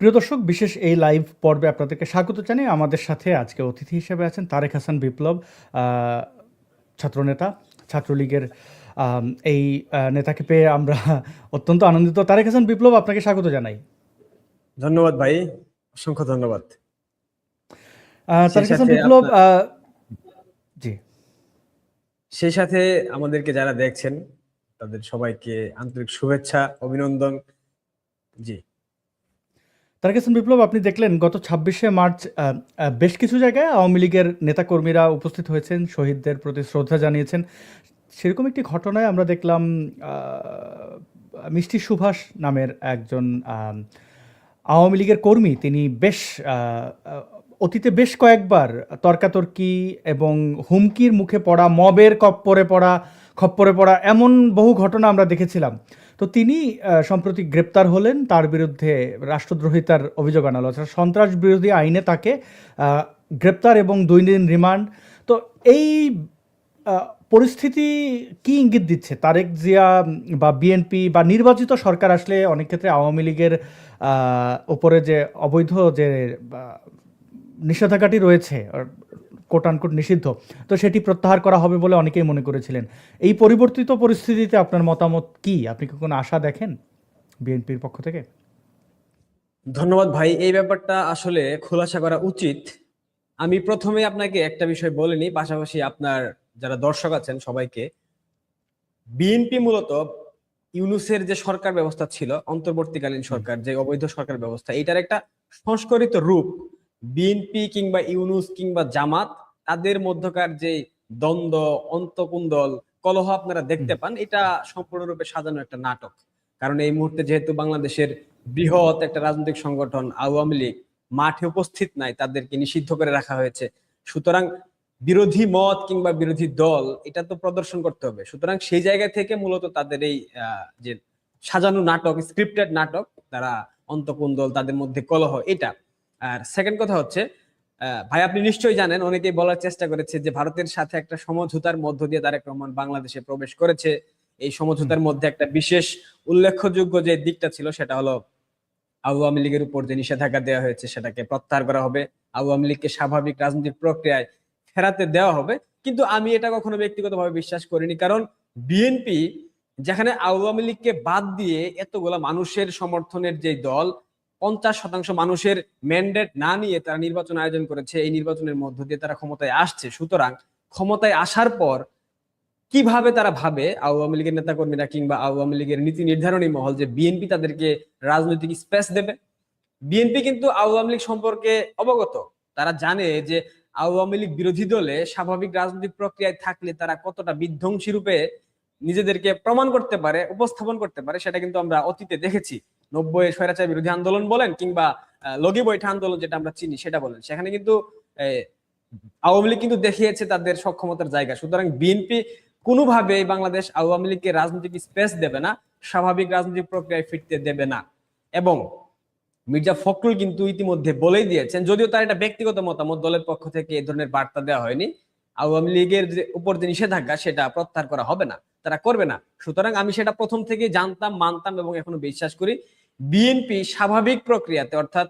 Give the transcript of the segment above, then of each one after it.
প্রিয় দর্শক, বিশেষ এই লাইভ পর্বে আপনাদেরকে স্বাগত জানাই। আমাদের সাথে আজকে অতিথি হিসেবে আছেন তারেক হাসান বিপ্লব, আহ, ছাত্রনেতা, ছাত্রলীগের। এই নেতাকে পেয়ে আমরা অত্যন্ত আনন্দিত। তারেক হাসান বিপ্লব, আপনাকে স্বাগত জানাই। ধন্যবাদ ভাই, অসংখ্য ধন্যবাদ। সেই তারেক হাসান সাথে বিপ্লব, জি, সেই সাথে আমাদেরকে যারা দেখছেন তাদের সবাইকে আন্তরিক শুভেচ্ছা, অভিনন্দন। জি, তারেক হাসান বিপ্লব, আপনি দেখলেন গত 26শে মার্চ বেশ কিছু জায়গায় আওয়ামী লীগের নেতাকর্মীরা উপস্থিত হয়েছেন, শহীদদের প্রতি শ্রদ্ধা জানিয়েছেন। সেরকম একটি ঘটনায় আমরা দেখলাম মিষ্টি সুভাষ নামের একজন আওয়ামী লীগের কর্মী, তিনি বেশ অতীতে বেশ কয়েকবার তর্কাতর্কি এবং হুমকির মুখে পড়া, মবের খপ্পরে পড়া এমন বহু ঘটনা আমরা দেখেছিলাম। তো তিনি সম্প্রতি গ্রেপ্তার হলেন, তার বিরুদ্ধে রাষ্ট্রদ্রোহিতার অভিযোগ আনা হলো, সন্ত্রাস বিরোধী আইনে তাকে গ্রেপ্তার এবং 2 দিন রিমান্ড। তো এই পরিস্থিতি কি ইঙ্গিত দিচ্ছে? তারেক জিয়া বা বিএনপি বা নির্বাচিত সরকার আসলে অনেক ক্ষেত্রে আওয়ামী লীগের উপরে যে অবৈধ যে নিষেধাজ্ঞাটি রয়েছে, কোট আনকোট নিষিদ্ধ, তো সেটি প্রত্যাহার করা হবে বলে অনেকেই মনে করেছিলেন। এই পরিবর্তিত পরিস্থিতিতে আপনার মতামত কি? আপনি কি কোনো আশা দেখেন বিএনপির পক্ষ থেকে? ধন্যবাদ ভাই। এই ব্যাপারটা আসলে খোলাসা করা উচিত। আমি প্রথমে আপনাকে একটা বিষয় বলে নিই, পাশাপাশি আপনার যারা দর্শক আছেন সবাইকে। বিএনপি মূলত ইউনূসের যে সরকার ব্যবস্থা ছিল, অন্তর্বর্তীকালীন সরকার, যে অবৈধ সরকার ব্যবস্থা, এটার একটা সংস্করিত রূপ। বিএনপি কিংবা ইউনূস কিংবা জামাত, তাদের মধ্যকার যে দ্বন্দ্ব, অন্তকুন্দল, কলহ আপনারা দেখতে পান, এটা সম্পূর্ণরূপে সাজানো একটা নাটক। কারণ এই মুহূর্তে যেহেতু বাংলাদেশের বৃহৎ একটা রাজনৈতিক সংগঠন আওয়ামী লীগ মাঠে উপস্থিত নাই, তাদেরকে নিষিদ্ধ করে রাখা হয়েছে। সুতরাং বিরোধী মত কিংবা বিরোধী দল এটা তো প্রদর্শন করতে হবে। সুতরাং সেই জায়গা থেকে মূলত তাদের এই যে সাজানো নাটক, স্ক্রিপ্টেড নাটক, তারা অন্তকুন্দল, তাদের মধ্যে কলহ, এটা। আর সেকেন্ড কথা হচ্ছে, ভাই আপনি নিশ্চয়ই জানেন, অনেকেই বলার চেষ্টা করেছে যে ভারতের সাথে একটা সমঝোতার মধ্য দিয়ে তারেক রহমান বাংলাদেশে প্রবেশ করেছে। এই সমঝোতার মধ্যে একটা বিশেষ উল্লেখযোগ্য যে দিকটা ছিল সেটা হলো আওয়ামী লীগের উপর যে নিষেধাজ্ঞা দেওয়া হয়েছে সেটাকে প্রত্যাহার করা হবে, আওয়ামী লীগকে স্বাভাবিক রাজনৈতিক প্রক্রিয়ায় ফেরাতে দেওয়া হবে। কিন্তু আমি এটা কখনো ব্যক্তিগতভাবে বিশ্বাস করিনি, কারণ বিএনপি যেখানে আওয়ামী লীগকে বাদ দিয়ে এতগুলা মানুষের সমর্থনের যে দল, 50% মানুষের ম্যান্ডেট না নিয়ে তারা নির্বাচন আয়োজন করেছে, এই নির্বাচনের মধ্য দিয়ে তারা ক্ষমতায় আসছে। সুতরাং ক্ষমতায় আসার পর কিভাবে তারা ভাবে, আওয়ামী লীগের নেতাকর্মীরা কিংবা আওয়ামী লীগের নীতি নির্ধারণী মহল, যে বিএনপি তাদেরকে রাজনৈতিক স্পেস দেবে? বিএনপি কিন্তু আওয়ামী লীগ সম্পর্কে অবগত। তারা জানে যে আওয়ামী লীগ বিরোধী দলে স্বাভাবিক রাজনৈতিক প্রক্রিয়ায় থাকলে তারা কতটা বিধ্বংসী রূপে নিজেদেরকে প্রমাণ করতে পারে, উপস্থাপন করতে পারে। সেটা কিন্তু আমরা অতীতে দেখেছি। 90-এ স্বৈরাচার বিরোধী আন্দোলন বলেন কিংবা লগি বৈঠা আন্দোলন যেটা আমরা চিনি সেটা বলেন, সেখানে কিন্তু আওয়ামী লীগ কিন্তু দেখিয়েছে তাদের সক্ষমতার জায়গা। সুতরাং বিএনপি কোনোভাবে বাংলাদেশ আওয়ামী লীগকে রাজনৈতিক স্পেস দেবে না, স্বাভাবিক রাজনৈতিক প্রক্রিয়ায় ফিরতে দেবে না। এবং মির্জা ফখরুল কিন্তু ইতিমধ্যে বলেই দিয়েছেন, যদিও তার এটা ব্যক্তিগত মতামত, দলের পক্ষ থেকে এই ধরনের বার্তা দেওয়া হয়নি, আওয়ামী লীগের যে উপর যে নিষেধাজ্ঞা সেটা প্রত্যাহার করা হবে না, তারা করবে না। সুতরাং আমি সেটা প্রথম থেকে জানতাম, মানতাম এবং এখনো বিশ্বাস করি, বিএনপি স্বাভাবিক প্রক্রিয়াতে অর্থাৎ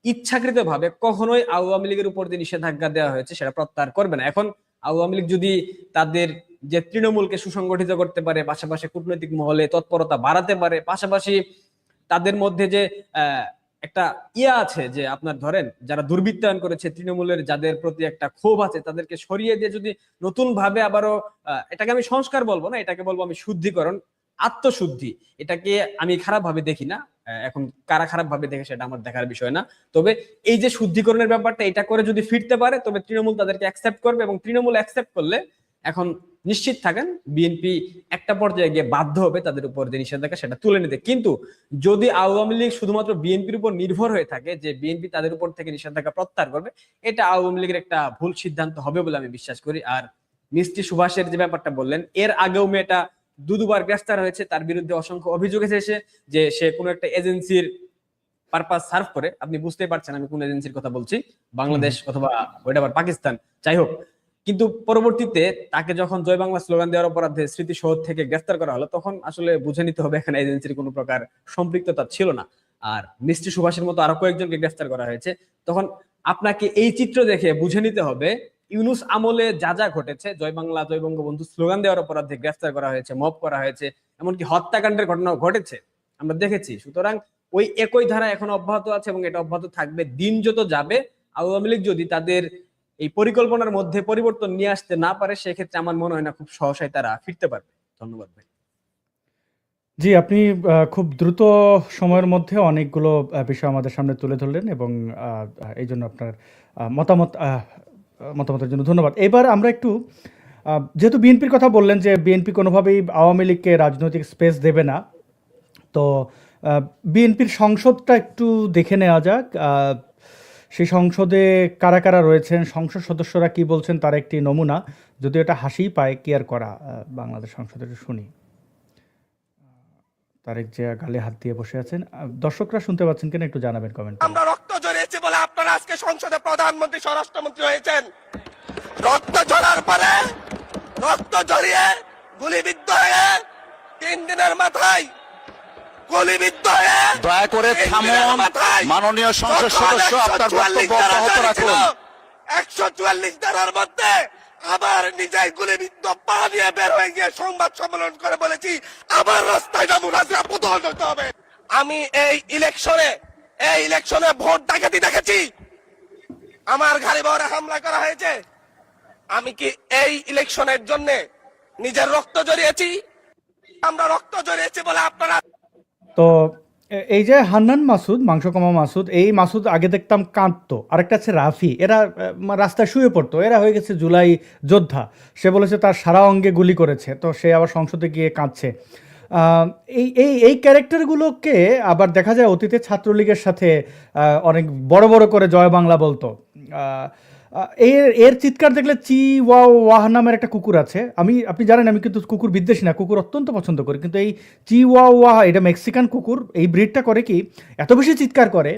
ইচ্ছাকৃতভাবে কখনোই আওয়ামী লীগের উপর যে নিষেধাজ্ঞা দেওয়া হয়েছে সেটা প্রত্যাহার করবে না। এখন আওয়ামী লীগ যদি তাদের যে তৃণমূলকে সুসংগঠিত করতে পারে, পাশাপাশি কূটনৈতিক মহলে তৎপরতা বাড়াতে পারে, পাশাপাশি তাদের মধ্যে যে একটা আছে, যে আপনার ধরেন যারা দুর্বৃত্তায়ন করেছে তৃণমূলের, যাদের প্রতি একটা ক্ষোভ আছে, তাদেরকে সরিয়ে দিয়ে যদি নতুন ভাবে আবারও, এটাকে আমি সংস্কার বলবো না, এটাকে বলবো আমি শুদ্ধিকরণ, আত্মশুদ্ধি, এটাকে আমি খারাপ ভাবে দেখি না। এখন কারা খারাপ ভাবে দেখে সেটা আমার দেখার বিষয় না। তবে এই যে শুদ্ধিকরণের ব্যাপারটা, এটা করে যদি ফিরতে পারে তবে তৃণমূল তাদেরকে অ্যাকসেপ্ট করবে, এবং তৃণমূল অ্যাকসেপ্ট করলে এখন নিশ্চিত থাকেন বিএনপি একটা পর্যায়ে গিয়ে বাধ্য হবে তাদের উপর যে নিষেধাজ্ঞা সেটা তুলে নিতে। কিন্তু যদি আওয়ামী লীগ শুধুমাত্র বিএনপির উপর নির্ভর হয়ে থাকে যে বিএনপি তাদের উপর থেকে নিষেধাজ্ঞা প্রত্যাহার করবে, এটা আওয়ামী লীগের একটা ভুল সিদ্ধান্ত হবে বলে আমি বিশ্বাস করি। আর মিষ্টি সুভাষের যে ব্যাপারটা বললেন, এর আগেও মেয়েটা দুবার গ্রেফতার হয়েছে, তার বিরুদ্ধে অসংখ্য অভিযোগ এসেছে যে সে কোনো একটা এজেন্সির পারপাস সার্ভ করে। আপনি বুঝতেই পারছেন আমি কোন এজেন্সির কথা বলছি, বাংলাদেশ অথবা ওইটা আবার পাকিস্তান, যাই হোক। কিন্তু পরবর্তীতে তাকে যখন জয় বাংলা স্লোগান দেওয়ার অপরাধে স্মৃতিসৌধ থেকে গ্রেফতার করা হলো, তখন আসলে বুঝে নিতে হবে এখানে এজেন্সির কোনো প্রকার সম্পৃক্ততা ছিল না। আর মিষ্টি সুভাষের মতো আরো কয়েকজনকে গ্রেফতার করা হয়েছে, তখন আপনাকে এই চিত্র দেখে বুঝে নিতে হবে ইউনূস আমলে যা যা ঘটেছে, জয় বাংলা জয় বঙ্গবন্ধু স্লোগান দেওয়ার অপরাধে গ্রেফতার করা হয়েছে, মব করা হয়েছে, এমনকি হত্যাকাণ্ডের ঘটনাও ঘটেছে, আমরা দেখেছি। সুতরাং ওই একই ধারা এখন অব্যাহত আছে এবং এটা অব্যাহত থাকবে। দিন যত যাবে, আওয়ামী লীগ যদি তাদের এই পরিকল্পনার মধ্যে পরিবর্তন নিয়ে আসতে না পারে, সেক্ষেত্রে আমার মনে হয় না খুব সহসাই তারা ফিরতে পারবে। ধন্যবাদ ভাই। জি, আপনি খুব দ্রুত সময়ের মধ্যে অনেকগুলো বিষয় আমাদের সামনে তুলে ধরলেন এবং এই জন্য আপনার মতামতের জন্য ধন্যবাদ। এবার আমরা একটু যেহেতু বিএনপির কথা বললেন যে বিএনপি কোনোভাবেই আওয়ামী লীগকে রাজনৈতিক স্পেস দেবে না, তো বিএনপির সংসদটা একটু দেখে নেওয়া যাক। সেই সংসদে কারা কারা রয়েছেন, সংসদ সদস্যরা কি বলছেন তার একটি নমুনা, যদিও এটা হাসিই পায়, কি আর করা। বাংলাদেশ সংসদে শুনি। তারেক জিয়া গালে হাত দিয়ে বসে আছেন। দর্শকরা শুনতে পাচ্ছেন কিনা একটু জানাবেন কমেন্ট করে। আমরা রক্ত ঝরিয়েছি বলে আপনারা আজকে সংসদে প্রধানমন্ত্রী স্বরাষ্ট্রমন্ত্রী হয়েছেন। রক্ত ঝরার পরে রক্ত ঝরিয়ে গুলিবিদ্ধ হয়ে 3 দিনের মাথায় গুলিবিদ্ধ হয়ে দয়া করে থামুন। মাননীয় সংসদ সদস্য, আপনার বক্তব্য অব্যাহত রাখুন। 144 ধারার মধ্যে আবার নিজেই গুলিবিদ্ধ পা দিয়ে বের হয়ে গিয়ে সংবাদ সম্মেলন করে বলেছি আবার রাস্তায় নামুন, আজকে প্রধান হতে হবে। আমি এই ইলেকশনে ভোট ডাকাতি দেখেছি, আমার ঘাড়ি বহরে হামলা করা হয়েছে। আমি কি এই ইলেকশনের জন্য নিজের রক্ত জড়িয়েছি? আমরা রক্ত জড়িয়েছি বলে আপনারা। তো এই যে হান্নান মাসুদ, মাংস কমা মাসুদ, এই মাসুদ আগে দেখতাম কাঁদতো, আরেকটা আছে রাফি, এরা রাস্তায় শুয়ে পড়তো, এরা হয়ে গেছে জুলাই যোদ্ধা। সে বলেছে তার সারা অঙ্গে গুলি করেছে, তো সে আবার সংসদে গিয়ে কাঁদছে। এই এই এই ক্যারেক্টারগুলোকে আবার দেখা যায় অতীতে ছাত্রলীগের সাথে অনেক বড় বড় করে জয় বাংলা বলতো। এর এর চিৎকার দেখলে চি ওয়াও ওয়াহ নামের একটা কুকুর আছে, আপনি জানেন আমি কিন্তু কুকুর বিদ্বেষী না, কুকুর অত্যন্ত পছন্দ করি, কিন্তু এই চি ওয়াও ওয়াহ এটা মেক্সিকান কুকুর। এই ব্রিডটা করে কি এত বেশি চিৎকার করে,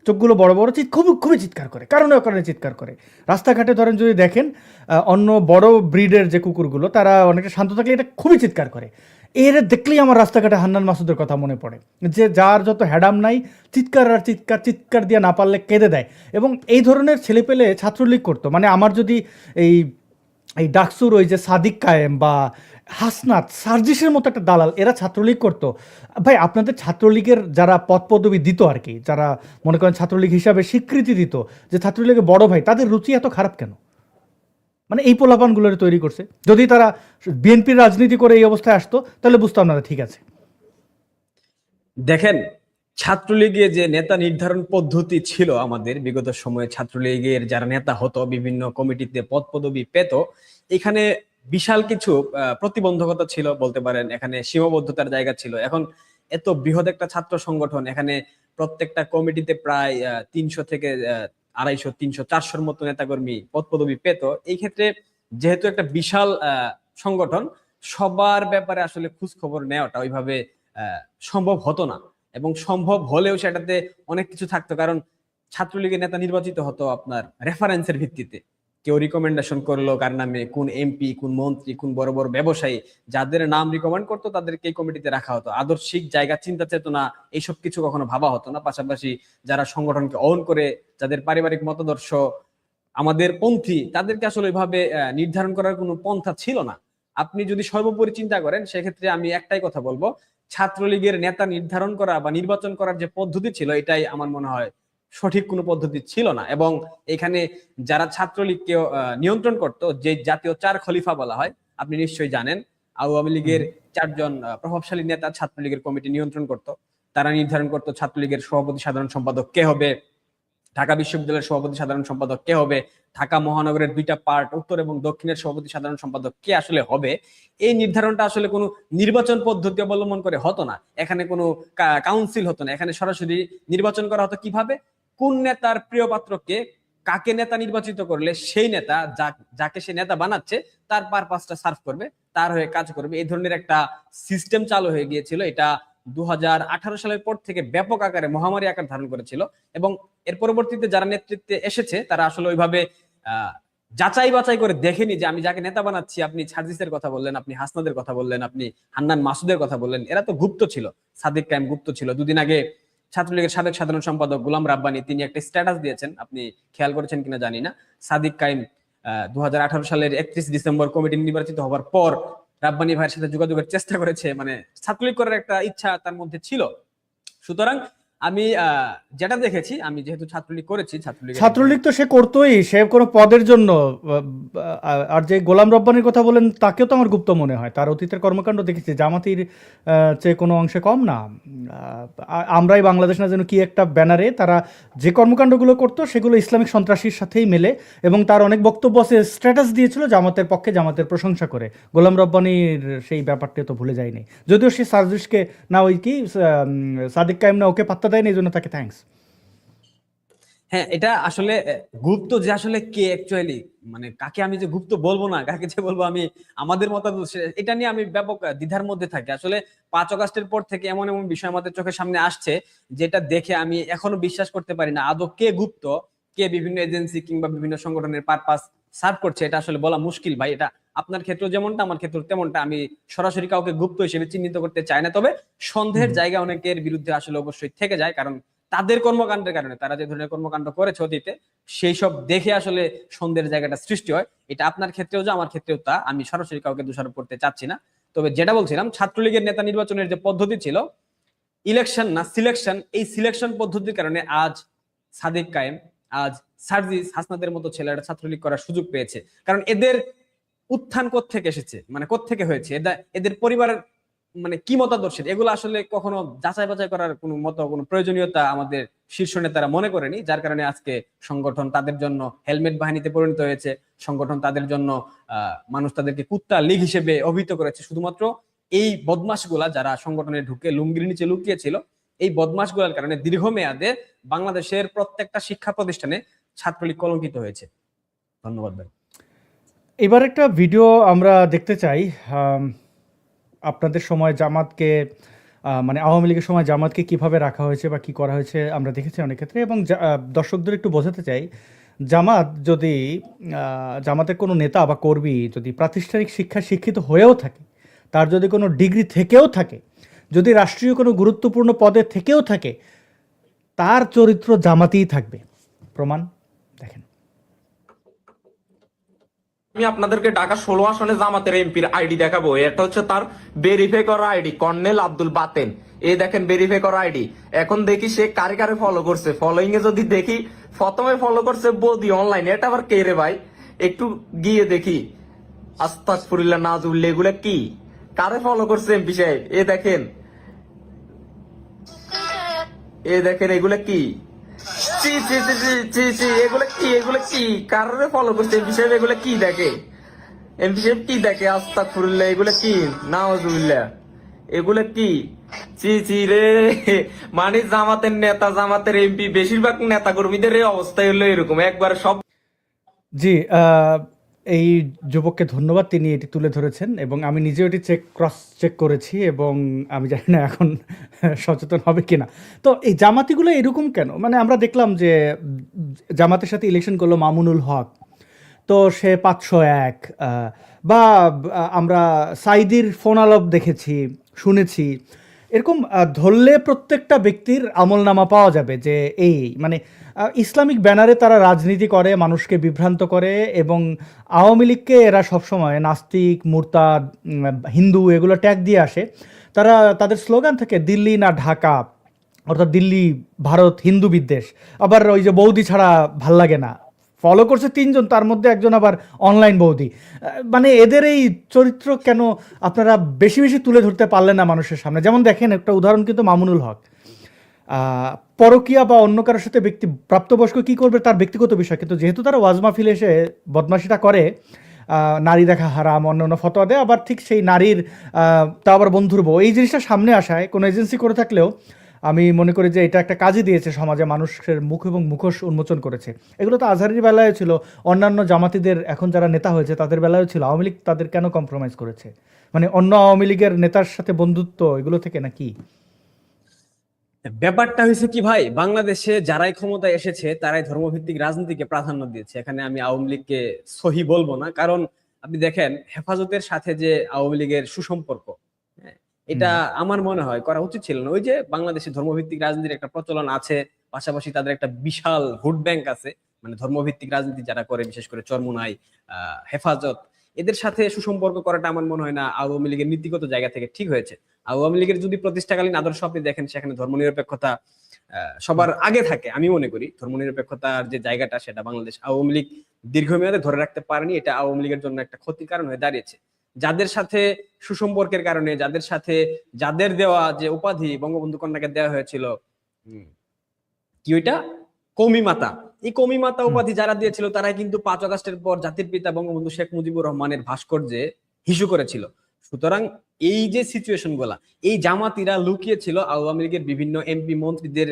চোখগুলো বড় বড়, খুবই খুবই চিৎকার করে, কারণে কারণে চিৎকার করে। রাস্তাঘাটে ধরেন যদি দেখেন অন্য বড় ব্রিডের যে কুকুরগুলো তারা অনেকটা শান্ত থাকলে এটা খুবই চিৎকার করে। এর দেখলেই আমার রাস্তাঘাটে হান্নান মাসুদের কথা মনে পড়ে, যে যার যত হ্যাডাম নাই, চিৎকার আর চিৎকার, চিৎকার দিয়ে না পারলে কেঁদে দেয়। এবং এই ধরনের ছেলেপেলে ছাত্রলীগ করতো। মানে আমার যদি এই এই ডাকসুর ওই যে সাদিক কায়েম বা হাসনাত সার্জিসের মতো একটা দালাল এরা ছাত্রলীগ করতো, ভাই আপনাদের ছাত্রলীগের যারা পদ পদবি দিত আর কি, যারা মনে করেন ছাত্রলীগ হিসাবে স্বীকৃতি দিত, যে ছাত্রলীগের বড় ভাই, তাদের রুচি এত খারাপ কেন? মানে এই পোলাপানগুলো তৈরি করছে। যদি তারা বিএনপির রাজনীতি করে এই অবস্থায় আসতো তাহলে বুঝতাম না, ঠিক আছে। দেখেন, ছাত্রলীগের যে নেতা নির্ধারণ পদ্ধতি ছিল আমাদের বিগত সময়ে, ছাত্রলীগের যারা নেতা হতো বিভিন্ন কমিটিতে পদ পদবি পেত, এখানে বিশাল কিছু প্রতিবন্ধকতা ছিল বলতে পারেন, এখানে সীমাবদ্ধতার জায়গা ছিল। এখন এত বৃহৎ একটা ছাত্র সংগঠন, এখানে প্রত্যেকটা কমিটিতে প্রায় 300 থেকে 250, 300, 400-র মতো নেতাকর্মী পদ পদবি পেত। এই ক্ষেত্রে যেহেতু একটা বিশাল সংগঠন, সবার ব্যাপারে আসলে খোঁজ খবর নেওয়াটা ওইভাবে সম্ভব হতো না, এবং সম্ভব হলেও সেটাতে অনেক কিছু থাকতো। কারণ ছাত্রলীগের নেতা নির্বাচিত হতো আপনার রেফারেন্সের ভিত্তিতে, কেউ রিকমেন্ডেশন করলো কার নামে, কোন এমপি, কোন মন্ত্রী, কোন বড় বড় ব্যবসায়ী, যাদের নাম রিকমেন্ড করতো তাদেরকে এই কমিটিতে রাখা হতো। আদর্শিক জায়গা, চিন্তা চেতনা, এইসব কিছু কখনো ভাবা হতো না। পাশাপাশি যারা সংগঠনকে অন করে, যাদের পারিবারিক মতাদর্শ আমাদের পন্থী, তাদেরকে আসলে ওইভাবে নির্ধারণ করার কোনো পন্থা ছিল না। আপনি যদি সর্বোপরি চিন্তা করেন, সেক্ষেত্রে আমি একটাই কথা বলবো, ছাত্রলীগের নেতা নির্ধারণ করা বা নির্বাচন করার যে পদ্ধতি ছিল, এটাই আমার মনে হয় সঠিক কোনো পদ্ধতি ছিল না। এবং এখানে যারা ছাত্রলীগকে নিয়ন্ত্রণ করত, যে জাতীয় 4 খলিফা বলা হয়, আপনি নিশ্চয়ই জানেন, আওয়ামী লীগের 4 জন প্রভাবশালী নেতা ছাত্রলীগের কমিটি নিয়ন্ত্রণ করত। তারা নির্ধারণ করত ছাত্রলীগের সভাপতি সাধারণ সম্পাদক কে হবে, ঢাকা বিশ্ববিদ্যালয়ের সভাপতি সাধারণ সম্পাদক কে হবে, ঢাকা মহানগরের 2টা পার্ট, উত্তর এবং দক্ষিণের সভাপতি সাধারণ সম্পাদক কে আসলে হবে। এই নির্ধারণটা আসলে কোনো নির্বাচন পদ্ধতি অবলম্বন করে হতো না, এখানে কোনো কাউন্সিল হতো না, এখানে সরাসরি নির্বাচন করা হতো। কিভাবে? কোন নেতার প্রিয় পাত্রকে, কাকে নেতা নির্বাচিত করলে সেই নেতা যাকে সে নেতা বানাচ্ছে তার পারপাসটা সার্ভ করবে, তার হয়ে কাজ করবে। এই ধরনের একটা সিস্টেম চালু হয়ে গিয়েছিল। এটা 2018 সালের পর থেকে ব্যাপক আকারে মহামারী আকার ধারণ করেছিল, এবং এর পরবর্তীতে যারা নেতৃত্বে এসেছে তারা আসলে ওইভাবে যাচাই বাছাই করে দেখেনি যে আমি যাকে নেতা বানাচ্ছি, আপনি সার্জিসের কথা বললেন, আপনি হাসনাদের কথা বললেন, আপনি হান্নান মাসুদের কথা বললেন, এরা তো গুপ্ত ছিল। সাদিক কায়েম গুপ্ত ছিল। দুদিন আগে ছাত্রলীগের সাবেক সাধারণ সম্পাদক গোলাম রাব্বানী তিনি একটা স্ট্যাটাস দিয়েছেন, আপনি খেয়াল করেছেন কিনা জানি না। সাদিক কাইম 2018 সালের 31 ডিসেম্বর কমিটি নির্বাচিত হওয়ার পর রাব্বানী ভাইয়ের সাথে যোগাযোগের চেষ্টা করেছে, মানে ছাত্রলীগ করার একটা ইচ্ছা তার মধ্যে ছিল। সুতরাং আমি যেটা দেখেছি, আমি যেহেতু ছাত্রলীগ করেছি, ছাত্রলীগ তো সে করতোই, সে কোনো পদের জন্য। আর যে গোলাম রব্বানির কথা বলেন তাকেও তো আমার গুপ্ত মনে হয়, তার অতীতের কর্মকাণ্ড দেখেছি জামাতির চেয়ে কোনো অংশে কম না। আমরাই বাংলাদেশ না যেন কি একটা ব্যানারে তারা যে কর্মকাণ্ডগুলো করতো সেগুলো ইসলামিক সন্ত্রাসীর সাথেই মেলে, এবং তার অনেক বক্তব্য আছে, স্ট্যাটাস দিয়েছিল জামাতের পক্ষে, জামাতের প্রশংসা করে। গোলাম রব্বানির সেই ব্যাপারটা তো ভুলে যায়নি, যদিও সে সার্জিসকে না ওই কি সাদিক কায়েম না ওকে পাত্তা দেয়নি, এই জন্য তাকে থ্যাঙ্কস। হ্যাঁ, এটা আসলে গুপ্ত যে আসলে কে অ্যাকচুয়ালি, মানে কাকে আমি যে গুপ্ত বলবো না, কাকে যে বলবো আমি আমাদের মতামত, এটা নিয়ে আমি ব্যাপক দ্বিধার মধ্যে থাকি। আসলে 5 আগস্টের পর থেকে এমন এমন বিষয় আমাদের চোখের সামনে আসছে যেটা দেখে আমি এখনো বিশ্বাস করতে পারি না আদৌ কে গুপ্ত, কে বিভিন্ন এজেন্সি কিংবা বিভিন্ন সংগঠনের পারপাস সার্ভ করছে, এটা আসলে বলা মুশকিল ভাই। এটা আপনার ক্ষেত্রে যেমনটা, আমার ক্ষেত্রে তেমনটা। আমি সরাসরি কাউকে গুপ্ত হিসেবে চিহ্নিত করতে চাই না, তবে সন্দেহের জায়গা অনেকের বিরুদ্ধে আসলে অবশ্যই থেকে যায়, কারণ তাদের কর্মকাণ্ডের কারণে, তারা যে ধরনের কর্মকাণ্ড করেছে অতীতে, সেই সব দেখে আসলে সন্দেহের জায়গাটা সৃষ্টি হয়। এটা আপনার ক্ষেত্রেও যা, আমার ক্ষেত্রেও তা। আমি সরাসরি কাউকে দোষারোপ করতে চাচ্ছি না। তবে যেটা বলছিলাম, ছাত্রলীগের নেতা নির্বাচনের যে পদ্ধতি ছিল, ইলেকশন না সিলেকশন, এই সিলেকশন পদ্ধতির কারণে আজ সাদিক কায়েম, আজ সার্জিস, হাসনাদের মতো ছেলেরা ছাত্রলীগ করার সুযোগ পেয়েছে। কারণ এদের উত্থান কোত্থেকে এসেছে, মানে কোত্থেকে হয়েছে, এদের পরিবারের মানে কি মতাদর্শ, এগুলো আসলে কখনো যাচাই বাছাই করার কোনো প্রয়োজনীয়তা আমাদের শীর্ষ নেতারা মনে করেনি, যার কারণে আজকে সংগঠন তাদের জন্য হেলমেট বাহিনীতে পরিণত হয়েছে। সংগঠন তাদের জন্য মানুষ তাদেরকে কুত্তা লীগ হিসেবে অভিহিত করেছে, শুধুমাত্র এই বদমাশগুলা যারা সংগঠনে ঢুকে লুঙ্গির নিচে লুকিয়েছিল, এই বদমাশগুলার কারণে দীর্ঘমেয়াদে বাংলাদেশের প্রত্যেকটা শিক্ষা প্রতিষ্ঠানে ছাত্রলীগ কলঙ্কিত হয়েছে। ধন্যবাদ ভাই। এবার একটা ভিডিও আমরা দেখতে চাই। আপনাদের সময় জামাতকে মানে আওয়ামী লীগের সময় জামাতকে কিভাবে রাখা হয়েছে বা কি করা হয়েছে আমরা দেখেছি অনেক ক্ষেত্রে, এবং দর্শকদের একটু বোঝাতে চাই, জামাত যদি জামাতের কোনো নেতা বা কর্মী যদি প্রাতিষ্ঠানিক শিক্ষায় শিক্ষিত হয়েও থাকে, তার যদি কোনো ডিগ্রি থেকেও থাকে, যদি রাষ্ট্রীয় কোনো গুরুত্বপূর্ণ পদে থেকেও থাকে, তার চরিত্র জামাতেই থাকবে। প্রমাণ দেখেন। আমি আপনাদেরকে ঢাকা 16 আসনে জামাতের এমপির আইডি দেখাবো। এটা হচ্ছে তার ভেরিফাই করা আইডি, কর্নেল আব্দুল বাতেন। এই দেখেন ভেরিফাই করা আইডি। এখন দেখি সে কারে কারে ফলো করছে। ফলোইং এ যদি দেখি, প্রথমে ফলো করছে বৌদি অনলাইনে। এটা আবার কে রে ভাই? একটু গিয়ে দেখি। আস্তাগফিরুল্লাহ, নাজুবিল্লাহ, এগুলা কি? কারে ফলো করছে এমপি সাহেব? এ দেখেন, এগুলা কি? চি চি চি চি চি চি, এগুলা কি? এগুলা কি? কারে ফলো করছে এমপি সাহেব? এগুলা কি দেখে? এমপি সাহেব কি দেখে? আস্তাগফিরুল্লাহ, এগুলা কি? নাউজুবিল্লাহ, এগুলা কি? চি চি রে। মানে জামাতের নেতা, জামাতের এমপি, বেশিরভাগ নেতা কর্মীদের এই অবস্থা হলো এরকম, একবার সব। জি, এই যুবককে ধন্যবাদ, তিনি এটি তুলে ধরেছেন এবং আমি নিজেও এটি ক্রস চেক করেছি, এবং আমি জানি না এখন সচেতন হবে কিনা। তো এই জামাতিগুলো এরকম কেন? মানে আমরা দেখলাম যে জামাতের সাথে ইলেকশন করলো মামুনুল হক, তো সে 501, বা আমরা সাইদির ফোন আলাপ দেখেছি, শুনেছি, এরকম ধরলে প্রত্যেকটা ব্যক্তির আমলনামা পাওয়া যাবে যে এই মানে ইসলামিক ব্যানারে তারা রাজনীতি করে, মানুষকে বিভ্রান্ত করে, এবং আওয়ামী লীগকে এরা সবসময় নাস্তিক, মুরতাদ, হিন্দু এগুলো ট্যাগ দিয়ে আসে। তারা তাদের স্লোগান থেকে দিল্লি না ঢাকা, অর্থাৎ দিল্লি ভারত হিন্দু বিদ্বেষ, আবার ওই যে বৌদি ছাড়া ভাল লাগে না, ফলো করছে 3 জন, তার মধ্যে একজন আবার অনলাইন বৌদি। মানে এদের এই চরিত্র কেন আপনারা বেশি বেশি তুলে ধরতে পারলেন না মানুষের সামনে? যেমন দেখেন একটা উদাহরণ কিন্তু মামুনুল হক, পরকিয়া বা অন্য কারোর সাথে প্রাপ্তবয়স্ক কী করবে তার ব্যক্তিগত বিষয়, কিন্তু যেহেতু তারা ওয়াজ মাহফিলে এসে বদমাশিটা করে, নারী দেখা হারাম, অন্য অন্য ফতোয়া দেয়, আবার ঠিক সেই নারীর তা আবার বন্ধুর বউ, এই জিনিসটা সামনে আসায় কোনো এজেন্সি করে থাকলেও আমি মনে করি যে এটা একটা কাজই দিয়েছে, সমাজে মানুষের মুখ এবং মুখোশ উন্মোচন করেছে। এগুলো তো আজহারের বেলায় ছিল, অন্যান্য জামাতিদের এখন যারা নেতা হয়েছে তাদের বেলায়ও ছিল। আওয়ামী লীগ তাদের কেন কম্প্রোমাইজ করেছে? মানে অন্য আওয়ামী লীগের নেতার সাথে বন্ধুত্ব এগুলো থেকে নাকি? ব্যাপারটা হয়েছে কি ভাই, বাংলাদেশে যারাই ক্ষমতায় এসেছে তারাই ধর্মভিত্তিক রাজনীতিকে প্রাধান্য দিয়েছে। এখানে আমি আওয়ামী লীগকে সহি বলবো না, কারণ আপনি দেখেন হেফাজতের সাথে যে আওয়ামী লীগের সুসম্পর্ক, এটা আমার মনে হয় করা উচিত ছিল না। ওই যে বাংলাদেশে ধর্মভিত্তিক রাজনীতির একটা প্রচলন আছে, পাশাপাশি তাদের একটা বিশাল ভোট ব্যাংক আছে, মানে ধর্মভিত্তিক রাজনীতি যারা করে, বিশেষ করে চরমুনাই, হেফাজত, এদের সাথে সুসম্পর্ক করাটা আমার মনে হয় না আওয়ামী লীগের নীতিগত জায়গা থেকে ঠিক হয়েছে। আওয়ামী লীগের যদি প্রতিষ্ঠাকালীন আদর্শ আপনি দেখেন, সেখানে ধর্মনিরপেক্ষতা সবার আগে থাকে। আমি মনে করি ধর্মনিরপেক্ষতার যে জায়গাটা, সেটা বাংলাদেশ আওয়ামী লীগ দীর্ঘমেয়াদে ধরে রাখতে পারেনি। এটা আওয়ামী লীগের জন্য একটা ক্ষতির কারণ হয়ে দাঁড়িয়েছে। যাদের সাথে সুসম্পর্কের কারণে, যাদের সাথে যাদের দেওয়া যে উপাধি বঙ্গবন্ধু কন্যাকে দেওয়া হয়েছিল, কি ওইটা কওমি মাতা, এই কওমি মাতা উপাধি যারা দিয়েছিল, তারাই কিন্তু 5 আগস্টের পর জাতির পিতা বঙ্গবন্ধু শেখ মুজিবুর রহমানের ভাস্কর্যে হিসু করেছিল। সুতরাং এই যে সিচুয়েশন গুলা, এই জামাতিরা লুকিয়েছিল আওয়ামী লীগের বিভিন্ন এমপি মন্ত্রীদের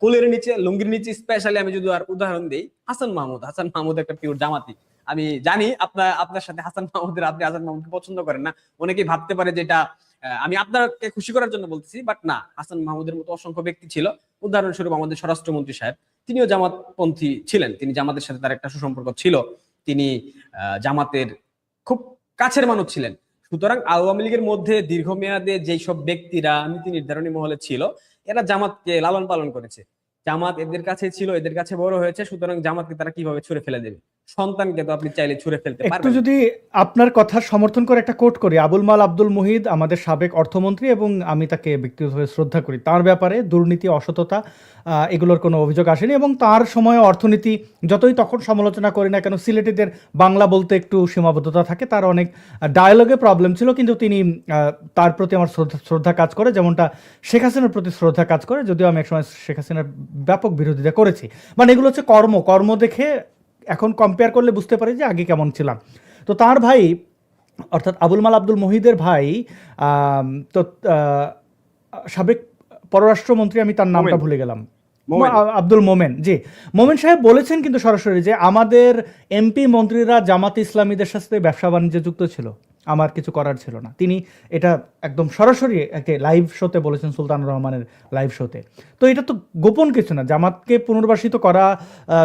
কোলের নিচে, লুঙ্গির নিচে। স্পেশালি আমি যদি আর উদাহরণ দিই, হাসান মাহমুদ একটা পিওর জামাতি। আমি জানি আপনার সাথে আপনি হাসান মাহমুদকে পছন্দ করেন না, অনেকেই ভাবতে পারে যে এটা আমি আপনাকে খুশি করার জন্য বলতেছি, বাট না, হাসান মাহমুদের মতো অসংখ্য ব্যক্তি ছিল। উদাহরণস্বরূপ আমাদের স্বরাষ্ট্রমন্ত্রী সাহেব, তিনিও জামাতপন্থী ছিলেন, তিনি জামাতের সাথে তার একটা সুসম্পর্ক ছিল, তিনি জামাতের খুব কাছের মানুষ ছিলেন। সুতরাং আওয়ামী লীগের মধ্যে দীর্ঘমেয়াদে যেই সব ব্যক্তিরা নীতি নির্ধারণী মহলে ছিল, এরা জামাতকে লালন পালন করেছে, জামাত এদের কাছে ছিল, এদের কাছে বড় হয়েছে। সুতরাং জামাতকে তারা কিভাবে ছুঁড়ে ফেলে দেবে? সন্তানকে তো আপনি চাইলে ছুঁড়ে ফেলতে একটু পারবেন। যদি আপনার কথা সমর্থন করে একটা কোট করি, আবুল মাল আব্দুল মুহিত আমাদের সাবেক অর্থমন্ত্রী, এবং আমি তাকে ব্যক্তিগতভাবে শ্রদ্ধা করি। তার ব্যাপারে দুর্নীতি, অসততা এগুলোর কোনো অভিযোগ আসেনি, এবং তার সময় অর্থনীতি যতই তখন সমালোচনা করি না কেন, সিলেটিদের বাংলা বলতে একটু সীমাবদ্ধতা থাকে, তার অনেক ডায়ালগে প্রবলেম ছিল, কিন্তু তিনি তার প্রতি আমার শ্রদ্ধা কাজ করে, যেমনটা শেখ হাসিনার প্রতি শ্রদ্ধা কাজ করে, যদিও আমি একসময় শেখ হাসিনার ব্যাপক বিরোধিতা করেছি। মানে এগুলো হচ্ছে কর্ম দেখে এখন কম্পেয়ার করলে বুঝতে পারি যে আগে কেমন ছিলাম। তো তার ভাই, অর্থাৎ আবুল মাল আব্দুল মুহিদের ভাই, তো সাবেক পররাষ্ট্রমন্ত্রী, আমি তার নামটা ভুলে গেলাম, আব্দুল মোমেন, জি, মোমেন সাহেব বলেছেন কিন্তু সরাসরি যে আমাদের এমপি মন্ত্রীরা জামাত ইসলামীদের সাথে ব্যবসা বাণিজ্যে যুক্ত ছিল, আমার কিছু করার ছিল না। তিনি এটা একদম সরাসরি একটা লাইভ শোতে বলেছেন, সুলতানুর রহমানের লাইভ শোতে। তো এটা তো গোপন কিছু না। জামাতকে পুনর্বাসিত করা,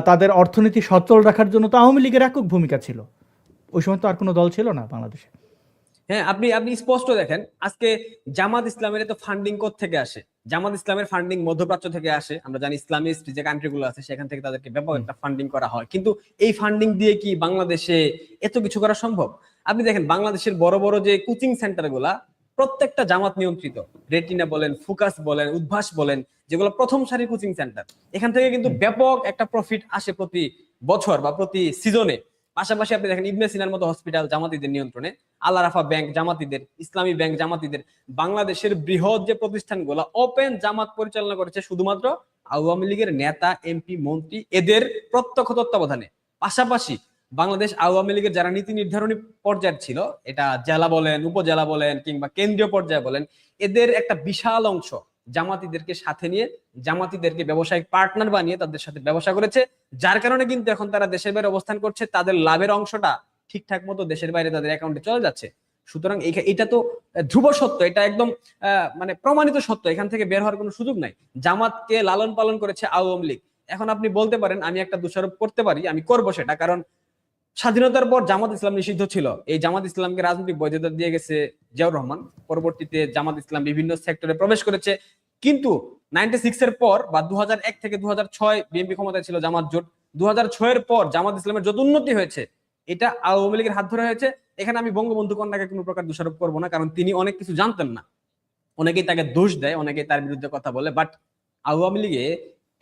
তাদের অর্থনীতি সচল রাখার জন্য তো আওয়ামী লীগের একক ভূমিকা ছিল। ওই সময় তো আর কোনো দল ছিল না বাংলাদেশে। হ্যাঁ, আপনি স্পষ্ট দেখেন, আজকে জামাত ইসলামের তো ফান্ডিং থেকে আসে। জামাত ইসলামের ফান্ডিং মধ্যপ্রাচ্য থেকে আসে। আমরা জানি ইসলামিস্ট যে কান্ট্রিগুলো আছে, সেখান থেকে তাদেরকে ব্যাপক একটা ফান্ডিং করা হয়। কিন্তু এই ফান্ডিং দিয়ে কি বাংলাদেশে এত কিছু করা সম্ভব? আপনি দেখেন বাংলাদেশের বড় বড় যে কোচিং সেন্টার গুলা, প্রত্যেকটা জামাত নিয়ন্ত্রিত। রেটিনা বলেন, ফোকাস বলেন, উদ্ভাস বলেন, যেগুলো প্রথম সারির কোচিং সেন্টার, এখান থেকে কিন্তু ব্যাপক একটা প্রফিট আসে প্রতি বছর বা প্রতি সিজনে। পাশাপাশি আপনি দেখেন ইবনে সিনার মতো হসপিটাল জামাতিদের নিয়ন্ত্রণে, আল আরাফা ব্যাংক জামাতিদের, ইসলামী ব্যাংক জামাতিদের। বাংলাদেশের বৃহৎ যে প্রতিষ্ঠানগুলো ওপেন জামাত পরিচালনা করেছে শুধুমাত্র আওয়ামী লীগের নেতা, এমপি, মন্ত্রী, এদের প্রত্যক্ষ তত্ত্বাবধানে। পাশাপাশি বাংলাদেশ আওয়ামী লীগের যারা নীতি নির্ধারণী পর্যায়ে ছিল, এটা জেলা বলেন, উপজেলা বলেন, কিংবা কেন্দ্রীয় পর্যায়ে বলেন, এদের একটা বিশাল অংশ জামাতিদেরকে সাথে নিয়ে, জামাতিদেরকে ব্যবসায়িক পার্টনার বানিয়ে তাদের সাথে ব্যবসা করেছে। যার কারণে কিন্তু এখন তারা দেশের বাইরে অবস্থান করছে, তাদের লাভের অংশটা ঠিকঠাক মতো দেশের বাইরে তাদের অ্যাকাউন্টে চলে যাচ্ছে। সুতরাং এটা তো ধ্রুব সত্য, এটা একদম মানে প্রমাণিত সত্য, এখান থেকে বের হওয়ার কোনো সুযোগ নাই। জামাতকে লালন পালন করেছে আওয়ামী লীগ। এখন আপনি বলতে পারেন, আমি একটা দোষারোপ করতে পারি, আমি করবো সেটা, কারণ স্বাধীনতার পর জামাত ইসলাম নিষিদ্ধ ছিল। এই জামাত ইসলামকে রাজনৈতিক বৈধতা দিয়ে গেছে জিয়াউর রহমান। পরবর্তীতে জামাত ইসলাম বিভিন্ন সেক্টরে প্রবেশ করেছে, কিন্তু 96 এর পর বা 2001 থেকে 2006 বিএনপি ক্ষমতায় ছিল জামাত জোট। 2006 এর পর জামাত ইসলামের যত উন্নতি হয়েছে, এটা আওয়ামী লীগের হাত ধরে হয়েছে। এখানে আমি বঙ্গবন্ধু কন্যাকে কোনো প্রকার দোষারোপ করবো না, কারণ তিনি অনেক কিছু জানতেন না। অনেকেই তাকে দোষ দেয়, অনেকেই তার বিরুদ্ধে কথা বলে, বাট আওয়ামী লীগে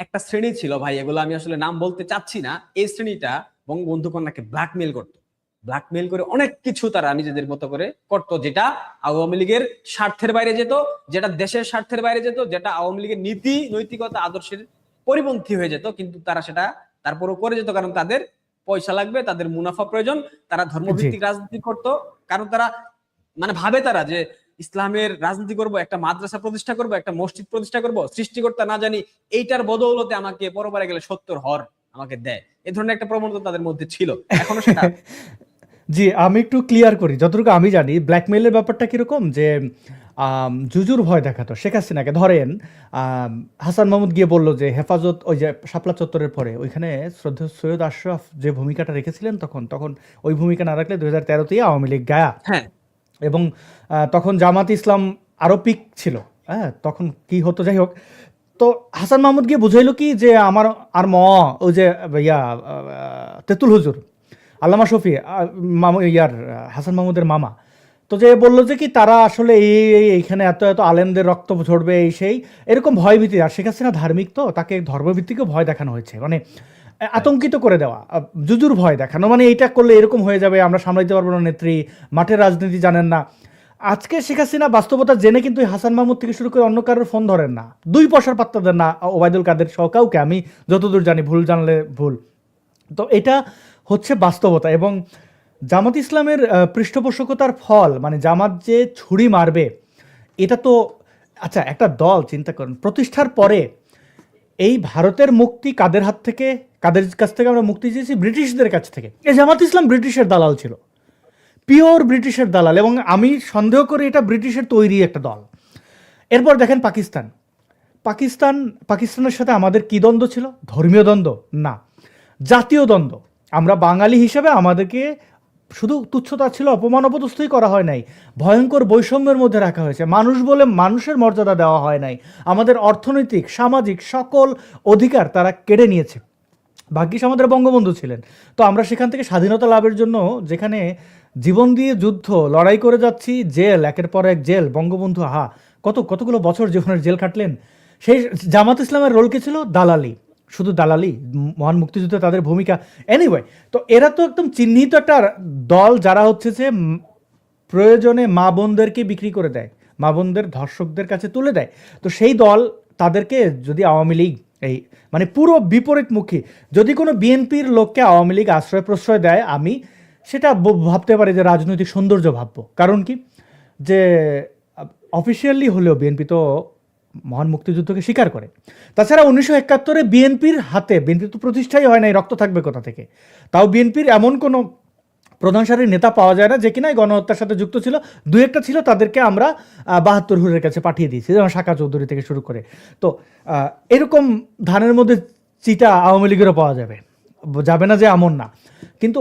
একটা শ্রেণী ছিল ভাই, এগুলো আমি আসলে নাম বলতে চাচ্ছি না, এই শ্রেণীটা বঙ্গবন্ধু কন্যাকে ব্ল্যাকমেইল করতো। ব্ল্যাকমেইল করে অনেক কিছু তারা নিজেদের মতো করে করতো, যেটা আওয়ামী লীগের স্বার্থের বাইরে যেত, যেটা দেশের স্বার্থের বাইরে যেত, যেটা আওয়ামী লীগের নীতি নৈতিকতা আদর্শের পরিপন্থী হয়ে যেত। কিন্তু তারা সেটা তারপরও করে যেত, কারণ তাদের পয়সা লাগবে, তাদের মুনাফা প্রয়োজন। তারা ধর্মভিত্তিক রাজনীতি করত, কারণ তারা মানে ভাবে তারা যে ইসলামের রাজনীতি করব, একটা মাদ্রাসা প্রতিষ্ঠা করব, একটা মসজিদ প্রতিষ্ঠা করব, সৃষ্টিকর্তা না জানি এইটার বদৌলতে আমাকে পরবারে গেলে 70 হর আমাকে দেয়। এই ধরনের একটা প্রবণতা তাদের মধ্যে ছিল, এখনো সেটা। জি, আমি একটু ক্লিয়ার করি, যতটুকু আমি জানি ব্ল্যাকমেইলের ব্যাপারটা কিরকম, যে জুজুর ভয় দেখাতো শেখ হাসিনাকে। ধরেন হাসান মাহমুদ গিয়ে বললো যে হেফাজত, ওই যে শাপলা চত্বরের পরে ওইখানে শ্রদ্ধেয় সৈয়দ আশরাফ যে ভূমিকাটা রেখেছিলেন, তখন ওই ভূমিকা না রাখলে 2013-তেই আওয়ামী লীগ গায়া। হ্যাঁ, এবং তখন জামাত ইসলাম আরও পিক ছিল, হ্যাঁ, তখন কি হতো যাই হোক। তো হাসান মাহমুদ গিয়ে বুঝাইলো কি যে আমার আর ওই যে তেতুল হুজুর আল্লামা শফি হাসান মাহমুদের মামা, তো যে বললো যে কি তারা আসলে এইখানে এত এত আলেমদের রক্ত ঝরবে এই সেই এরকম ভয়ভীতি। আর শেখ হাসিনা ধার্মিক, তো তাকে ধর্মভিত্তিকও ভয় দেখানো হয়েছে, মানে আতঙ্কিত করে দেওয়া, জুজুর ভয় দেখানো, মানে এইটা করলে এরকম হয়ে যাবে, আমরা সামলাইতে পারবো না নেত্রী, মাঠের রাজনীতি জানেন না। আজকে শেখ হাসিনা বাস্তবতা জেনে কিন্তু হাসান মাহমুদ থেকে শুরু করে অন্য কারোর ফোন ধরেন না, 2 পয়সার পাত্তা দেন না ওবায়দুল কাদের সহ কাউকে, আমি যতদূর জানি, ভুল জানলে ভুল। তো এটা হচ্ছে বাস্তবতা। এবং জামাত ইসলামের পৃষ্ঠপোষকতার ফল, মানে জামাত যে ছুরি মারবে, এটা তো আচ্ছা, একটা দল চিন্তা করেন প্রতিষ্ঠার পরে এই ভারতের মুক্তি কাদের হাত থেকে, কাদের কাছ থেকে আমরা মুক্তি চেয়েছি? ব্রিটিশদের কাছ থেকে। এই জামাত ইসলাম ব্রিটিশের দালাল ছিল, পিওর ব্রিটিশের দালাল, এবং আমি সন্দেহ করি এটা ব্রিটিশের তৈরি একটা দল। এরপর দেখেন পাকিস্তানের সাথে আমাদের কি দ্বন্দ্ব ছিল? ধর্মীয় দ্বন্দ্ব না, জাতীয় দ্বন্দ্ব। আমরা বাঙালি হিসেবে আমাদেরকে শুধু তুচ্ছতা ছিল, অপমান অপদস্থই করা হয় নাই, ভয়ঙ্কর বৈষম্যের মধ্যে রাখা হয়েছে, মানুষ বলে মানুষের মর্যাদা দেওয়া হয় নাই, আমাদের অর্থনৈতিক সামাজিক সকল অধিকার তারা কেড়ে নিয়েছে। ভাগ্যিস আমাদের বঙ্গবন্ধু ছিলেন। তো আমরা সেখান থেকে স্বাধীনতা লাভের জন্য যেখানে জীবন দিয়ে যুদ্ধ লড়াই করে যাচ্ছি, জেল একের পর এক জেল, বঙ্গবন্ধু কতগুলো বছর জীবনের জেল খাটলেন। সেই জামাত ইসলামের রোল কি ছিল? দালালি, শুধু দালালি, মহান মুক্তিযুদ্ধে তাদের ভূমিকা। এনিওয়ে, তো এরা তো একদম চিহ্নিত একটা দল, যারা হচ্ছে যে প্রয়োজনে মা বোনদেরকে বিক্রি করে দেয়, মা বোনদের ধর্ষকদের কাছে তুলে দেয়। তো সেই দল, তাদেরকে যদি আওয়ামী লীগ এই মানে পুরো বিপরীতমুখী, যদি কোনো বিএনপির লোককে আওয়ামী লীগ আশ্রয় প্রশ্রয় দেয়, আমি সেটা ভাবতে পারি যে রাজনৈতিক সৌন্দর্য ভাববো। কারণ কি, যে অফিসিয়ালি হলেও বিএনপি তো মহান মুক্তিযুদ্ধকে স্বীকার করে। তাছাড়া 1971-এ বিএনপির হাতে, বিএনপি তো প্রতিষ্ঠাই হয় নাই, রক্ত থাকবে কোথা থেকে? তাও বিএনপির এমন কোনো প্রধান সারির নেতা পাওয়া যায় না যে কিনা গণহত্যার সাথে যুক্ত ছিল। 2-একটা ছিল, তাদেরকে আমরা 72 হুরের কাছে পাঠিয়ে দিয়েছি, যেমন শাকা চৌধুরী থেকে শুরু করে। তো এরকম ধানের মধ্যে চিটা আওয়ামী লীগেরও পাওয়া যাবে না যে এমন না। কিন্তু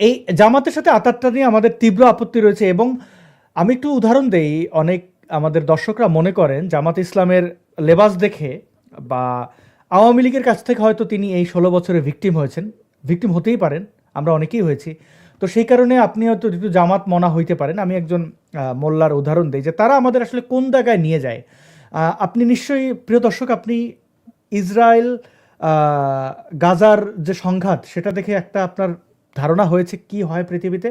এই জামাতের সাথে আতাতটা নিয়ে আমাদের তীব্র আপত্তি রয়েছে। এবং আমি একটু উদাহরণ দেই, অনেক আমাদের দর্শকরা মনে করেন জামাত ইসলামের লেবাস দেখে বা আওয়ামী লীগের কাছ থেকে হয়তো তিনি এই 16 বছরে ভিকটিম হতেই পারেন, আমরা অনেকেই হয়েছি। তো সেই কারণে আপনি হয়তো একটু জামাত মনা হইতে পারেন। আমি একজন মোল্লার উদাহরণ দিই যে তারা আমাদের আসলে কোন জায়গায় নিয়ে যায়। আপনি নিশ্চয়ই, প্রিয় দর্শক, আপনি ইসরায়েল গাজার যে সংঘাত, সেটা দেখে একটা আপনার ধারণা হয়েছে কি হয় পৃথিবীতে।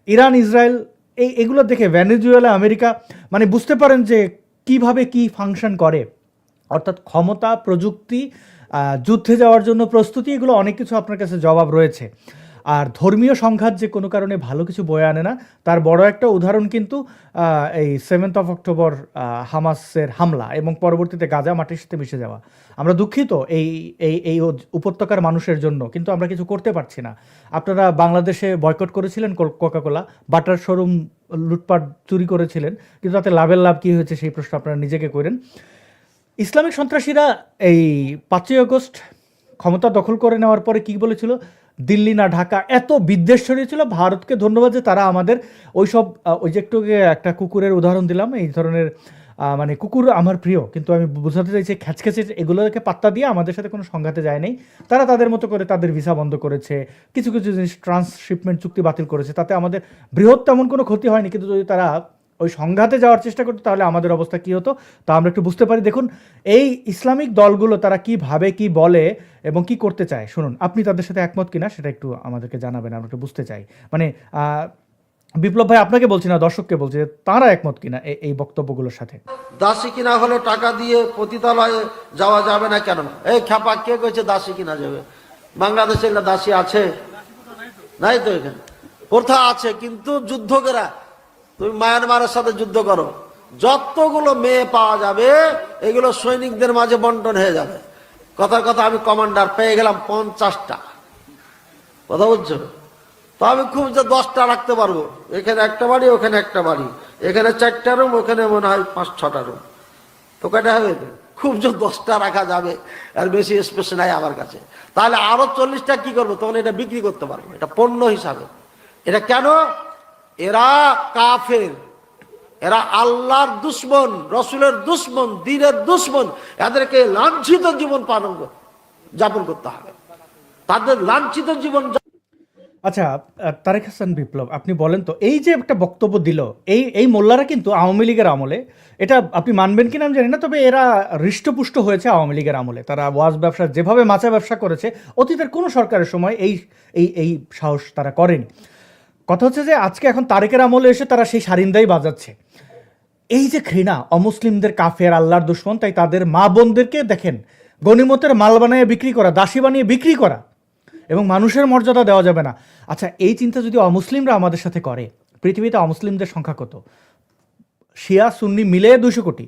ইরান ইসরায়েল এগুলো দেখে ভেনেজুয়েলা আমেরিকা, মানে বুঝতে পারেন যে কিভাবে কি ফাংশন করে। অর্থাৎ ক্ষমতা, প্রযুক্তি, যুদ্ধে যাওয়ার জন্য প্রস্তুতি, এগুলো অনেক কিছু আপনার কাছে জবাব রয়েছে। আর ধর্মীয় সংঘাত যে কোনো কারণে ভালো কিছু বয়ে আনে না, তার বড় একটা উদাহরণ কিন্তু এই 7th of October হামাসের হামলা এবং পরবর্তীতে গাজা মাটির সাথে মিশে যাওয়া। আমরা দুঃখিত এই উপত্যকার মানুষের জন্য, কিন্তু আমরা কিছু করতে পারছি না। আপনারা বাংলাদেশে বয়কট করেছিলেন কোকাকোলা, বাটার শোরুম লুটপাট চুরি করেছিলেন, কিন্তু তাতে লাভের লাভ কী হয়েছে সেই প্রশ্ন আপনারা নিজেকে করেন। ইসলামিক সন্ত্রাসীরা এই 5ই আগস্ট ক্ষমতা দখল করে নেওয়ার পরে কি বলেছিল? দিল্লি না ঢাকা, এত বিদ্বেষ ছড়িয়েছিল। ভারতকে ধন্যবাদ যে তারা আমাদের ওই যে একটু একটা কুকুরের উদাহরণ দিলাম, এই ধরনের মানে কুকুর আমার প্রিয়, কিন্তু আমি বোঝাতে চাইছি খ্যাচখ্যাচে এগুলোকে পাত্তা দিয়ে আমাদের সাথে কোনো সংঘাতে যায় নাই। তারা তাদের মতো করে তাদের ভিসা বন্ধ করেছে, কিছু জিনিস ট্রান্সশিপমেন্ট চুক্তি বাতিল করেছে, তাতে আমাদের বৃহৎ তেমন কোনো ক্ষতি হয়নি। কিন্তু যদি তারা ওই সংঘাতে যাওয়ার চেষ্টা করতো, তাহলে আমাদের অবস্থা কী হতো তা আমরা একটু বুঝতে পারি। দেখুন, এই ইসলামিক দলগুলো তারা কি ভাবে, কি বলে এবং কি করতে চায়। শুনুন, আপনি তাদের সাথে একমত কিনা সেটা একটু আমাদেরকে জানাবেন, আমরা একটু বুঝতে চাই। মানে বিপ্লব ভাই, আপনাকে বলছি না, দর্শককে বলছি, তারা একমত কিনা এই বক্তব্যগুলোর সাথে। দাসী কিনা হলে টাকা দিয়ে পতিতালয়ে যাওয়া যাবে না কেন? এই খ্যাপা, কে কইছে দাসী কিনা যাবে? বাংলাদেশে দাসী আছে? নাই তো, এখানে প্রথা আছে, কিন্তু যুদ্ধ করা। তুমি মায়ানমারের সাথে যুদ্ধ করো, যতগুলো মেয়ে পাওয়া যাবে এগুলো সৈনিকদের মাঝে বন্টন হয়ে যাবে। কথার কথা, আমি কমান্ডার পেয়ে গেলাম 50টা, কথা বুঝছো? তো আমি খুব যে 10টা রাখতে পারবো। এখানে একটা বাড়ি, ওখানে একটা বাড়ি, এখানে 4টা রুম, ওখানে মনে হয় 5-6টা রুম। তো কয়টা হবে? খুব যে 10টা রাখা যাবে, আর বেশি স্পেস নাই আমার কাছে। তাহলে আরো 40টা কি করবো? তখন এটা বিক্রি করতে পারবো, এটা পণ্য হিসাবে। এটা কেন? এরা কাফের, এরা আল্লাহর দুশ্মন, রসুলের দুশ্মন, দ্বীনের দুশ্মন। এদেরকে লাঞ্ছিত জীবন যাপন করতে হবে, তাদের লাঞ্ছিত জীবন। আচ্ছা, তারেক হাসান বিপ্লব, আপনি বলেন তো, এই যে একটা বক্তব্য দিল, এই মোল্লারা কিন্তু আওয়ামী লীগের আমলে, এটা আপনি মানবেন কিনা আমি জানি না, তবে এরা হৃষ্টপুষ্ট হয়েছে আওয়ামী লীগের আমলে। তারা ওয়াজ ব্যবসা যেভাবে মাছা ব্যবসা করেছে, অতীতের কোনো সরকারের সময় এই এই এই সাহস তারা করেনি। কথা হচ্ছে যে আজকে এখন তারেকের আমলে এসে তারা সেই সারিন্দাই বাজাচ্ছে। এই যে ঘৃণা, অমুসলিমদের কাফের, আল্লাহর দুশ্মন, তাই তাদের মা বোনদেরকে দেখেন গনিমতের মাল বানিয়ে বিক্রি করা, দাসী বানিয়ে বিক্রি করা, এবং মানুষের মর্যাদা দেওয়া যাবে না। আচ্ছা, এই চিন্তা যদি অমুসলিমরা আমাদের সাথে করে, পৃথিবীতে অমুসলিমদের সংখ্যা কত? শিয়া সুন্নি মিলে 200 কোটি,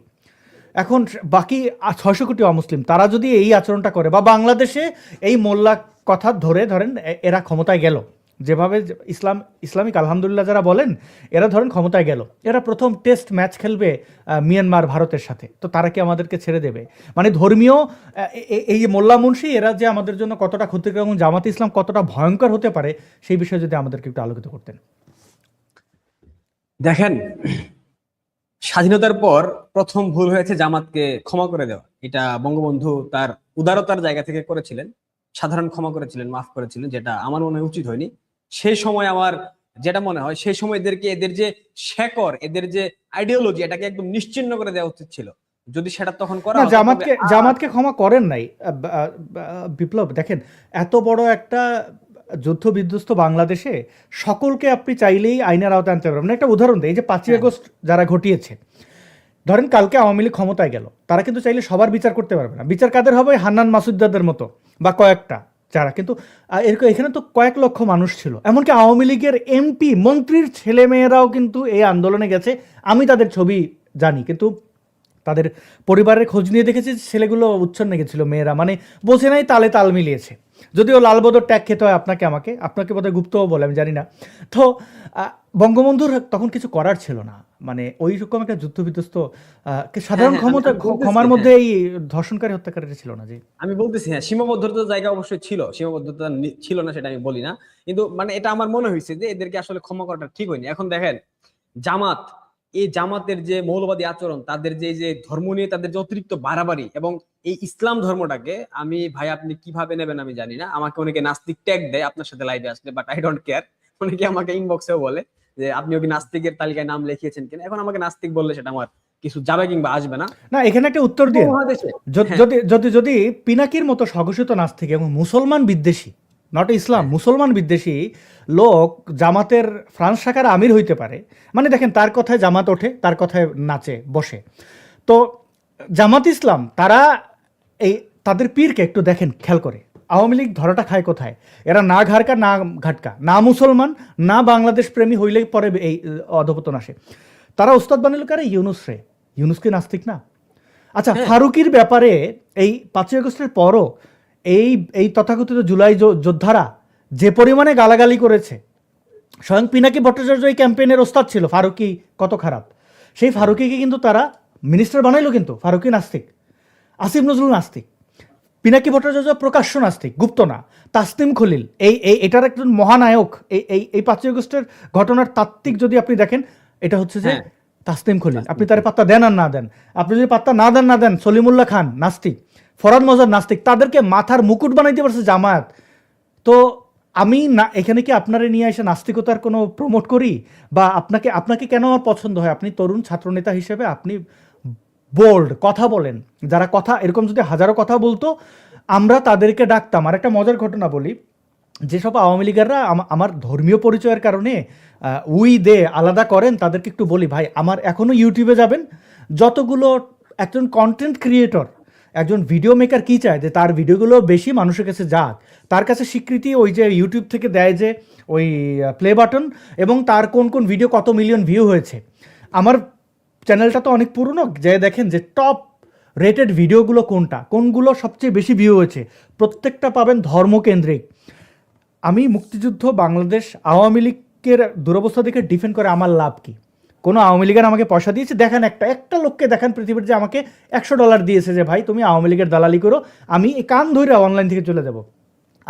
এখন বাকি 600 কোটি অমুসলিম, তারা যদি এই আচরণটা করে, বা বাংলাদেশে এই মোল্লা কথা ধরেন এরা ক্ষমতায় গেল, যেভাবে ইসলামিক আলহামদুলিল্লাহ যারা বলেন, এরা ধরেন ক্ষমতায় গেল, এরা প্রথম টেস্ট ম্যাচ খেলবে মিয়ানমার, ভারতের সাথে, তো তারা কি আমাদেরকে ছেড়ে দেবে? মানে ধর্মীয় এই যে মোল্লা মুন্সি, এরা যে আমাদের জন্য কতটা ক্ষতিকর এবং জামাতে ইসলাম কতটা ভয়ঙ্কর হতে পারে, সেই বিষয়ে যদি আমাদেরকে একটু আলোকিত করতেন। দেখেন, স্বাধীনতার পর প্রথম ভুল হয়েছে জামাতকে ক্ষমা করে দেওয়া। এটা বঙ্গবন্ধু তার উদারতার জায়গা থেকে করেছিলেন, সাধারণ ক্ষমা করেছিলেন, মাফ করেছিলেন, যেটা আমার মনে হয় উচিত হয়নি। সেই সময় আমার যেটা মনে হয়, সেই সময় এদের যে শেকড়, এদের যে আইডিওলজি, এটাকে একদম নিশ্চিহ্ন করে দেওয়া উচিত ছিল। যদি সেটা তখন করা না, হতো, জামাতকে ক্ষমা করেন নাই বিপ্লব। দেখেন, এত বড় একটা যুদ্ধ বিধ্বস্ত বাংলাদেশে সকলকে আপনি চাইলেই আইনের আওতায় আনতে পারবেন। একটা উদাহরণ দেয়, এই যে 5ই আগস্ট যারা ঘটিয়েছে, ধরেন কালকে আওয়ামী লীগ ক্ষমতায় গেল, তারা কিন্তু চাইলে সবার বিচার করতে পারবে না। বিচার কাদের হবে? হান্নান মাসুদ্দারদের মতো বা কয়েকটা যারা, কিন্তু এখানে তো কয়েক লক্ষ মানুষ ছিল। এমনকি আওয়ামী লীগের এমপি মন্ত্রীর ছেলেমেয়েরাও কিন্তু এই আন্দোলনে গেছে, আমি তাদের ছবি জানি, কিন্তু তাদের পরিবারের খোঁজ নিয়ে দেখেছি ছেলেগুলো উচ্ছন্নে গেছিল, মেয়েরা মানে বোঝে নাই, তালে তাল মিলিয়েছে। যদিও লালবদর ট্যাগ খেতে হয় আপনাকে বোধহয় গুপ্তও বলে, আমি জানি না। তো বঙ্গবন্ধুর তখন কিছু করার ছিল না, মানে ওই রকম একটা যুদ্ধ বিধ্বস্ত সাধারণ ক্ষমার মধ্যে এই ধর্ষণকারী হত্যাকারীরা ছিল না। যে আমি বলতেছি, হ্যাঁ, সীমাবদ্ধতার জায়গা অবশ্যই ছিল, সীমাবদ্ধতা ছিল না সেটা আমি বলি না, কিন্তু মানে এটা আমার মনে হয়েছে যে এদেরকে আসলে ক্ষমা করাটা ঠিক হয়নি। এখন দেখেন, জামাতের যে মৌলবাদী আচরণ, তাদের যে ধর্ম নিয়ে তাদের যে অতিরিক্ত বাড়াবাড়ি, এবং এই ইসলাম ধর্মটাকে, আমি ভাই আপনি কিভাবে নেবেন আমি জানি না, আমাকে অনেকে নাস্তিক ট্যাগ দেয় আপনার সাথে লাইভে আসলে, বাট আই ডোন্ট কেয়ার। অনেকে আমাকে ইনবক্সেও বলে যে আপনিও কি নাস্তিকের তালিকায় নাম লিখিয়েছেন কিনা। এখন আমাকে নাস্তিক বললে সেটা আমার কিছু যাবে কিংবা আসবে না। না, এখানে একটা উত্তর দিন, যদি পিনাকির মতো স্বঘোষিত নাস্তিক এবং মুসলমান বিদ্বেষী, নট ইসলাম, মুসলমান বিদ্বেষী লোক জামাতের ফ্রান্স শাখার আমির হইতে পারে, মানে দেখেন তার কথায় জামাত ওঠে, তার কথায় নাচে বসে, তো জামাত ইসলাম তারা তাদের পীরকে একটু দেখেন, খেয়াল করে, আওয়ামী লীগ ধরাটা খায় কোথায়? এরা না ঘাড়কা না ঘাটকা, না মুসলমান না বাংলাদেশ প্রেমী হইলে পরে এই অধপতন আসে। তারা উস্তাদ বানিল কারে? ইউনুস কি নাস্তিক না? আচ্ছা, ফারুকির ব্যাপারে এই 5ই আগস্টের পরও এই তথাকথিত জুলাই যোদ্ধারা যে পরিমাণে গালাগালি করেছে, স্বয়ং পিনাকি ভট্টাচার্য এই ক্যাম্পেইনের ওস্তাদ ছিল, ফারুকি কত খারাপ, সেই ফারুকিকে কিন্তু তারা মিনিস্টার বানাইলো, কিন্তু ফারুকি নাস্তিক, আসিফ নজরুল নাস্তিক, পিনাকি ভট্টাচার্য প্রকাশ্য নাস্তিক, গুপ্ত না। তাসনিম খলিল এটার একজন মহানায়ক। এই 5ই আগস্টের ঘটনার তাত্ত্বিক যদি আপনি দেখেন, এটা হচ্ছে যে তাসনিম খলিল, আপনি তার পাত্তা দেন আর না দেন, আপনি যদি পাত্তা না দেন, সলিমুল্লাহ খান নাস্তিক, ফরাদ মজার নাস্তিক, তাদেরকে মাথার মুকুট বানাইতে পারছে জামায়াত। তো আমি না এখানে কি আপনারা নিয়ে এসে নাস্তিকতার কোনো প্রমোট করি, বা আপনাকে কেন আমার পছন্দ হয়? আপনি তরুণ ছাত্রনেতা হিসেবে আপনি বোল্ড কথা বলেন, যারা কথা এরকম যদি হাজারো কথা বলতো আমরা তাদেরকে ডাকতাম। আর একটা মজার ঘটনা বলি, যেসব আওয়ামী লীগাররা আমার ধর্মীয় পরিচয়ের কারণে আলাদা করেন, তাদেরকে একটু বলি, ভাই আমার এখনও ইউটিউবে যাবেন, যতগুলো একজন কন্টেন্ট ক্রিয়েটর, একজন ভিডিও মেকার কি চায় যে তার ভিডিওগুলো বেশি মানুষের কাছে যাক, তার কাছে স্বীকৃতি ওই যে ইউটিউব থেকে দেয় যে ওই প্লে বাটন, এবং তার কোন ভিডিও কত মিলিয়ন ভিউ হয়েছে। আমার চ্যানেলটা তো অনেক পুরনো, যে দেখেন যে টপ রেটেড ভিডিওগুলো কোনগুলো সবচেয়ে বেশি ভিউ হয়েছে, প্রত্যেকটা পাবেন ধর্মকেন্দ্রিক। আমি মুক্তিযুদ্ধ, বাংলাদেশ, আওয়ামী লীগের দুরবস্থা দেখে ডিফেন্ড করে আমার লাভ কি? কোনো আওয়ামী লীগের আমাকে পয়সা দিয়েছে? দেখেন একটা লোককে দেখান পৃথিবীর যে আমাকে $100 দিয়েছে যে ভাই তুমি আওয়ামী লীগের দালালি করো, আমি কান ধরে অনলাইন থেকে চলে যাব।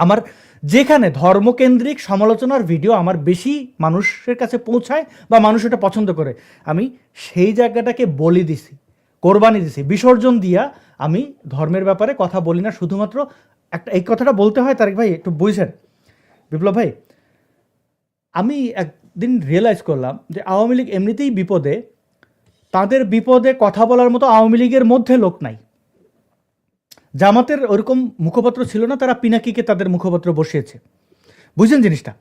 আমার যেখানে ধর্মকেন্দ্রিক সমালোচনার ভিডিও আমার বেশি মানুষের কাছে পৌঁছায় বা মানুষ এটা পছন্দ করে, আমি সেই জায়গাটাকে বলি দিছি, কোরবানি দিছি, বিসর্জন দিয়া আমি ধর্মের ব্যাপারে কথা বলি না। শুধুমাত্র একটা এই কথাটা বলতে হয় তারেক ভাই, একটু বুঝছেন বিপ্লব ভাই, আমি একদিন রিয়েলাইজ করলাম যে আওয়ামী লীগ এমনিতেই বিপদে, তাদের বিপদে কথা বলার মতো আওয়ামী লীগের মধ্যে লোক নাই। জামাতের ওরকম মুখপাত্র ছিল না, তারা পিনাকিকে তাদের মুখপাত্র বসিয়েছে, বুঝছেন জিনিসটা।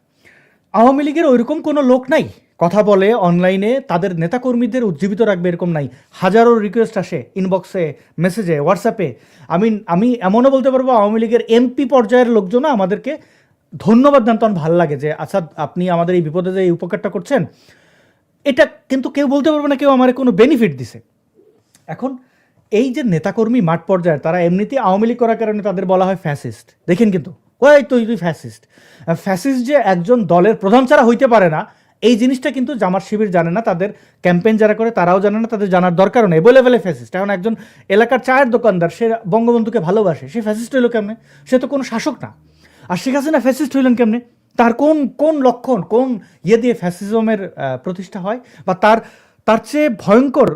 আওয়ামী লীগের ওইরকম কোনো লোক নাই, কথা বলে অনলাইনে তাদের নেতাকর্মীদের উজ্জীবিত রাখবে এরকম নাই। হাজারো রিকোয়েস্ট আসে ইনবক্সে, মেসেজে, হোয়াটসঅ্যাপে। আমি এমনও বলতে পারবো আওয়ামী লীগের এমপি পর্যায়ের লোকজনও আমাদেরকে ধন্যবাদ দেন, তখন ভালো লাগে যে আচ্ছা আপনি আমাদের এই বিপদে যে এই উপকারটা করছেন। এটা কিন্তু কেউ বলতে পারবে না কেউ আমার কোনো বেনিফিট দিছে। এখন এই যে নেতাকর্মী মাঠ পর্যায়ে, তারা এমনিতেই আওয়ামী লীগ করার কারণে তাদের বলা হয় ফ্যাসিস্ট। দেখেন কিন্তু ওই তুই ফ্যাসিস্ট। ফ্যাসিস্ট যে একজন দলের প্রধান ছাড়া হইতে পারে না, এই জিনিসটা কিন্তু জামাত শিবির জানে না, তাদের ক্যাম্পেইন যারা করে তারাও জানে না, তাদের জানার দরকারও নেই। বলে ফেলে ফ্যাসিস্ট। এখন একজন এলাকার চায়ের দোকানদার, সে বঙ্গবন্ধুকে ভালোবাসে, সে ফ্যাসিস্ট হইল কেমনে? সে তো কোনো শাসক না। আর শেখ হাসিনা ফ্যাসিস্ট হইলেন কেমনে? তার কোন কোন লক্ষণ, কোন ইয়ে দিয়ে ফ্যাসিজমের প্রতিষ্ঠা হয়? বা তার চেয়ে ভয়ঙ্কর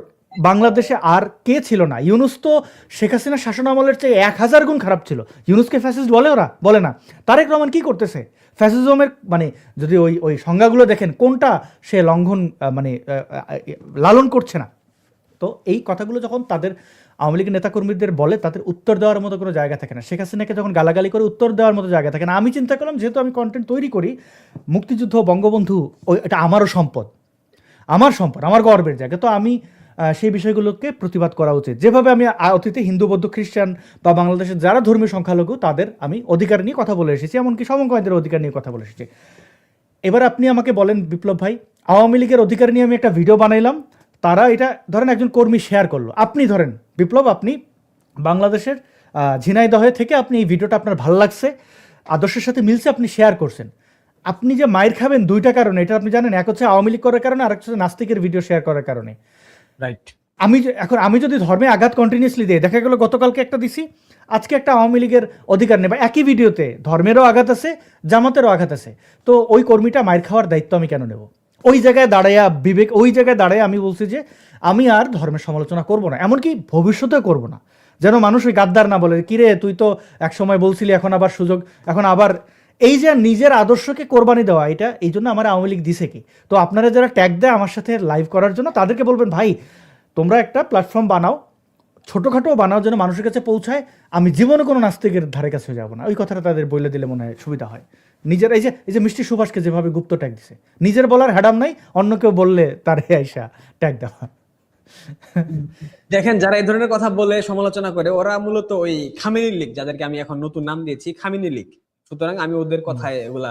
বাংলাদেশে আর কে ছিল না? ইউনুস তো শেখ হাসিনার শাসন আমলের চেয়ে 1000 গুণ খারাপ ছিল। ইউনুসকে ফ্যাসিস্ট বলে ওরা? বলে না। তারেক রহমান কি করতেছে? ফ্যাসিজমের মানে যদি ওই সংজ্ঞাগুলো দেখেন, কোনটা সে লঙ্ঘন লালন করছে না। তো এই কথাগুলো যখন তাদের আওয়ামী লীগের নেতাকর্মীদের বলে, তাদের উত্তর দেওয়ার মতো কোনো জায়গা থাকে না। শেখ হাসিনাকে যখন গালাগালি করে উত্তর দেওয়ার মতো জায়গা থাকে না। আমি চিন্তা করলাম, যেহেতু আমি কন্টেন্ট তৈরি করি, মুক্তিযুদ্ধ, বঙ্গবন্ধু, এটা আমারও সম্পদ, আমার গর্বের জায়গা। তো আমি সেই বিষয়গুলোকে প্রতিবাদ করা উচিত। যেভাবে আমি অতীতে হিন্দু, বৌদ্ধ, খ্রিস্টান বা বাংলাদেশের যারা ধর্মীয় সংখ্যালঘু, তাদের আমি অধিকার নিয়ে কথা বলে এসেছি, এমনকি সমকামীদের অধিকার নিয়ে কথা বলে এসেছি। এবার আপনি আমাকে বলেন বিপ্লব ভাই, আওয়ামী লীগের অধিকার নিয়ে আমি একটা ভিডিও বানাইলাম, তারা এটা ধরেন একজন কর্মী শেয়ার করলো, আপনি ধরেন বিপ্লব, আপনি বাংলাদেশের ঝিনাইদহে থেকে আপনি এই ভিডিওটা আপনার ভালো লাগছে, আদর্শের সাথে মিলছে, আপনি শেয়ার করছেন। আপনি যে মাইর খাবেন দুইটা কারণে, এটা আপনি জানেন। এক হচ্ছে আওয়ামী লীগ করার কারণে, আর একটা হচ্ছে নাস্তিকের ভিডিও শেয়ার করার কারণে। রাইট। আমি যদি ধর্মে আঘাত কন্টিনিউসলি দিই, দেখা গেল গতকালকে একটা দিছি, আজকে একটা আওয়ামী লীগের অধিকার নেই, বা একই ভিডিওতে ধর্মেরও আঘাত আছে, জামাতেরও আঘাত আছে, তো ওই কর্মীটা মাইর খাওয়ার দায়িত্ব আমি কেন নেব? ওই জায়গায় দাঁড়ায় আমি বলছি যে আমি আর ধর্মের সমালোচনা করব না, এমনকি ভবিষ্যতেও করব না, যেন মানুষ ওই গাদ্দার না বলে, কিরে তুই তো এক সময় বলছিলি, এখন আবার সুযোগ, এখন আবার। এই যে নিজের আদর্শকে কোরবানি দেওয়া, এটা এই জন্য আমার আওয়ামী লীগ দিছে কি? তো আপনারা যারা ট্যাগ দেয় আমার সাথে লাইভ করার জন্য, তাদেরকে বলবেন ভাই তোমরা একটা প্ল্যাটফর্ম বানাও, ছোটোখাটো বানাও, যেন মানুষের কাছে পৌঁছায়। আমি জীবনে কোনো নাস্তিকের ধারে কাছে যাব না। ওই কথাটা তাদের বলে দিলে মনে হয় সুবিধা হয়। নিজের এই যে মিষ্টি সুভাষকে যেভাবে গুপ্ত ট্যাগ দিছে, নিজের বলার হ্যাডাম নাই, অন্য কেউ বললে তারে আইসা ট্যাগ দেওয়া। দেখেন, যারা এই ধরনের কথা বলে সমালোচনা করে, ওরা মূলত ওই খামেনি লীগ, যাদেরকে আমি এখন নতুন নাম দিয়েছি খামেনি লীগ। সুতরাং আমি ওদের কথায় এগুলা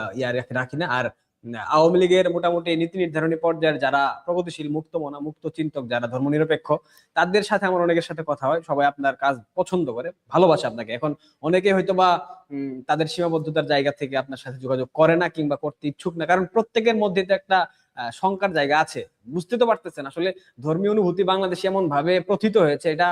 রাখি না। আর আওয়ামী লীগের মোটামুটি নীতি নির্ধারণী পর্যায়ের যারা প্রগতিশীল, মুক্ত মনা, মুক্ত চিন্তক, যারা ধর্মনিরপেক্ষ, তাদের সাথে আমার অনেকের সাথে কথা হয়। সবাই আপনার কাজ পছন্দ করে, ভালোবাসে আপনাকে। এখন অনেকে হয়তো বা তাদের সীমাবদ্ধতার জায়গা থেকে আপনার সাথে যোগাযোগ করে না, কিংবা করতে ইচ্ছুক না, কারণ প্রত্যেকের মধ্যে তো একটা শঙ্কার জায়গা আছে। বুঝতে তো পারতেছেন আসলে ধর্মীয় অনুভূতি বাংলাদেশে এমন ভাবে প্রথিত হয়েছে, এটা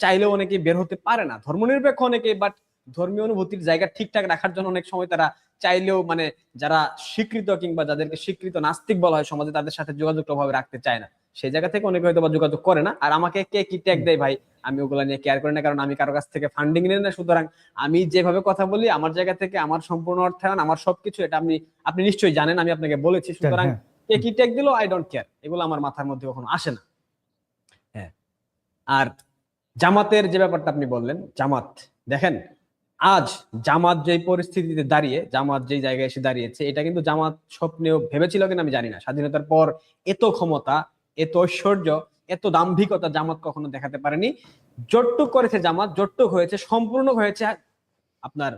চাইলেও অনেকে বের হতে পারে না। ধর্মনিরপেক্ষ অনেকে, বাট ধর্মীয় অনুভূতির জায়গা ঠিকঠাক রাখার জন্য অনেক সময় তারা চাইলেও, মানে যারা স্বীকৃত কিংবা যাদেরকে স্বীকৃত নাস্তিক বলা হয় সমাজে, তাদের সাথে যোগাযোগ ভাবে রাখতে চায় না। সেই জায়গা থেকে অনেকে হয়তো বা যোগাযোগ করে না। আর আমাকে কে কি ট্যাগ দেয় ভাই, আমি ওগুলা নিয়ে কেয়ার করি না, কারণ আমি কারো কাছ থেকে ফান্ডিং নেই না। সুতরাং আমি যেভাবে কথা বলি আমার জায়গা থেকে, আমার সম্পূর্ণ অর্থায়ন, আমার সবকিছু, এটা আপনি নিশ্চয়ই জানেন, আমি আপনাকে বলেছি। সুতরাং কে কি ট্যাগ দিল, আই ডোন্ট কেয়ার, এগুলো আমার মাথার মধ্যে কখনো আসে না। হ্যাঁ, আর জামাতের যে ব্যাপারটা আপনি বললেন, জামাত দেখেন, আজ জামাত যে পরিস্থিতিতে দাঁড়িয়ে, জামাত যে জায়গায় এসে দাঁড়িয়েছে, এটা কিন্তু জামাত স্বপ্নেও ভেবেছিল কিনা আমি জানি না। স্বাধীনতার পর এত ক্ষমতা, এত ঐশ্বর্য, এত দাম্ভিকতা জামাত কখনো দেখাতে পারেনি। জোটটুক করেছে জামাত, জোটটুক হয়েছে, সম্পূর্ণ হয়েছে আপনার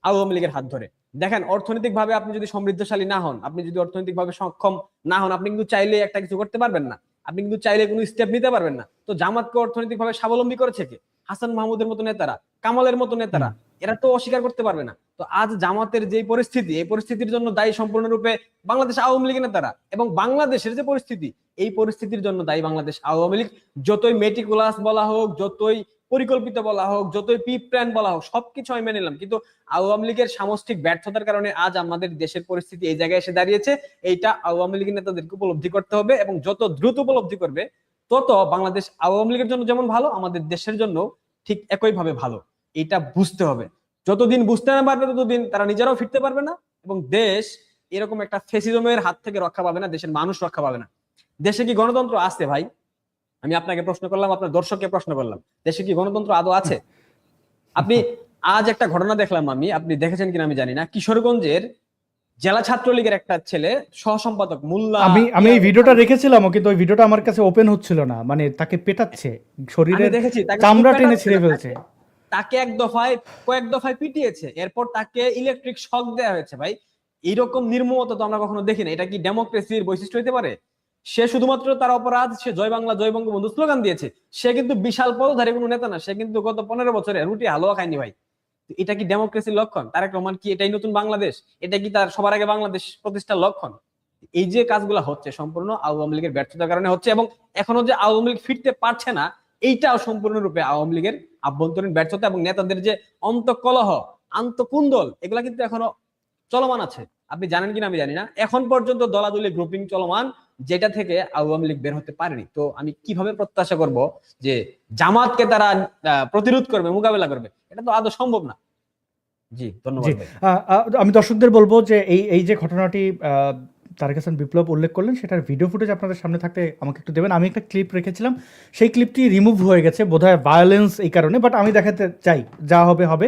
আওয়ামী লীগের হাত ধরে। দেখেন, অর্থনৈতিক ভাবে আপনি যদি সমৃদ্ধশালী না হন, আপনি যদি অর্থনৈতিক ভাবে সক্ষম না হন, আপনি কিন্তু চাইলে একটা কিছু করতে পারবেন না, আপনি কিন্তু চাইলে কোনো স্টেপ নিতে পারবেন না। তো জামাতকে অর্থনৈতিক ভাবে স্বাবলম্বী করেছে কে? হাসান মাহমুদের মতো নেতারা, কামালের মতো নেতারা, এরা তো অস্বীকার করতে পারবে না। তো আজ জামাতের যে পরিস্থিতি, এই পরিস্থিতির জন্য দায়ী সম্পূর্ণরূপে বাংলাদেশ আওয়ামী লীগের নেতারা, এবং বাংলাদেশের যে পরিস্থিতি, এই পরিস্থিতির জন্য দায়ী বাংলাদেশ আওয়ামী লীগ। যতই মেটিকুলাস বলা হোক, যতই পরিকল্পিত বলা হোক, যতই প্রি প্ল্যান বলা হোক, সবকিছু আমি মেনে নিলাম, কিন্তু আওয়ামী লীগের সামষ্টিক ব্যর্থতার কারণে আজ আমাদের দেশের পরিস্থিতি এই জায়গায় এসে দাঁড়িয়েছে। এইটা আওয়ামী লীগের নেতাদেরকে উপলব্ধি করতে হবে, এবং যত দ্রুত উপলব্ধি করবে তত বাংলাদেশ আওয়ামী লীগের জন্য যেমন ভালো, আমাদের দেশের জন্য ঠিক একই ভাবে ভালো। এটা বুঝতে হবে। যতদিন বুঝতে না পারবে ততদিন তারা নিজেরাও ফিরতে পারবে না, এবং দেশ এরকম একটা ফেসিজমের হাত থেকে রক্ষা পাবে না, দেশের মানুষ রক্ষা পাবে না। দেশে কি গণতন্ত্র আছে ভাই? আমি আপনাকে প্রশ্ন করলাম, আপনার দর্শককে প্রশ্ন করলাম, দেশে কি গণতন্ত্র আদৌ আছে? আপনি আজ একটা ঘটনা দেখলাম, আপনি দেখেছেন কিনা আমি জানি না, কিশোরগঞ্জের জেলা ছাত্রলীগের একটা ছেলে সহসম্পাদক মোল্লা, আমি এই ভিডিওটা রেখেছিলাম, কিন্তু ওই ভিডিওটা আমার কাছে ওপেন হচ্ছিল না, মানে তাকে পেটাচ্ছে, শরীরে দেখেছি চামড়া টেনে ছিঁড়ে ফেলছে। তাকে কয়েক দফায় পিটিয়েছে, এরপর তাকে ইলেকট্রিক শক দেওয়া হয়েছে। ভাই এইরকম নির্মমতা তো আমরা কখনো দেখি না। এটা কি ডেমোক্রেসির বৈশিষ্ট্য হতে পারে? সে শুধুমাত্র তার অপরাধ, সে জয় বাংলা জয় বঙ্গবন্ধু স্লোগান দিয়েছে। সে কিন্তু বিশাল পদধারী কোনো নেতা না, সে কিন্তু গত 15 বছরে রুটি হালুয়া খায়নি ভাই। এটা কি ডেমোক্রেসির লক্ষণ? তারেক রহমান কি এটাই নতুন বাংলাদেশ? এটা কি তার সবার আগে বাংলাদেশ প্রতিষ্ঠার লক্ষণ? এই যে কাজগুলো হচ্ছে সম্পূর্ণ আওয়ামী লীগের ব্যর্থতার কারণে হচ্ছে, এবং এখনো যে আওয়ামী লীগ ফিরতে পারছে না, এইটাও সম্পূর্ণরূপে আওয়ামী লীগের আভ্যন্তরীণ ব্যর্থতা, এবং নেতাদের যে অন্তঃকলহ, আন্তঃকুন্দল, এগুলা কিন্তু এখনো চলমান আছে। আপনি জানেন কিনা আমি জানি না, এখন পর্যন্ত দলাদলি গ্রুপিং চলমান, যেটা থেকে আওয়ামী লীগ বের হতে পারেনি। তো আমি কিভাবে প্রত্যাশা করব যে জামাতকে তারা প্রতিরোধ করবে, মোকাবেলা করবে? এটা তো আদৌ সম্ভব না। জি, ধন্যবাদ ভাই। আমি দর্শকদের বলবো যে এই যে ঘটনাটি তারেক হাসান বিপ্লব উল্লেখ করলেন, সেটার ভিডিও ফুটেজ আপনাদের সামনে থাকতে আমাকে একটু দেবেন। আমি একটা ক্লিপ রেখেছিলাম, সেই ক্লিপটি রিমুভ হয়ে গেছে, বোধহয় ভায়োলেন্স এই কারণে, বাট আমি দেখাতে চাই, যা হবে হবে।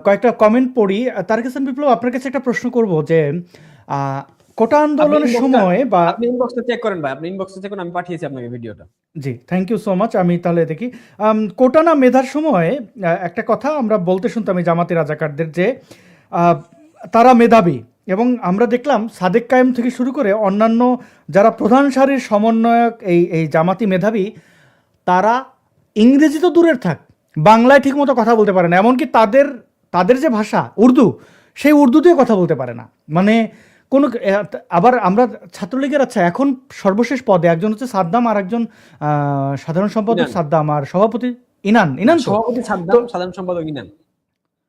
কয়েকটা কমেন্ট পড়ি। তারেক হাসান বিপ্লব, আপনার কাছে একটা প্রশ্ন করব যে কোটা আন্দোলনের সময় বা আপনি ইনবক্সে চেক করেন ভাই, আপনি ইনবক্সে চেক করেন, আমি পাঠিয়েছি আপনাকে ভিডিওটা। জি, থ্যাংক ইউ সো মাচ। আমি তাহলে দেখি, কোটা না মেধার সময় একটা কথা আমরা বলতে শুনতাম এই জামাতি রাজাকারদের, যে তারা মেধাবী, এবং আমরা দেখলাম সাদেক কায়েম থেকে শুরু করে অন্যান্য যারা প্রধান সারির সমন্বয়ক এই জামাতি মেধাবী, তারা ইংরেজি তো দূরের থাক, বাংলায় ঠিকমতো কথা বলতে পারে না, এমনকি তাদের যে ভাষা উর্দু, সেই উর্দুতেও কথা বলতে পারে না। মানে কোনো আবার আমরা ছাত্রলীগের, আচ্ছা এখন সর্বশেষ পদে একজন হচ্ছে সাদ্দাম, আর একজন সাধারণ সম্পাদক সাদ্দাম, আর সভাপতি ইনান সভাপতি সাদ্দাম, সাধারণ সম্পাদক ইনান।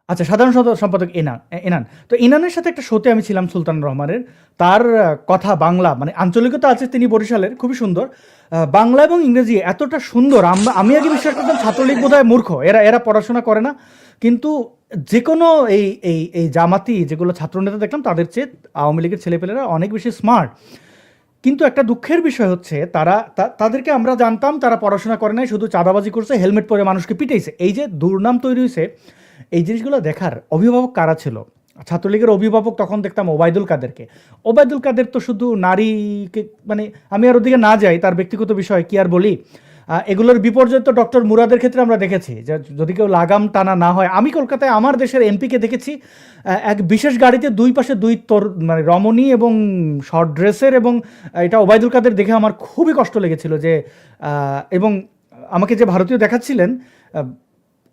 আচ্ছা, সাধারণ সম্পাদক ইনান। তো ইনানের সাথে একটা শোতে আমি ছিলাম, সুলতান রহমানের, তার কথা বাংলা, মানে আঞ্চলিকতা আছে, তিনি বরিশালের, খুবই সুন্দর বাংলা এবং ইংরেজি এতটা সুন্দর। আমি আগে বিশ্বাস করতাম ছাত্রলীগ বোধহয় মূর্খ, এরা পড়াশোনা করে না, কিন্তু যে কোনো এই জামাতি যেগুলো ছাত্রনেতা দেখলাম, তাদের চেয়ে আওয়ামী লীগের ছেলেপেলেরা অনেক বেশি স্মার্ট। কিন্তু একটা দুঃখের বিষয় হচ্ছে, তাদেরকে আমরা জানতাম তারা পড়াশোনা করে নাই, শুধু চাঁদাবাজি করছে, হেলমেট পরে মানুষকে পিটাইছে। এই যে দুর্নাম তৈরি হয়েছে, এই জিনিসগুলো দেখার অভিভাবক কারা ছিল? ছাত্রলীগের অভিভাবক তখন দেখতাম ওবায়দুল কাদেরকে। ওবায়দুল কাদের তো শুধু নারীকে, মানে আমি আর ওদিকে না যাই, তার ব্যক্তিগত বিষয় কি আর বলি, এগুলোর বিপর্যয় তো ডক্টর মুরাদের ক্ষেত্রে আমরা দেখেছি, যে যদি কেউ লাগাম টানা না হয়। আমি কলকাতায় আমার দেশের এমপিকে দেখেছি এক বিশেষ গাড়িতে দুই পাশে মানে রমণী এবং শর্ট ড্রেসের, এবং এটা ওবায়দুল কাদের দেখে আমার খুবই কষ্ট লেগেছিল, যে এবং আমাকে যে ভারতীয় দেখাচ্ছিলেন,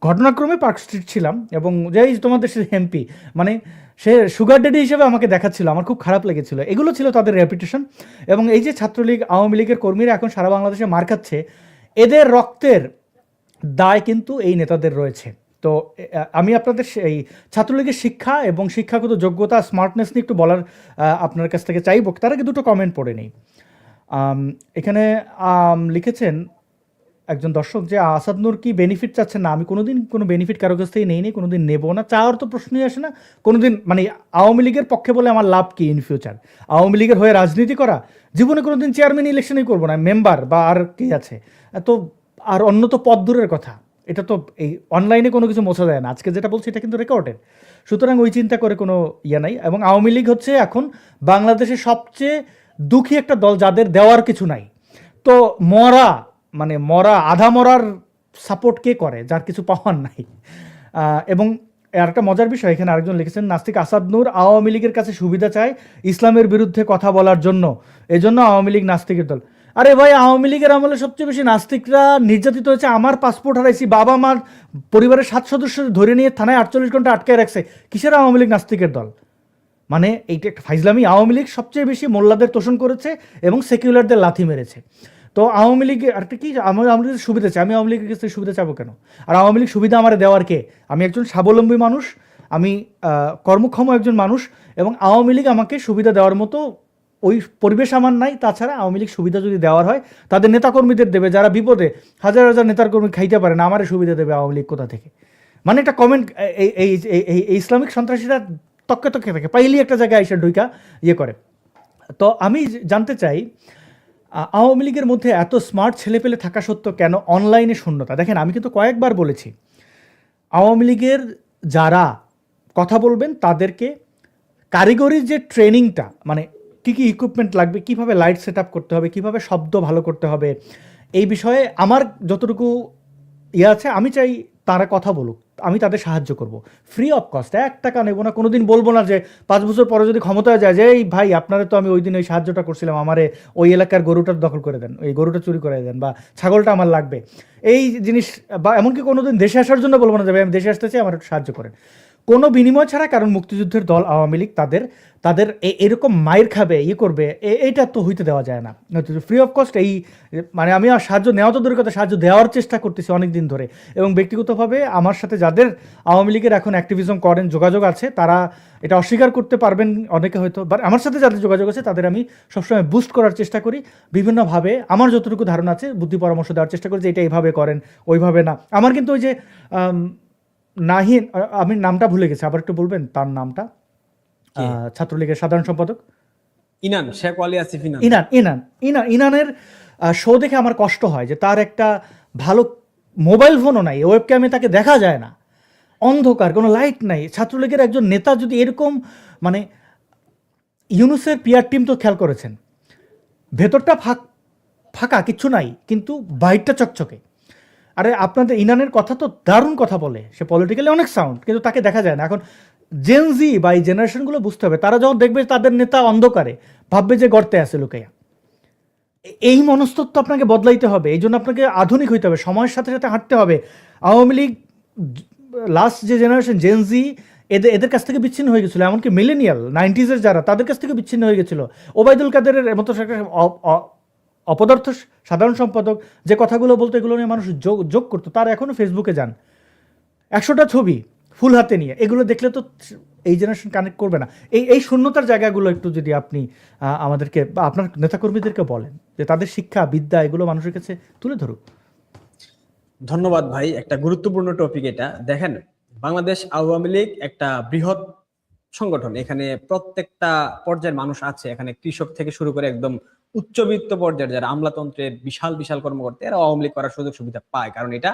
ঘটনাক্রমে পার্ক স্ট্রিট ছিলাম, এবং যেই তোমার দেশের এমপি, মানে সে সুগার ডেডি হিসেবে আমাকে দেখাচ্ছিল, আমার খুব খারাপ লেগেছিল। এগুলো ছিল তাদের রেপুটেশন। এবং এই যে ছাত্রলীগ আওয়ামী লীগের কর্মীরা এখন সারা বাংলাদেশে মার খাচ্ছে, এদের রক্তের দায় কিন্তু এই নেতাদের রয়েছে। তো আমি আপনাদের এই ছাত্রলীগের শিক্ষা এবং শিক্ষাগত যোগ্যতা, স্মার্টনেস নিয়ে একটু বলার আপনার কাছ থেকে চাইব। তার আগে দুটো কমেন্ট পড়ে নেই। এখানে লিখেছেন একজন দর্শক যে আসাদ নূর কি বেনিফিট চাচ্ছেন না। আমি কোনোদিন কোনো বেনিফিট কারো কাছ থেকে নেই, কোনোদিন নেবো না, চাওয়ার তো প্রশ্নই আসে না কোনোদিন। মানে আওয়ামী লীগের পক্ষে বলে আমার লাভ কি ইন ফিউচার? আওয়ামী লীগের হয়ে রাজনীতি করা, জীবনে কোনোদিন চেয়ারম্যান ইলেকশনই করবো না, মেম্বার বা আর কি আছে তো, আর অন্য তো পদ দূরের কথা, এটা তো এই অনলাইনে কোনো কিছু মোছা যায় না। আজকে যেটা বলছি এটা কিন্তু রেকর্ডেড, সুতরাং ওই চিন্তা করে কোনো ইয়ে নাই। এবং আওয়ামী লীগ হচ্ছে এখন বাংলাদেশের সবচেয়ে দুঃখী একটা দল, যাদের দেওয়ার কিছু নাই। তো মরা আধা মরার সাপোর্ট কে করে, যার কিছু পাওয়ার নাই। এবং আর একটা মজার বিষয়, এখানে আরেকজন লিখেছেন, নাস্তিক আসাদ নূর আওয়ামী লীগের কাছে সুবিধা চায় ইসলামের বিরুদ্ধে কথা বলার জন্য, এজন্য আওয়ামী লীগ নাস্তিকের দল। আরে ভাই, আওয়ামী লীগের আমলে সবচেয়ে বেশি নাস্তিকরা নির্যাতিত হয়েছে। আমার পাসপোর্ট হারাইছি, বাবা মার পরিবারের 7 সদস্য ধরে নিয়ে থানায় 48 ঘন্টা আটকায় রাখছে। কিসের আওয়ামী লীগ নাস্তিকের দল? মানে এইটা একটা ফাইজলামি। আওয়ামী লীগ সবচেয়ে বেশি মোল্লাদের তোষণ করেছে এবং সেকুলারদের লাথি মেরেছে। তো আওয়ামী লীগ আরেকটা কি, আওয়ামী লীগের সুবিধা চাই, আমি আওয়ামী লীগের কাছে সুবিধা চাবো কেন? আর আওয়ামী লীগ সুবিধা আমার দেওয়ার কে? আমি একজন স্বাবলম্বী মানুষ, আমি কর্মক্ষম একজন মানুষ, এবং আওয়ামী লীগ আমাকে সুবিধা দেওয়ার মতো ওই পরিবেশ আমার নাই। তাছাড়া আওয়ামী লীগ সুবিধা যদি দেওয়ার হয় তাদের নেতাকর্মীদের দেবে, যারা বিপদে হাজার হাজার নেতাকর্মী খাইতে পারে না, আমারে সুবিধা দেবে আওয়ামী লীগ কোথা থেকে? মানে একটা কমেন্ট, এই ইসলামিক সন্ত্রাসীরা তককে তককে থাকে, পাইলেই একটা জায়গায় এসে ঢুইকা ইয়ে করে। তো আমি জানতে চাই, আওয়ামী লীগের মধ্যে এত স্মার্ট ছেলেপেলে থাকা সত্ত্বেও কেন অনলাইনে শূন্যতা? দেখেন, আমি কিন্তু কয়েকবার বলেছি, আওয়ামী লীগের যারা কথা বলবেন তাদেরকে কারিগরি যে ট্রেনিংটা, মানে কী কী ইকুইপমেন্ট লাগবে, কীভাবে লাইট সেট আপ করতে হবে, কীভাবে শব্দ ভালো করতে হবে, এই বিষয়ে আমার যতটুকু ইয়ে আছে, আমি চাই তারা কথা বলুক, আমি তাদের সাহায্য করব, ফ্রি অফ কস্ট, 1 টাকা নেবো না। কোনোদিন বলবো না যে 5 বছর পরে যদি ক্ষমতায় যায় যে এই ভাই আপনারা তো আমি ওই দিন ওই সাহায্যটা করছিলাম, আমারে ওই এলাকার গরুটার দখল করে দেন, ওই গরুটা চুরি করে দেন, বা ছাগলটা আমার লাগবে, এই জিনিস। বা এমনকি কোনোদিন দেশে আসার জন্য বলবো না যে ভাই আমি দেশে আসতে চাই, আমার একটু সাহায্য করেন, কোনো বিনিময় ছাড়া। কারণ মুক্তিযুদ্ধের দল আওয়ামী লীগ তাদের এরকম মায়ের খাবে, ইয়ে করবে, এইটা তো হইতে দেওয়া যায় না। ফ্রি অফ কস্ট এই, মানে আমি আর সাহায্য নেওয়া তো দূরের কথা, সাহায্য দেওয়ার চেষ্টা করতেছি অনেক দিন ধরে। এবং ব্যক্তিগতভাবে আমার সাথে যাদের আওয়ামী লীগের এখন অ্যাক্টিভিজম করেন, যোগাযোগ আছে, তারা এটা অস্বীকার করতে পারবেন অনেকে হয়তো, বাট আমার সাথে যাদের যোগাযোগ আছে তাদের আমি সবসময় বুস্ট করার চেষ্টা করি বিভিন্নভাবে, আমার যতটুকু ধারণা আছে বুদ্ধি পরামর্শ দেওয়ার চেষ্টা করি যে এটা এইভাবে করেন, ওইভাবে না। আমার কিন্তু ওই যে নাহিন, আমি নামটা ভুলে গেছি, আবার একটু বলবেন তার নামটা, ছাত্রলীগের সাধারণ সম্পাদক ইনান, শেখ ওয়ালি আসিফ ইনান। ইনানের শো দেখে আমার কষ্ট হয় যে তার একটা ভালো মোবাইল ফোনও নাই, ওয়েব ক্যামে তাকে দেখা যায় না, অন্ধকার, কোনো লাইট নাই। ছাত্রলীগের একজন নেতা যদি এরকম, মানে ইউনুসের পিআর টিম তো খেয়াল করেছেন, ভেতরটা ফাঁকা, কিচ্ছু নাই, কিন্তু বাইরটা চকচকে। আরে আপনাদের ইনানের কথা তো দারুণ কথা বলে, সে পলিটিক্যালি অনেক সাউন্ড, কিন্তু তাকে দেখা যায় না। এখন জেনজি বা এই জেনারেশনগুলো বুঝতে হবে, তারা যখন দেখবে তাদের নেতা অন্ধকারে, ভাববে যে গর্তে আছে লুকাইয়া। এই মনস্তত্ব আপনাকে বদলাইতে হবে, এই জন্য আপনাকে আধুনিক হইতে হবে, সময়ের সাথে সাথে হাঁটতে হবে। আওয়ামী লীগ লাস্ট যে জেনারেশন জেনজি, এদের কাছ থেকে বিচ্ছিন্ন হয়ে গেছিলো, এমনকি মিলেনিয়াল 90s যারা, তাদের কাছ থেকে বিচ্ছিন্ন হয়ে গেছিলো। ওবায়দুল কাদেরের মতো অপদার্থ সাধারণ সম্পাদক যে কথাগুলো বলতো, এগুলো নিয়ে মানুষ যোগ করতো, তার এখনও ফেসবুকে যান, 100টা ছবি ফুল হাতে নিয়ে, এগুলো দেখলে তো এই জেনারেশন কানেক্ট করবে না। এই শূন্যতার জায়গাগুলো একটু যদি আপনি আমাদেরকে বা আপনার নেতাকর্মীদেরকে বলেন যে তাদের শিক্ষা বিদ্যা এগুলো মানুষের কাছে তুলে ধরুক। ধন্যবাদ ভাই, একটা গুরুত্বপূর্ণ টপিক এটা। দেখেন, বাংলাদেশ আওয়ামী লীগ একটা বৃহৎ সংগঠন, এখানে প্রত্যেকটা পর্যায়ের মানুষ আছে, এখানে কৃষক থেকে শুরু করে একদম উচ্চবিত্ত পর্যায়ের যারা আমলাতন্ত্রের বিশাল বিশাল কর্মকর্তা, এরা আওয়ামী লীগ করার সুযোগ সুবিধা পায়, কারণ এটা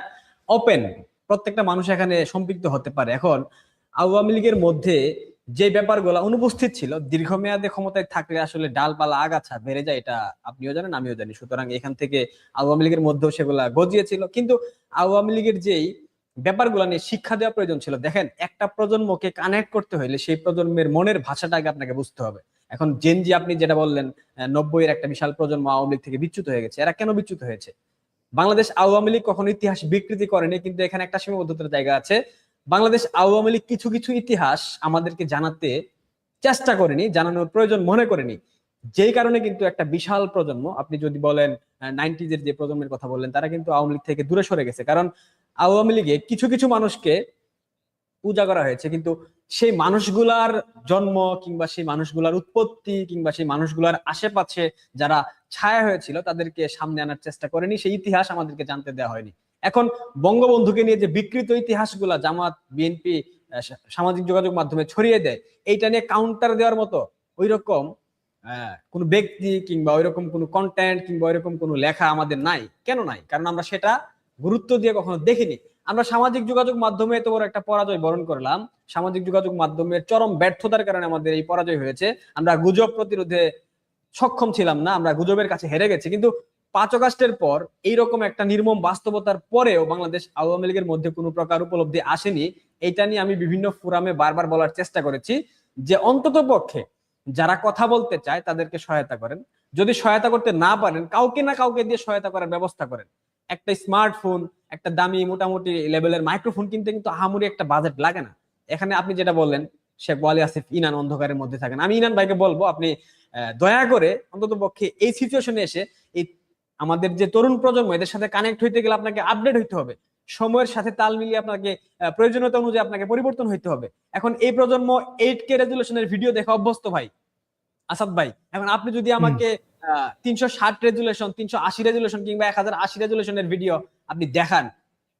ওপেন, প্রত্যেকটা মানুষ এখানে সম্পৃক্ত হতে পারে। এখন আওয়ামী লীগের মধ্যে যে ব্যাপারগুলো অনুপস্থিত ছিল, দীর্ঘমেয়াদে ক্ষমতায় থাকলে আসলে ডালপালা আগাছা বেড়ে যায়, এটা আপনিও জানেন আমিও জানি। সুতরাং এখান থেকে আওয়ামী লীগের মধ্যেও সেগুলা গজিয়েছিল, কিন্তু আওয়ামী লীগের যেই ব্যাপারগুলো নিয়ে শিক্ষা দেওয়া প্রয়োজন ছিল। দেখেন, একটা প্রজন্মকে কানেক্ট করতে হইলে সেই প্রজন্মের মনের ভাষাটাকে আপনাকে বুঝতে হবে। এখন জেনজি আপনি যেটা বললেন, 90-এর একটা বিশাল প্রজন্ম আওয়ামী লীগ থেকে বিচ্যুত হয়ে গেছে। এরা কেন বিচ্যুত হয়েছে? বাংলাদেশ আওয়ামী লীগ কখনো ইতিহাস বিকৃতি করেনি, কিন্তু এখানে একটা সীমাবদ্ধতার জায়গা আছে। বাংলাদেশ আওয়ামী লীগ কিছু কিছু ইতিহাস আমাদেরকে জানাতে চেষ্টা করেনি, জানানোর প্রয়োজন মনে করেনি, যেই কারণে কিন্তু একটা বিশাল প্রজন্ম, আপনি যদি বলেন 90s-এর যে প্রজন্মের কথা বললেন, তারা কিন্তু আওয়ামী লীগ থেকে দূরে সরে গেছে। কারণ আওয়ামী লীগে কিছু কিছু মানুষকে পূজা করা হয়েছে, কিন্তু সেই মানুষগুলার জন্ম কিংবা সেই মানুষগুলার উৎপত্তি কিংবা সেই মানুষগুলার আশেপাশে যারা ছায়া হয়েছিল তাদেরকে সামনে আনার চেষ্টা করেনি, সেই ইতিহাস আমাদেরকে জানতে দেওয়া হয়নি। এখন বঙ্গবন্ধুকে নিয়ে যে বিকৃত ইতিহাসগুলা জামাত বিএনপি সামাজিক যোগাযোগ মাধ্যমে ছড়িয়ে দেয়, এইটা নিয়ে কাউন্টার দেওয়ার মতো ওইরকম কোনো ব্যক্তি কিংবা ওইরকম কোনো কন্টেন্ট কিংবা ওইরকম কোনো লেখা আমাদের নাই। কেন নাই? কারণ আমরা সেটা গুরুত্ব দিয়ে কখনো দেখিনি। আমরা সামাজিক যোগাযোগ মাধ্যমে এত বড় একটা পরাজয় বরণ করলাম, সামাজিক যোগাযোগ মাধ্যমের চরম ব্যর্থতার কারণে আমাদের এই পরাজয় হয়েছে। আমরা গুজব প্রতিরোধে সক্ষম ছিলাম না, আমরা গুজবের কাছে হেরে গেছি। কিন্তু 5 আগস্টের পর এইরকম একটা নির্মম বাস্তবতার পরেও বাংলাদেশ আওয়ামী লীগের মধ্যে কোনো প্রকার উপলব্ধি আসেনি। এইটা নিয়ে আমি বিভিন্ন ফোরামে বারবার বলার চেষ্টা করেছি যে অন্তত পক্ষে যারা কথা বলতে চায় তাদেরকে সহায়তা করেন, যদি সহায়তা করতে না পারেন কাউকে না কাউকে দিয়ে সহায়তা করার ব্যবস্থা করেন। একটা স্মার্টফোন, একটা দামি মোটামুটি লেভেলের মাইক্রোফোন কিনতে কিন্তু আহামরি একটা বাজেট লাগে না। এখানে আপনি যেটা বললেন শেখ ওয়ালি আসিফ ইনান অন্ধকারের মধ্যে থাকেন, আমি ইনান ভাইকে বলবো আপনি দয়া করে অন্তত পক্ষে এই সিচুয়েশনে এসে এই আমাদের যে তরুণ প্রজন্ম, এদের সাথে কানেক্ট হইতে গেলে আপনাকে আপডেট হইতে হবে, সময়ের সাথে তাল মিলিয়ে আপনাকে প্রয়োজনীয়তা অনুযায়ী আপনাকে পরিবর্তন হইতে হবে। এখন এই প্রজন্ম 8K রেজুলেশনের ভিডিও দেখা অভ্যস্ত ভাই, আসাদ ভাই। এখন আপনি যদি আমাকে 360 রেজুলেশন, 380 রেজুলেশন কিংবা 1080 রেজুলেশনের ভিডিও আপনি দেখান,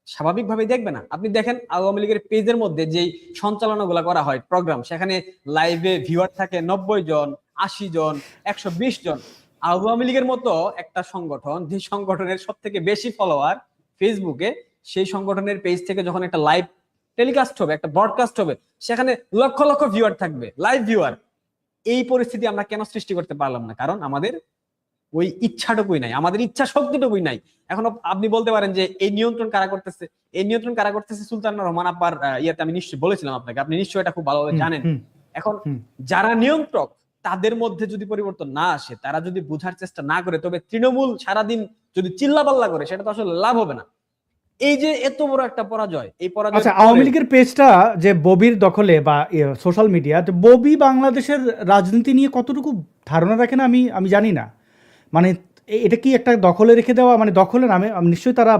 স্বাভাবিকভাবে দেখবে না। আপনি দেখেন আওয়ামী লীগের পেজের মধ্যে যেই সঞ্চালনা গুলা করা হয় প্রোগ্রাম, সেখানে লাইভে ভিউয়ার থাকে 90 জন, 80 জন, 120 জন। আওয়ামী লীগের মতো একটা সংগঠন, যে সংগঠনের সব থেকে বেশি ফলোয়ার ফেসবুকে, সেই সংগঠনের পেজ থেকে যখন একটা লাইভ টেলিকাস্ট হবে, একটা ব্রডকাস্ট হবে, সেখানে লক্ষ লক্ষ ভিউয়ার থাকবে, লাইভ ভিউয়ার। এই পরিস্থিতি আমরা কেন সৃষ্টি করতে পারলাম না? কারণ আমাদের ওই ইচ্ছাটুকুই নাই, আমাদের ইচ্ছা শক্তিটুকুই নাই। এখন আপনি বলতে পারেন যে এই নিয়ন্ত্রণ কারা করতেছে? এই নিয়ন্ত্রণ কারা করতেছে? সুলতান রহমান আব্বার ইয়েতে আমি নিশ্চয়ই বলেছিলাম আপনাকে, আপনি নিশ্চয়ই এটা খুব ভালোভাবে জানেন। এখন যারা নিয়ন্ত্রক, তাদের মধ্যে যদি পরিবর্তন না আসে, তারা যদি বোঝার চেষ্টা না করে, তবে তৃণমূল সারাদিন যদি চিল্লাপাল্লা করে, সেটা তো আসলে লাভ হবে না। এই যে এত বড় একটা পরাজয়, এই পরাজয় আচ্ছা, আওয়ামী লীগের পেজটা যে ববির দখলে বা সোশ্যাল মিডিয়া, ববি বাংলাদেশের রাজনীতি নিয়ে কতটুকু ধারণা রাখেন আমি জানি না। মানে এটা কি একটা দখলে রেখে দেওয়া, মানে দখলে নামে নিশ্চয়ই তারা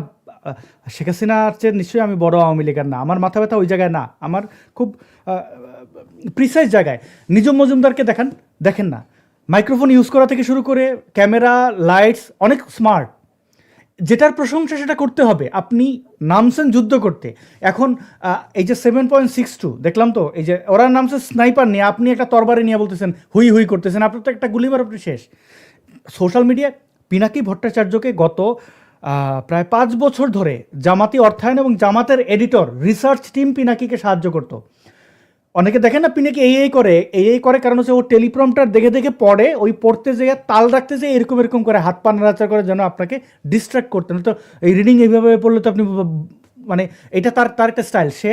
শেখ হাসিনার চেয়ে নিশ্চয়ই আমি বড় আওয়ামী লীগের না, আমার মাথা ব্যথা ওই জায়গায় না, আমার খুব প্রিসাইজ জায়গায়। নিজম মজুমদারকে দেখেন না, মাইক্রোফোন ইউজ করা থেকে শুরু করে ক্যামেরা, লাইটস, অনেক স্মার্ট। যেটার প্রশংসা সেটা করতে হবে। আপনি নামছেন যুদ্ধ করতে। এখন এই যে 7.62 দেখলাম তো, এই যে ওরা নামছে স্নাইপার নিয়ে, আপনি একটা তরবারি নিয়ে বলতেছেন হুই হুই করতেছেন, আপনার তো একটা গুলি মার আপনি শেষ। সোশ্যাল মিডিয়ায় পিনাকি ভট্টাচার্যকে গত প্রায় 5 বছর ধরে জামাতি অর্থায়ন এবং জামাতের এডিটর রিসার্চ টিম পিনাকিকে সাহায্য করতো। অনেকে দেখেন না, পিনাকি এই করে কারণ হচ্ছে ও টেলিপ্রম্পটার দেখে দেখে পড়ে, ওই পড়তে যেয়ে তাল রাখতে যেয়ে এরকম করে হাত পা নাড়াচাড়া করে যেন আপনাকে ডিস্ট্র্যাক্ট করতেন। তো এই রিডিং এইভাবে পড়লে তো আপনি মানে এটা তার একটা স্টাইল। সে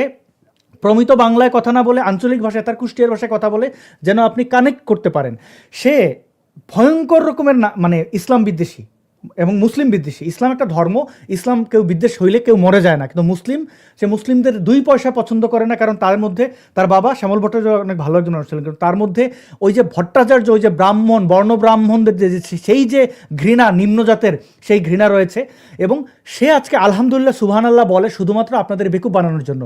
প্রমিত বাংলায় কথা না বলে আঞ্চলিক ভাষায়, তার কুষ্টিয়ার ভাষায় কথা বলে যেন আপনি কানেক্ট করতে পারেন। সে ভয়ঙ্কর রকমের মানে ইসলাম বিদ্বেষী এবং মুসলিম বিদ্বেষী। ইসলাম একটা ধর্ম, ইসলাম কেউ বিদ্বেষ হইলে কেউ মরে যায় না, কিন্তু সে মুসলিমদের 2 পয়সা পছন্দ করে না। কারণ তার মধ্যে তার বাবা শ্যামল ভট্টাচার্য অনেক ভালো একজন মানুষ ছিলেন, কিন্তু তার মধ্যে ওই যে ভট্টাচার্য, ওই যে ব্রাহ্মণ, বর্ণ ব্রাহ্মণদের সেই যে ঘৃণা, নিম্নজাতের সেই ঘৃণা রয়েছে। এবং সে আজকে আলহামদুলিল্লাহ সুবহানাল্লাহ বলে শুধুমাত্র আপনাদের বেকুব বানানোর জন্য।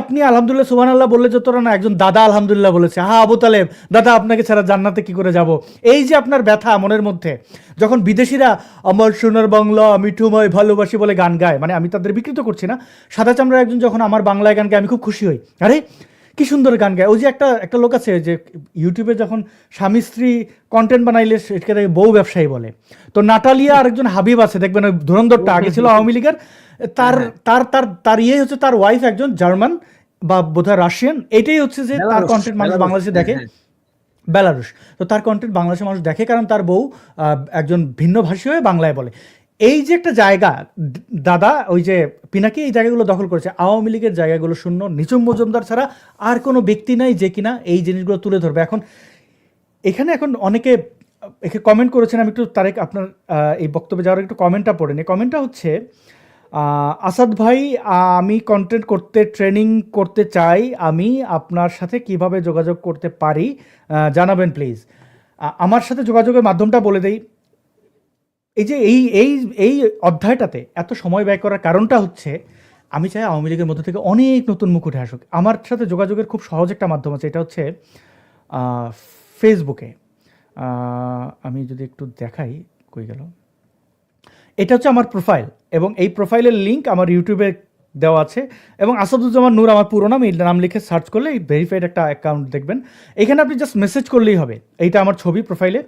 আপনি আলহামদুলিল্লাহ সুবহানাল্লাহ বললে যতটা না, একজন দাদা আলহামদুলিল্লাহ বলেছে, আবু তালেব দাদা আপনাকে ছাড়া জান্নাতে কি করে যাব। এই যে আপনার ব্যথা মনের মধ্যে, যখন বিদেশিরা আমার সোনার বাংলা আমি তোমায় ভালোবাসি বলে গান গায়, মানে আমি তাদের বিকৃত করছি না, সাদা চামড়ার একজন যখন আমার বাংলায় গান গায় আমি খুব খুশি হই, আরে কি সুন্দর গান গায়। ওই যে একটা লোক আছে যে ইউটিউবে যখন স্বামী স্ত্রী কন্টেন্ট বানাইলে সেটাকে বউ ব্যবসায়ী বলে। তো নাটালিয়া আর একজন হাবিব আছে, দেখবেন ওই ধুরন্ধরটা আগে ছিল আওয়ামী লীগের, তার ইয়ে হচ্ছে তার ওয়াইফ একজন জার্মান বা বোধহয় রাশিয়ান। এটাই হচ্ছে যে তার কন্টেন্ট মানুষ বাংলাদেশে দেখে, বেলারুশ। তো তার কন্টেন্ট বাংলাদেশের মানুষ দেখে কারণ তার বউ একজন ভিন্ন ভাষী হয়ে বাংলায় বলে। এই যে একটা জায়গা, দাদা ওই যে পিনাকি এই জায়গাগুলো দখল করেছে। আওয়ামী লীগের জায়গাগুলো শূন্য, নিচুম মজুমদার ছাড়া আর কোনো ব্যক্তি নাই যে কিনা এই জিনিসগুলো তুলে ধরবে। এখন অনেকে কমেন্ট করেছেন, আমি একটু তারেক আপনার এই বক্তব্যে যাওয়ার একটু কমেন্টটা পড়ে নিই। কমেন্টটা হচ্ছে, আসাদ ভাই আমি কন্টেন্ট করতে ট্রেনিং করতে চাই, আমি আপনার সাথে কিভাবে যোগাযোগ করতে পারি জানাবেন প্লিজ। আমার সাথে যোগাযোগের মাধ্যমটা বলে দেই। এই যে এই অধ্যায়টাতে এত সময় ব্যয় করার কারণটা হচ্ছে, আমি চাই আওয়ামী লীগের মধ্যে থেকে অনেক নতুন মুখ উঠে আসুক। আমার সাথে যোগাযোগের খুব সহজ একটা মাধ্যম আছে, এটা হচ্ছে ফেসবুকে। আমি যদি একটু দেখাই, কই গেল, এটা হচ্ছে আমার প্রোফাইল, এবং এই প্রোফাইলের লিঙ্ক আমার ইউটিউবে দেওয়া আছে। এবং আসাদুজ্জামান নূর আমার পুরো নাম, এই নাম লিখে সার্চ করলে এই ভেরিফাইড একটা অ্যাকাউন্ট দেখবেন। এখানে আপনি জাস্ট মেসেজ করলেই হবে, এইটা আমার ছবি প্রোফাইলে।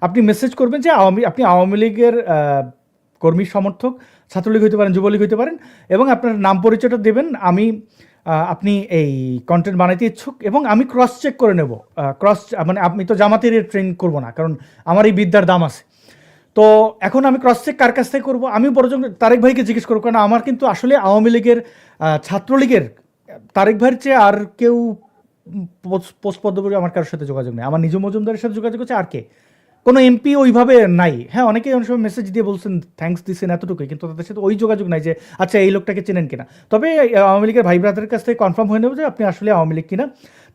আপনি মেসেজ করবেন যে আপনি আওয়ামী লীগের কর্মী সমর্থক, ছাত্রলীগ হইতে পারেন, যুবলীগ হইতে পারেন, এবং আপনার নাম পরিচয়টা দেবেন। আপনি এই কন্টেন্ট বানাইতে ইচ্ছুক, এবং আমি ক্রস চেক করে নেব। মানে আমি তো জামাতের ট্রেন করব না, কারণ আমার এই বিদ্যার দাম আছে। তো এখন আমি ক্রস চেক কার কাছ থেকে করবো? আমি বরং তারেক ভাইকে জিজ্ঞেস করবো, কারণ আমার কিন্তু আসলে আওয়ামী লীগের ছাত্রলীগের তারেক ভাইয়ের চেয়ে আর কেউ পোস্ট পদবী আমার কারোর সাথে যোগাযোগ নেই। আমার নিজ মজুমদারের সাথে যোগাযোগ হচ্ছে, আর কে কোনো এমপি ওইভাবে নাই। হ্যাঁ, অনেকেই অনেক সময় মেসেজ দিয়ে বলছেন থ্যাঙ্কস দিচ্ছেন এতটুকুই, কিন্তু তাদের সাথে ওই যোগাযোগ নাই যে আচ্ছা এই লোকটাকে চেনেন কিনা। তবে আওয়ামী লীগের ভাই ব্রাদারের কাছ থেকে কনফার্ম হয়ে নেব যে আপনি আসলে আওয়ামী লীগ কিনা।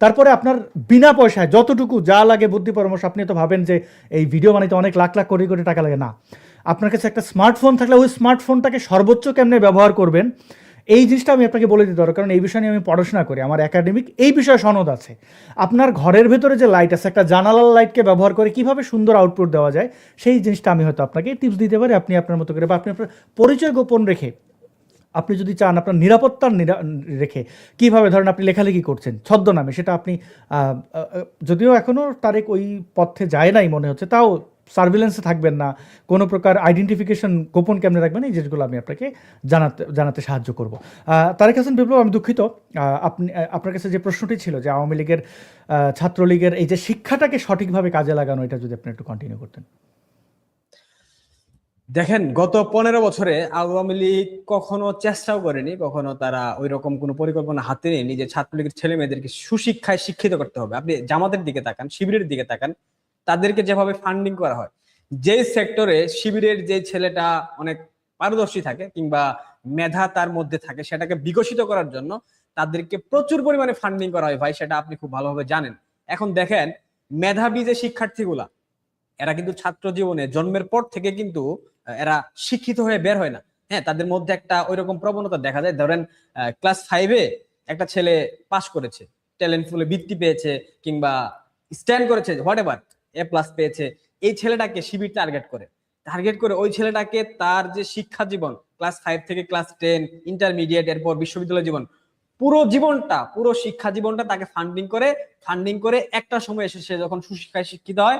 তারপরে আপনার বিনা পয়সায় যতটুকু যা লাগে বুদ্ধি পরামর্শ, আপনি তো ভাবেন যে এই ভিডিও বানাইতে অনেক লাখ লাখ কোটি কোটি টাকা লাগে, না। আপনার কাছে একটা স্মার্টফোন থাকলে ওই স্মার্টফোনটাকে সর্বোচ্চ কেমনে ব্যবহার করবেন এই জিনিসটা আমি আপনাকে বলে দিতে পারবো, কারণ এই বিষয় নিয়ে আমি পড়াশোনা করি, আমার একাডেমিক এই বিষয়ে সনদ আছে। আপনার ঘরের ভেতরে যে লাইট আছে, একটা জানালার লাইটকে ব্যবহার করে কিভাবে সুন্দর আউটপুট দেওয়া যায়, সেই জিনিসটা আমি হয়তো আপনাকে টিপস দিতে পারি। আপনি আপনার মতো করে বা আপনি আপনার পরিচয় গোপন রেখে, আপনি যদি চান আপনার নিরাপত্তার রেখে কীভাবে, ধরেন আপনি লেখালেখি করছেন ছদ্মনামে, সেটা আপনি যদিও এখনও তারেক ওই পথে যায় নাই মনে হচ্ছে, তাও সার্ভিলেন্সে থাকবেন না, কোনো প্রকার আইডেন্টিফিকেশন গোপন কেমনে রাখবেন, এই জিনিসগুলো আমি আপনাকে জানাতে সাহায্য করব। তারেক হাসান বিপ্লব, আমি দুঃখিত, আপনি আপনার কাছে যে প্রশ্নটি ছিল যে আওয়ামী লীগের ছাত্রলীগের এই যে শিক্ষাটাকে সঠিকভাবে কাজে লাগানো, এটা যদি আপনি একটু কন্টিনিউ করতেন। দেখেন, গত 15 বছরে আওয়ামী লীগ কখনো চেষ্টাও করেনি, কখনো তারা ওই রকম কোনো পরিকল্পনা হাতে নেই নিজের ছাত্রলীগের ছেলে মেয়েদেরকে সুশিক্ষায় শিক্ষিত করতে হবে। আপনি জামাতের দিকে তাকান, শিবিরের দিকে তাকান, তাদেরকে যেভাবে ফান্ডিং করা হয়, যে সেক্টরে শিবিরের যে ছেলেটা অনেক পারদর্শী থাকে কিংবা মেধা তার মধ্যে থাকে, সেটাকে বিকশিত করার জন্য তাদেরকে প্রচুর পরিমাণে ফান্ডিং করা হয় ভাই, সেটা আপনি খুব ভালোভাবে জানেন। এখন দেখেন, মেধাবী যে শিক্ষার্থীগুলা, এরা কিন্তু ছাত্র জীবনে জন্মের পর থেকে কিন্তু এরা শিক্ষিত হয়ে বের হয় না। হ্যাঁ, তাদের মধ্যে একটা ওইরকম প্রবণতা দেখা যায়। ধরেন ক্লাস 5-এ একটা ছেলে পাশ করেছে, ট্যালেন্টফুলে বৃত্তি পেয়েছে কিংবা স্ট্যান্ড করেছে, হোয়াট এভার, A+ পেয়েছে, এই ছেলেটাকে শিবির টার্গেট করে ওই ছেলেটাকে তার যে শিক্ষা জীবন, ক্লাস 5 থেকে ক্লাস 10, ইন্টারমিডিয়েট, এরপর বিশ্ববিদ্যালয় জীবন, পুরো শিক্ষা জীবনটা তাকে ফান্ডিং করে একটা সময় এসে সে যখন সুশিক্ষায় শিক্ষিত হয়,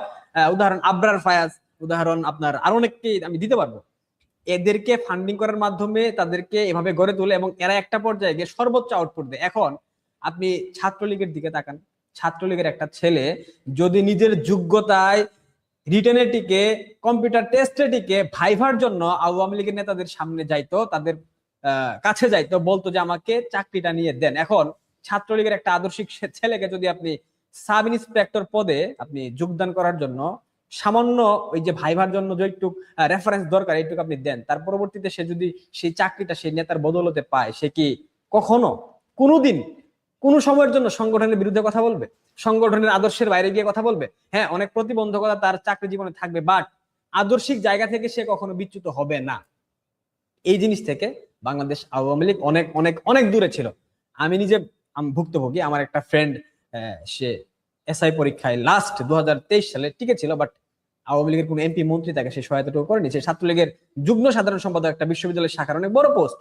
উদাহরণ আবরার ফায়াজ, উদাহরণ আপনার আরো অনেককে আমি দিতে পারবো, এদেরকে ফান্ডিং করার মাধ্যমে তাদেরকে এভাবে গড়ে তোলে এবং এরা একটা পর্যায়ে গিয়ে সর্বোচ্চ আউটপুট দেয়। এখন আপনি ছাত্রলীগের দিকে তাকান, ছাত্রলীগের একটা ছেলে যদি নিজের যোগ্যতায় রিটেনে টিকে, কম্পিউটার টেস্টে টিকে, ভাইভার জন্য আওয়ামী লীগের নেতাদের সামনে যাইতো, তাদের কাছে যাইতো, বলতো যে আমাকে চাকরিটা নিয়ে দেন। এখন ছাত্রলীগের একটা আদর্শিক ছেলেকে যদি আপনি সাব ইন্সপেক্টর পদে আপনি যোগদান করার জন্য সামান্য ওই যে ভাইভার জন্য যে একটু রেফারেন্স দরকার, এইটুকু আপনি দেন, তার পরবর্তীতে সে যদি সেই চাকরিটা সেই নেতার বদলতে পায়, সে কি কখনো কোনোদিন কোনো সময়ের জন্য সংগঠনের বিরুদ্ধে কথা বলবে? সংগঠনের আদর্শের বাইরে গিয়ে কথা বলবে? হ্যাঁ, অনেক প্রতিবন্ধকতা তার চাকরি জীবনে থাকবে, বাট আদর্শিক জায়গা থেকে সে কখনো বিচ্যুত হবে না। এই জিনিস থেকে বাংলাদেশ আওয়ামী লীগ অনেক অনেক অনেক দূরে ছিল। আমি নিজে ভুক্তভোগী, আমার একটা ফ্রেন্ড সে এসআই পরীক্ষায় লাস্ট 2023 সালে টিকে ছিল, বাট আওয়ামী লীগের কোন এমপি মন্ত্রী তাকে সে সহায়তাটুকু করেনি। সে ছাত্রলীগের যুগ্ম সাধারণ সম্পাদক, একটা বিশ্ববিদ্যালয়ের শাখার অনেক বড় পোস্ট,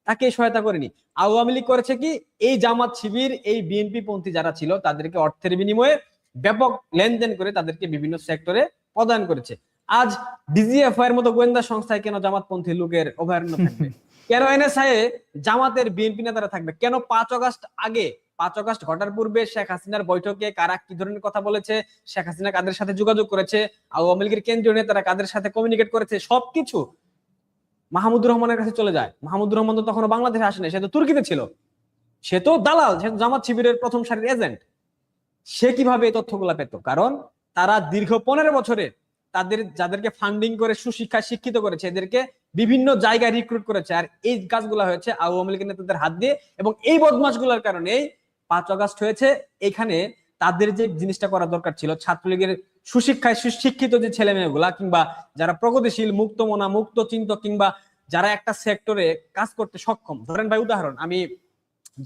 তাকে সহায়তা করেনি। আওয়ামী লীগ করেছে কি, এই জামাত শিবির, এই বিএনপি পন্থী যারা ছিল তাদেরকে অর্থের বিনিময়ে ব্যাপক লেনদেন করে তাদেরকে বিভিন্ন সেক্টরে পদায়ন করেছে। আজ ডিজিএফআই এর মতো গোয়েন্দা সংস্থায় কেন জামাতপন্থী লোকের অভয়ারণ্য থাকবে? কেন এনএসআই এ জামাতের বিএনপি নেতারা থাকবে? কেন 5 আগস্ট ঘটার পূর্বে শেখ হাসিনার বৈঠকে কারা কি ধরনের কথা বলেছে, শেখ হাসিনা কাদের সাথে যোগাযোগ করেছে, আওয়ামী লীগের কেন্দ্রীয় নেতারা কাদের সাথে কমিউনিকেট করেছে, সবকিছু মাহমুদুর রহমানের কাছে চলে যায়। মাহমুদুর রহমান তো তখনও বাংলাদেশে আসেনি, সে তো তুর্কিতে ছিল, সে তো দালাল, সে জামাত শিবিরের প্রথম সারির এজেন্ট। সে কিভাবে এই তথ্যগুলা পেত? কারণ তারা দীর্ঘ 15 বছরে যাদেরকে ফান্ডিং করে সুশিক্ষায় শিক্ষিত করেছে, এদেরকে বিভিন্ন জায়গায় রিক্রুট করেছে, আর এই কাজগুলো হয়েছে আওয়ামী লীগের নেতাদের হাত দিয়ে। এবং এই বদমাশগুলোর কারণে 5 আগস্ট হয়েছে। এখানে তাদের যে জিনিসটা করা দরকার ছিল, ছাত্রলীগের সুশিক্ষায় সুশিক্ষিত যে ছেলে মেয়েগুলা কিংবা যারা প্রগতিশীল, মুক্তমনা, মুক্ত চিন্তক কিংবা যারা একটা সেক্টরে কাজ করতে সক্ষম, ধরেন ভাই উদাহরণ, আমি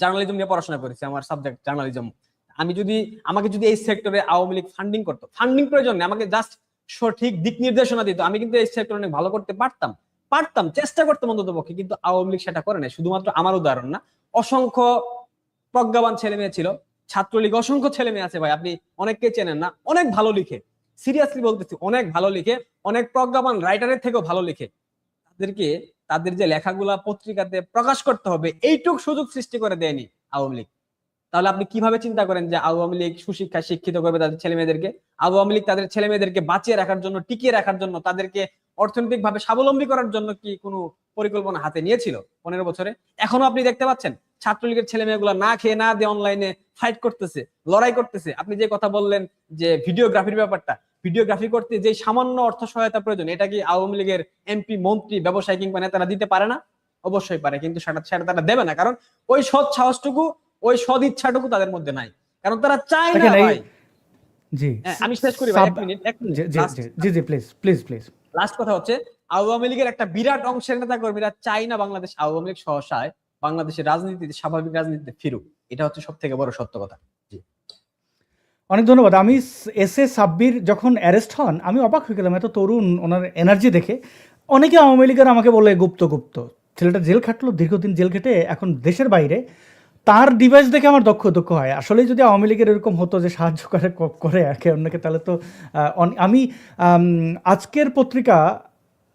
জার্নালিজম নিয়ে পড়াশোনা করেছি, আমার সাবজেক্ট জার্নালিজম। আমাকে যদি এই সেক্টরে আওয়ামী লীগ ফান্ডিং করতো, ফান্ডিং প্রয়োজন নেই, আমাকে জাস্ট সঠিক দিক নির্দেশনা দিত, আমি কিন্তু এই সেক্টর অনেক ভালো করতে পারতাম, চেষ্টা করতাম অন্তত পক্ষে। কিন্তু আওয়ামী লীগ সেটা করে নাই। শুধুমাত্র আমার উদাহরণ না, অসংখ্য প্রজ্ঞাবান ছেলে মেয়ে ছিল ছাত্রলীগ, অসংখ্য ছেলে মেয়ে আছে ভাই, আপনি অনেককে চেনেন না, অনেক ভালো লিখে, সিরিয়াসলি বলতেছি, অনেক ভালো লিখে, অনেক প্রজ্ঞাবান রাইটারের থেকেও ভালো লিখে। তাদেরকে তাদের যে লেখাগুলা পত্রিকাতে প্রকাশ করতে হবে, এইটুক সুযোগ সৃষ্টি করে দেয়নি আওয়ামী লীগ। তাহলে আপনি কিভাবে চিন্তা করেন যে আওয়ামী লীগ সুশিক্ষায় শিক্ষিত করবে তাদের ছেলে মেয়েদেরকে? আওয়ামী লীগ তাদের ছেলে মেয়েদেরকে বাঁচিয়ে রাখার জন্য, টিকিয়ে রাখার জন্য, তাদেরকে অর্থনৈতিক ভাবে স্বাবলম্বী করার জন্য কি কোনো পরিকল্পনা হাতে নিয়েছিল 15 বছরে? এখনো আপনি দেখতে পাচ্ছেন ছাত্রলীগের ছেলে মেয়েগুলা না খেয়ে না দিয়ে অনলাইনে ফাইট করতেছে, লড়াই করতেছে। আপনি যে কথা বললেন যে ভিডিওগ্রাফির ব্যাপারটা, ভিডিওগ্রাফি করতে যে সামান্য অর্থ সহায়তা প্রয়োজন, এটা কি আওয়ামী লীগের এমপি, মন্ত্রী, ব্যবসায়ী কিংবা নেতারা দিতে পারে না? অবশ্যই পারে, কিন্তু সেটা সেটা তারা দেবে না, কারণ ওই সৎ সাহসটুকু, ওই সদ ইচ্ছাটুকু তাদের মধ্যে নাই, কারণ তারা চায় না ভাই। জি আমি শেষ করি ভাই, এক minute. G please please please. Last কথা হচ্ছে, আওয়ামী লীগের একটা বিরাট অংশের নেতা কর্মীরা চাই না বাংলাদেশ আওয়ামী লীগ সহসায় বাংলাদেশের রাজনীতিতে, স্বাভাবিক রাজনীতিতে ফিরুক। এটা হচ্ছে সব থেকে বড় সত্য কথা। অনেক ধন্যবাদ। আমি এস.এ. সাব্বির যখন অ্যারেস্ট হন আমি অবাক হয়ে গেলাম, এত তরুণ, ওনার এনার্জি দেখে। অনেকে আওয়ামী লীগের আমাকে বলে গুপ্ত গুপ্ত, ছেলেটা জেল খাটলো, দীর্ঘদিন জেল খেটে এখন দেশের বাইরে, তার ডিভাইস দেখে আমার দুঃখ হয়। আসলে যদি আওয়ামী লীগের এরকম হতো যে সাহায্য করে একে অন্যকে, তাহলে তো আমি আজকের পত্রিকা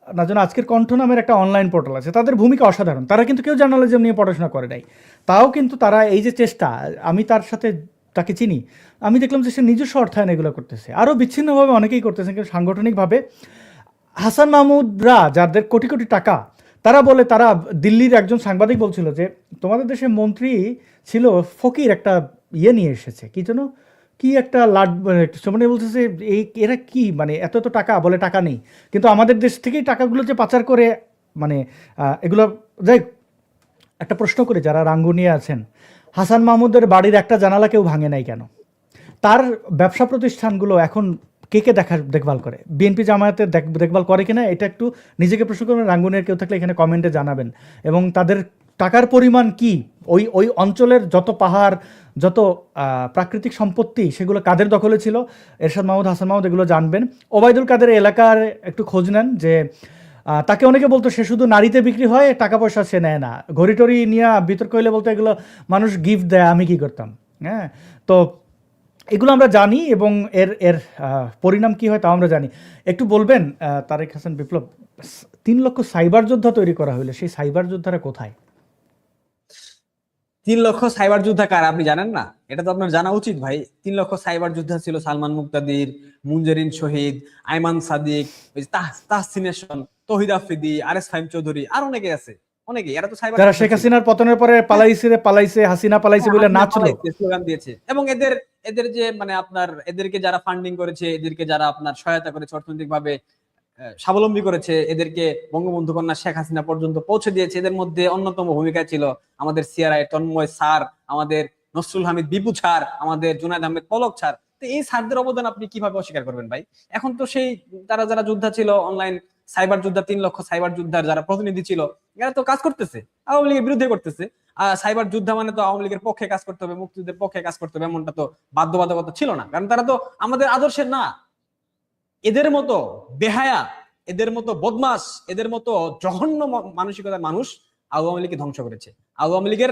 না যেন, আজকের কণ্ঠ নামের একটা অনলাইন পোর্টাল আছে, তাদের ভূমিকা অসাধারণ। তারা কিন্তু কেউ জার্নালিজম নিয়ে পড়াশোনা করে নাই, তাও কিন্তু তারা এই যে চেষ্টা, আমি তার সাথে তাকে চিনি, আমি দেখলাম যে সে নিজস্ব অর্থায়ন এগুলো করতেছে, আরও বিচ্ছিন্নভাবে অনেকেই করতেছেন, কিন্তু সাংগঠনিকভাবে হাসান মাহমুদরা যাদের কোটি কোটি টাকা, তারা বলে, তারা দিল্লির একজন সাংবাদিক বলছিল যে তোমাদের দেশে মন্ত্রী ছিল ফকির একটা ইয়ে নিয়ে এসেছে, কি যেন কি একটা মানে বলতেছে এই এরা কি মানে এত টাকা, বলে টাকা নেই, কিন্তু আমাদের দেশ থেকেই টাকাগুলো যে পাচার করে, মানে এগুলো। যাই একটা প্রশ্ন করে, যারা রাঙ্গুনিয়া আছেন, হাসান মাহমুদের বাড়ির একটা জানালা কেউ ভাঙে নাই কেন? তার ব্যবসা প্রতিষ্ঠানগুলো এখন কে দেখভাল করে? বিএনপি জামায়াতের দেখভাল করে কিনা, এটা একটু নিজেকে প্রশ্ন করবেন। রাঙ্গুনিয়ার কেউ থাকলে এখানে কমেন্টে জানাবেন। এবং তাদের টাকার পরিমাণ কি, ওই অঞ্চলের যত পাহাড়, যত প্রাকৃতিক সম্পত্তি, সেগুলো কাদের দখলে ছিল? এরশাদ মাহমুদ, হাসান মাহমুদ এগুলো জানবেন। ওবায়দুল কাদের এলাকার একটু খোঁজ নেন, যে তাকে অনেকে বলতো সে শুধু নারীতে বিক্রি হয়, টাকা পয়সা সে নেয় না। ঘড়ি টড়ি নিয়ে বিতর্ক হইলে বলতো এগুলো মানুষ গিফট দেয়, আমি কি করতাম। হ্যাঁ, তো এগুলো আমরা জানি, এবং এর পরিণাম কি হয় তাও আমরা জানি। একটু বলবেন তারেক হাসান বিপ্লব, 3 লক্ষ সাইবার যোদ্ধা তৈরি করা হইলে সেই সাইবার যোদ্ধারা কোথায়? 3 লক্ষ সাইবার যোদ্ধা কারা আপনি জানেন না? এটা তো আপনার জানা উচিত ভাই। 3 লক্ষ সাইবার যোদ্ধা ছিল সালমান মুক্তাদির, মুনজেরিন শহীদ, আইমান সাদিক, তাহসিনেশন, তহিদ আফ্রিদি, আরএস ফাহিম চৌধুরী, আর অনেকে আছে, অনেকে। এরা তো সাইবার, যারা শেখ হাসিনার পতনের পরে পালাইছে, হাসিনা পালাইছে বলে নাচলো, স্লোগান দিয়েছে। এবং এদের যে মানে আপনার এদেরকে যারা ফান্ডিং করেছে, এদেরকে যারা আপনার সহায়তা করেছে, অর্থনৈতিকভাবে স্বাবলম্বী করেছে, এদেরকে বঙ্গবন্ধু কন্যা শেখ হাসিনা পর্যন্ত পৌঁছে দিয়েছে, এদের মধ্যে অন্যতম ভূমিকা ছিল আমাদের সিআরআই তন্ময় স্যার, আমাদের নসরুল হামিদ বিপু স্যার, আমাদের জুনায়েদ আহমেদ পলক স্যার। তো এই স্যারদের অবদান আপনি কিভাবে অস্বীকার করবেন ভাই? এখন তো সেই তারা যারা যোদ্ধা ছিল, অনলাইন সাইবার যোদ্ধা, 3 লক্ষ সাইবার যোদ্ধার যারা প্রতিনিধি ছিল, এরা তো কাজ করতেছে আওয়ামী লীগের বিরুদ্ধে করতেছে। সাইবার যোদ্ধা মানে তো আওয়ামী লীগের পক্ষে কাজ করতে হবে, মুক্তিযুদ্ধের পক্ষে কাজ করতে হবে, এমনটা তো বাধ্যবাধকতা ছিল না, কারণ তারা তো আমাদের আদর্শের না। এদের মতো বেহায়া, এদের মতো বদমাস, এদের মতো জঘন্য মানসিকতার মানুষ আওয়ামী লীগকে ধ্বংস করেছে, আওয়ামী লীগের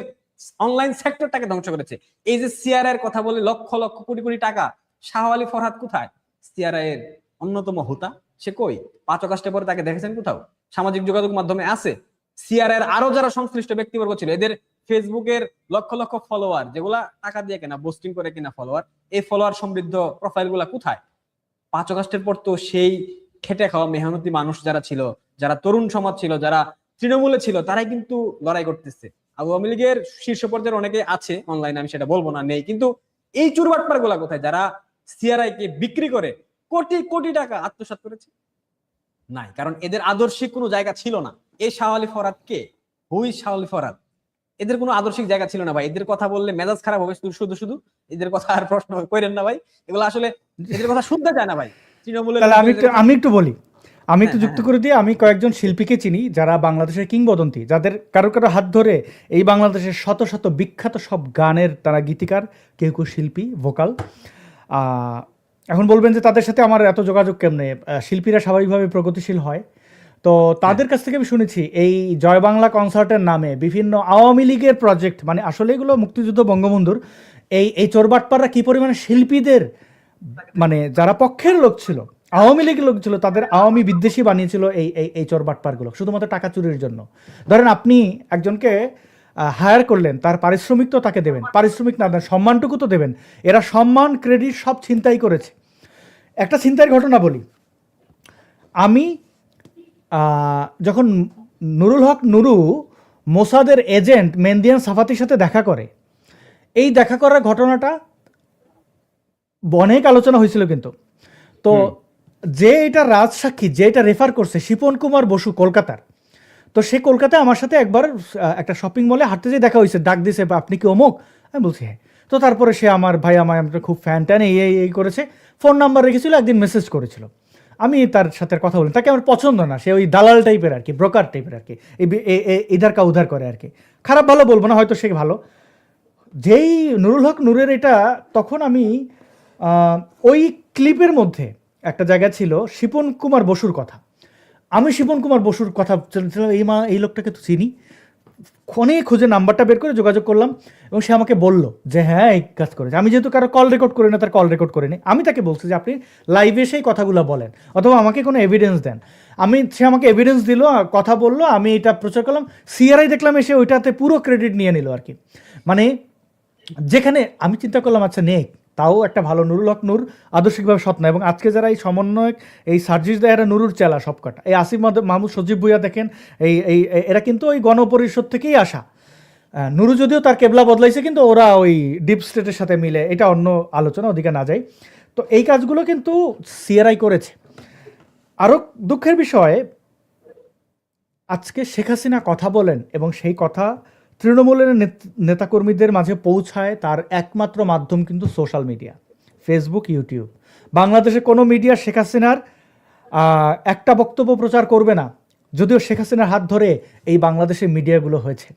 অনলাইন সেক্টরটাকে ধ্বংস করেছে। এই যে সিআরআই এর কথা বলে লক্ষ লক্ষ কোটি কোটি টাকা, শাহ আলী ফরহাদ কোথায়? সিআরআই এর অন্যতম হোতা, সে কই? 5 আগস্টে পরে তাকে দেখেছেন কোথাও? সামাজিক যোগাযোগ মাধ্যমে আছে। সিআরআই এর আরো যারা সংশ্লিষ্ট ব্যক্তিবর্গ ছিল, এদের ফেসবুকের লক্ষ লক্ষ ফলোয়ার, যেগুলা টাকা দিয়ে কেনা, পোস্টিং করে কিনা ফলোয়ার, এই ফলোয়ার সমৃদ্ধ প্রোফাইল গুলা কোথায়? 5 আগস্টের পর তো সেই খেটে খাওয়া মেহনতি মানুষ যারা ছিল, যারা তরুণ সমাজ ছিল, যারা তৃণমূলে ছিল, তারাই কিন্তু লড়াই করতেছে। আওয়ামী লীগের শীর্ষ পর্যায়ের অনেকে আছে অনলাইনে, আমি সেটা বলবো না নেই, কিন্তু এই চুরবাটপার গুলা কোথায়, যারা সিআরআই কে বিক্রি করে কোটি কোটি টাকা আত্মসাৎ করেছে? নাই, কারণ এদের আদর্শিক কোনো জায়গা ছিল না। এই শাহ আলী ফরহাদ কে? হুই শাহ আলী ফরহাদ? এদের কোনো আদর্শিক জায়গা ছিল না ভাই। এদের কথা বললে মেজাজ খারাপ হবে শুধু শুধু। এদের কথা আর প্রশ্ন করেন না ভাই, এগুলো আসলে এদের কথা শুনতে চায় না ভাই। তৃণমূলের আমি একটু বলি, আমি একটু যুক্ত করে দিয়ে, আমি কয়েকজন শিল্পীকে চিনি যারা বাংলাদেশের কিংবদন্তি, যাদের কারো কারো হাত ধরে এই বাংলাদেশের শত শত বিখ্যাত সব গানের তারা গীতিকার, কেউ কেউ শিল্পী, ভোকাল। এখন বলবেন যে তাদের সাথে আমার এত যোগাযোগ কেমনে? শিল্পীরা স্বাভাবিকভাবে প্রগতিশীল হয়, তো তাদের কাছ থেকে আমি শুনেছি এই জয় বাংলা কনসার্টের নামে বিভিন্ন আওয়ামী লীগের প্রজেক্ট, মানে আসলে এগুলো মুক্তিযুদ্ধ বঙ্গবন্ধুর, এই চোরবাটপাররা কি পরিমাণে শিল্পীদের, মানে যারা পক্ষের লোক ছিল, আওয়ামী লীগের লোক ছিল, তাদের আওয়ামী বিদ্বেষী বানিয়েছিল এই চোরবাটপারগুলো শুধুমাত্র টাকা চুরির জন্য। ধরেন আপনি একজনকে হায়ার করলেন, তার পারিশ্রমিক তো তাকে দেবেন, পারিশ্রমিক না দেন সম্মানটুকু তো দেবেন। এরা সম্মান, ক্রেডিট সব ছিনতাই করেছে। একটা ছিনতাইয়ের ঘটনা বলি। আমি যখন নুরুল হক নুরু মোসাদের এজেন্ট মেন্দিয়ান সাফাতির সাথে দেখা করে, এই দেখা করার ঘটনাটা অনেক আলোচনা হয়েছিল, কিন্তু তো যে এটা রাজসাক্ষী, যে এটা রেফার করছে শিপন কুমার বসু কলকাতার। তো সে কলকাতায় আমার সাথে একবার একটা শপিং মলে হাঁটতে যেয়ে দেখা হয়েছে, ডাক দিয়েছে আপনি কি অমুক, আমি বলছি হ্যাঁ। তো তারপরে সে আমার ভাই আমার খুব ফ্যান ট্যান এই করেছে, ফোন নাম্বার রেখেছিল, একদিন মেসেজ করেছিল। আমি তার সাথে কথা বলি, তাকে আমার পছন্দ না, সে ওই দালাল টাইপের আর কি, ব্রোকার টাইপের আর কি, ইধার কা উধার করে আর কি। খারাপ ভালো বলবো না, হয়তো সে ভালো। যেই নুরুল হক নূরের এটা, তখন আমি ওই ক্লিপের মধ্যে একটা জায়গা ছিল শিপন কুমার বসুর কথা। আমি শিপন কুমার বসুর কথা এই লোকটাকে তো চিনি, অনেক খুঁজে নাম্বারটা বের করে যোগাযোগ করলাম এবং সে আমাকে বলল যে হ্যাঁ এই কাজ করেছে। আমি যেহেতু কারো কল রেকর্ড করি না, তার কল রেকর্ড করে নি, আমি তাকে বলছি যে আপনি লাইভে সেই কথাগুলো বলেন অথবা আমাকে কোনো এভিডেন্স দেন। সে আমাকে এভিডেন্স দিল, কথা বললো, আমি এটা প্রচার করলাম। সিআরআই দেখলাম এসে ওইটাতে পুরো ক্রেডিট নিয়ে নিল আর কি। মানে যেখানে আমি চিন্তা করলাম আচ্ছা নেই, তাও একটা ভালো নুরুল হক নূর আদর্শিকভাবে সৎ না। এবং আজকে যারা এই সমন্বয়ক, এই সার্জিস দেয়, এরা নুরুর চেলা সবকটা। এই আসিফ মাহমুদ, সজীব ভুইয়া দেখেন, এই এরা কিন্তু ওই গণপরিষদ থেকেই আসা। নুরু যদিও তার কেবলা বদলাইছে, কিন্তু ওরা ওই ডিপ স্টেটের সাথে মিলে, এটা অন্য আলোচনা, ওদিকে না যায়। তো এই কাজগুলো কিন্তু সিআরআই করেছে। আরও দুঃখের বিষয়, আজকে শেখ হাসিনা কথা বলেন এবং সেই কথা তৃণমূলের নেতাকর্মীদের মাঝে পৌঁছায়, তার একমাত্র মাধ্যম কিন্তু সোশ্যাল মিডিয়া, ফেসবুক, ইউটিউব। বাংলাদেশে কোনো মিডিয়া শেখ হাসিনার একটা বক্তব্য প্রচার করবে না, যদিও শেখ হাসিনার হাত ধরে এই বাংলাদেশের মিডিয়াগুলো হয়েছে।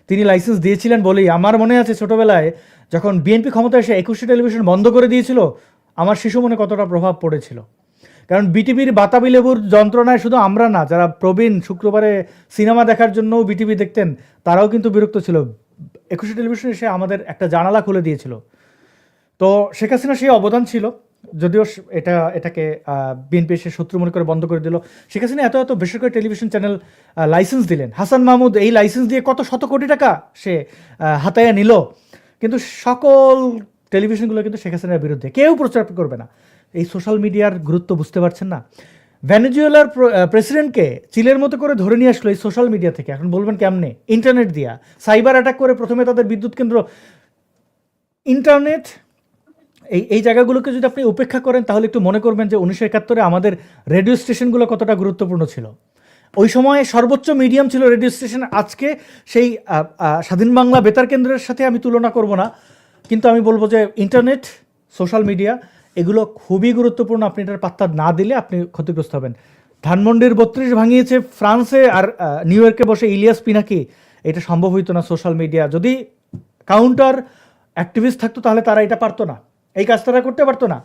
তিনি লাইসেন্স দিয়েছিলেন বলেই আমার মনে আছে ছোটোবেলায় যখন বিএনপি ক্ষমতায় এসে 21 টেলিভিশন বন্ধ করে দিয়েছিল, আমার শিশু মনে কতটা প্রভাব পড়েছিল। কারণ বিটিভির বাতাবি লেবুর যন্ত্রণায় শুধু আমরা না, যারা প্রবীণ শুক্রবারে সিনেমা দেখার জন্যও বিটিভি দেখতেন, তারাও কিন্তু বিরক্ত ছিল। 21 টেলিভিশন এসে আমাদের একটা জানালা খুলে দিয়েছিল। তো শেখ হাসিনা সেই অবদান ছিল, যদিও এটাকে বিএনপি এসে শত্রু মনে করে বন্ধ করে দিল। শেখ হাসিনা এত বেসরকারি টেলিভিশন চ্যানেল লাইসেন্স দিলেন। হাসান মাহমুদ এই লাইসেন্স দিয়ে কত শত কোটি টাকা সে হাতায়া নিল, কিন্তু সকল টেলিভিশনগুলো কিন্তু শেখ হাসিনার বিরুদ্ধে, কেউ প্রচার করবে না। এই সোশ্যাল মিডিয়ার গুরুত্ব বুঝতে পারছেন না। ভেনেজুয়েলার প্রেসিডেন্টকে চিলের মতো করে ধরে নিয়ে আসলো এই সোশ্যাল মিডিয়া থেকে। এখন বলবেন কেমনে? ইন্টারনেট দিয়া সাইবার অ্যাটাক করে প্রথমে তাদের বিদ্যুৎ কেন্দ্র, ইন্টারনেট, এই জায়গাগুলোকে যদি আপনি উপেক্ষা করেন তাহলে একটু মনে করবেন যে 1971-এ আমাদের রেডিও স্টেশনগুলো কতটা গুরুত্বপূর্ণ ছিল। ওই সময়ে সর্বোচ্চ মিডিয়াম ছিল রেডিও স্টেশন। আজকে সেই স্বাধীন বাংলা বেতার কেন্দ্রের সাথে আমি তুলনা করব না, কিন্তু আমি বলবো যে ইন্টারনেট, সোশ্যাল মিডিয়া এগুলো খুবই গুরুত্বপূর্ণ। আপনি এটার পাত্তা না দিলে আপনি ক্ষতিগ্রস্ত হবেন। ধানমন্ডির 32 ভাঙিয়েছে ফ্রান্সে, আর নিউ ইয়র্কে বসে ইলিয়াস পিনাকি, এটা সম্ভব হইতো না সোশ্যাল মিডিয়া। যদি কাউন্টার অ্যাক্টিভিস্ট থাকতো তাহলে তারা এটা পারতো না, এই কাজ তারা করতে পারতো না।